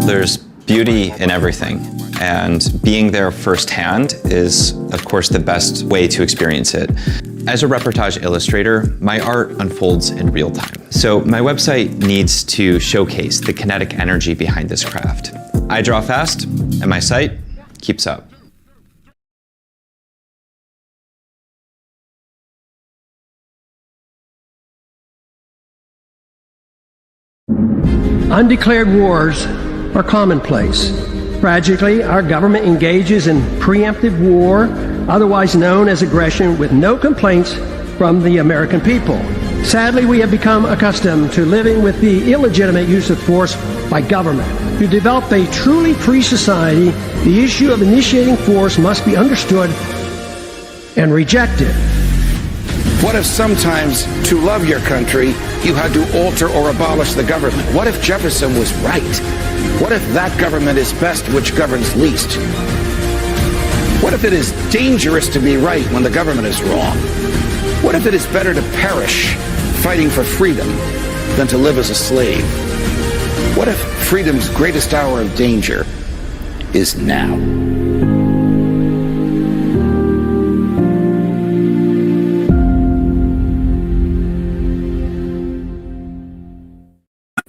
There's beauty in everything, and being there firsthand is, of course, the best way to experience it. As a reportage illustrator, my art unfolds in real time. So my website needs to showcase the kinetic energy behind this craft. I draw fast, and my site keeps up. Undeclared wars are commonplace. Tragically, our government engages in preemptive war, otherwise known as aggression, with no complaints from the American people. Sadly, we have become accustomed to living with the illegitimate use of force by government. To develop a truly free society, the issue of initiating force must be understood and rejected. What if sometimes, to love your country, you had to alter or abolish the government? What if Jefferson was right? What if that government is best which governs least? What if it is dangerous to be right when the government is wrong? What if it is better to perish fighting for freedom than to live as a slave? What if freedom's greatest hour of danger is now?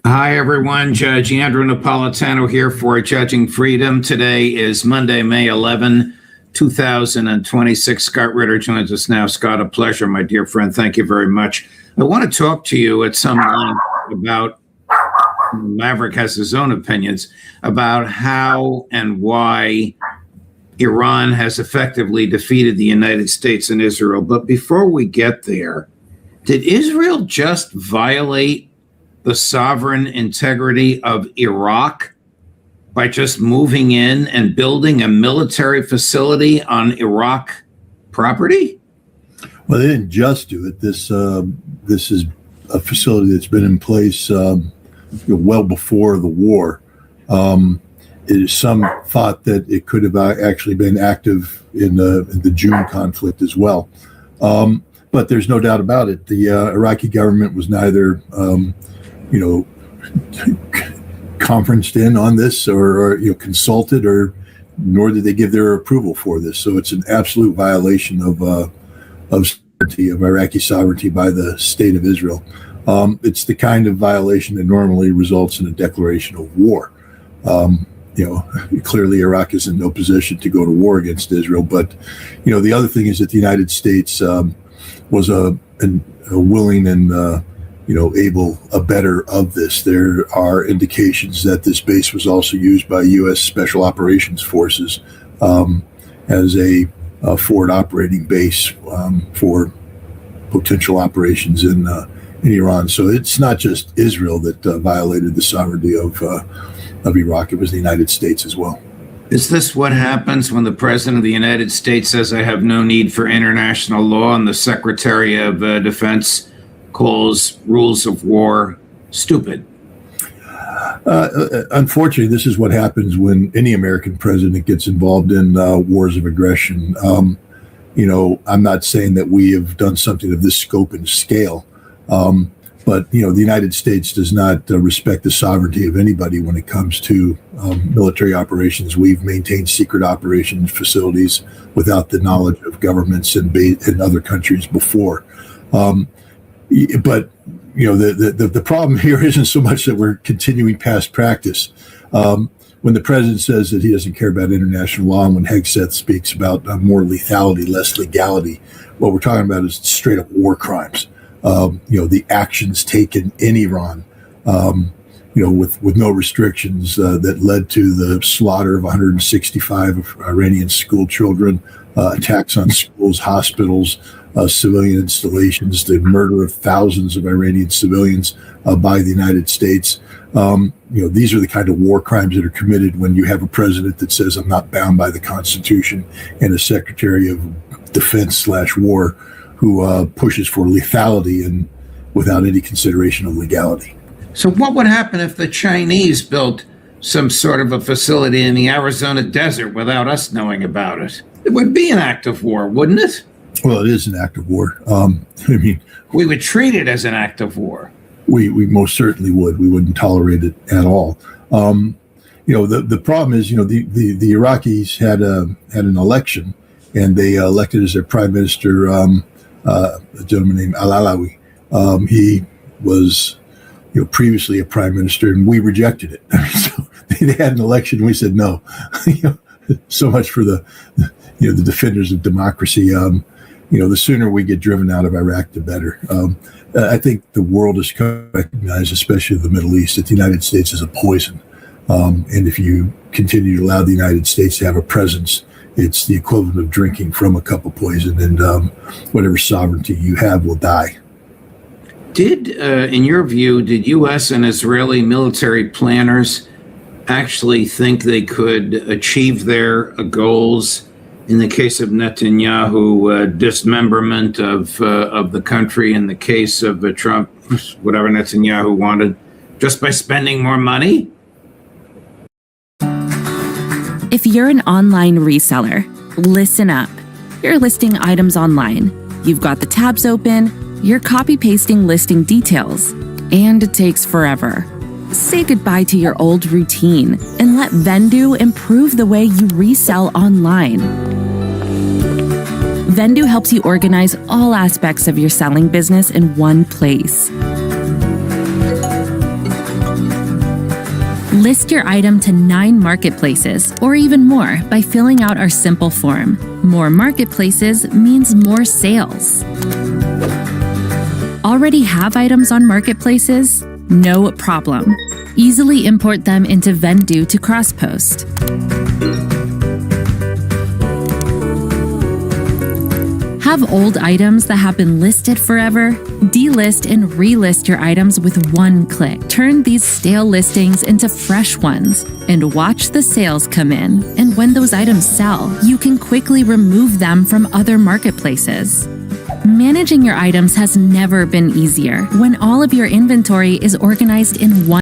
Hi, everyone. Judge Andrew Napolitano here for Judging Freedom. Today is Monday, May 11, 2026. Scott Ritter joins us now. Scott, a pleasure, my dear friend. Thank you very much. I want to talk to you at some length about, Maverick has his own opinions, about how and why Iran has effectively defeated the United States and Israel. But before we get there, did Israel just violate the sovereign integrity of Iraq by just moving in and building a military facility on Iraq property? Well, they didn't just do it. This is a facility that's been in place well before the war. It is some thought that it could have actually been active in the June conflict as well. But there's no doubt about it. The Iraqi government was neither conferenced in on this or consulted, or nor did they give their approval for this. So it's an absolute violation of sovereignty, of Iraqi sovereignty by the state of Israel. It's the kind of violation that normally results in a declaration of war. Clearly Iraq is in no position to go to war against Israel. But, the other thing is that the United States was a willing and, able abettor of this. There are indications that this base was also used by U.S. Special Operations Forces as a forward operating base for potential operations in Iran. So it's not just Israel that violated the sovereignty of Iraq. It was the United States as well. Is this what happens when the President of the United States says, I have no need for international law, and the Secretary of Defense calls rules of war stupid? Unfortunately, this is what happens when any American president gets involved in wars of aggression. I'm not saying that we have done something of this scope and scale, but the United States does not respect the sovereignty of anybody when it comes to military operations. We've maintained secret operations facilities without the knowledge of governments in other countries before. But the problem here isn't so much that we're continuing past practice. When the president says that he doesn't care about international law, and when Hegseth speaks about more lethality, less legality, what we're talking about is straight up war crimes. The actions taken in Iran, with no restrictions that led to the slaughter of 165 Iranian school children, attacks on schools, hospitals, civilian installations, the murder of thousands of Iranian civilians by the United States. These are the kind of war crimes that are committed when you have a president that says, I'm not bound by the Constitution, and a Secretary of Defense /war who pushes for lethality and without any consideration of legality. So what would happen if the Chinese built some sort of a facility in the Arizona desert without us knowing about it? It would be an act of war, wouldn't it? Well, it is an act of war. We would treat it as an act of war. We most certainly would. We wouldn't tolerate it at all. The problem is, the Iraqis had an election, and they elected as their prime minister a gentleman named Al-Alawi. He was, previously a prime minister, and we rejected it. So they had an election, and we said no. So much for the defenders of democracy. The sooner we get driven out of Iraq, the better. I think the world has recognized, especially the Middle East, that the United States is a poison. And if you continue to allow the United States to have a presence, it's the equivalent of drinking from a cup of poison, and whatever sovereignty you have will die. In your view, did U.S. and Israeli military planners actually think they could achieve their goals? In the case of Netanyahu, dismemberment of the country. In the case of Trump, whatever Netanyahu wanted, just by spending more money? If you're an online reseller, listen up. You're listing items online. You've got the tabs open, you're copy-pasting listing details, and it takes forever. Say goodbye to your old routine and let Vendoo improve the way you resell online. Vendoo helps you organize all aspects of your selling business in one place. List your item to 9 marketplaces or even more by filling out our simple form. More marketplaces means more sales. Already have items on marketplaces? No problem. Easily import them into Vendoo to cross-post. Have old items that have been listed forever? Delist and relist your items with one click. Turn these stale listings into fresh ones and watch the sales come in. And when those items sell, you can quickly remove them from other marketplaces. Managing your items has never been easier when all of your inventory is organized in one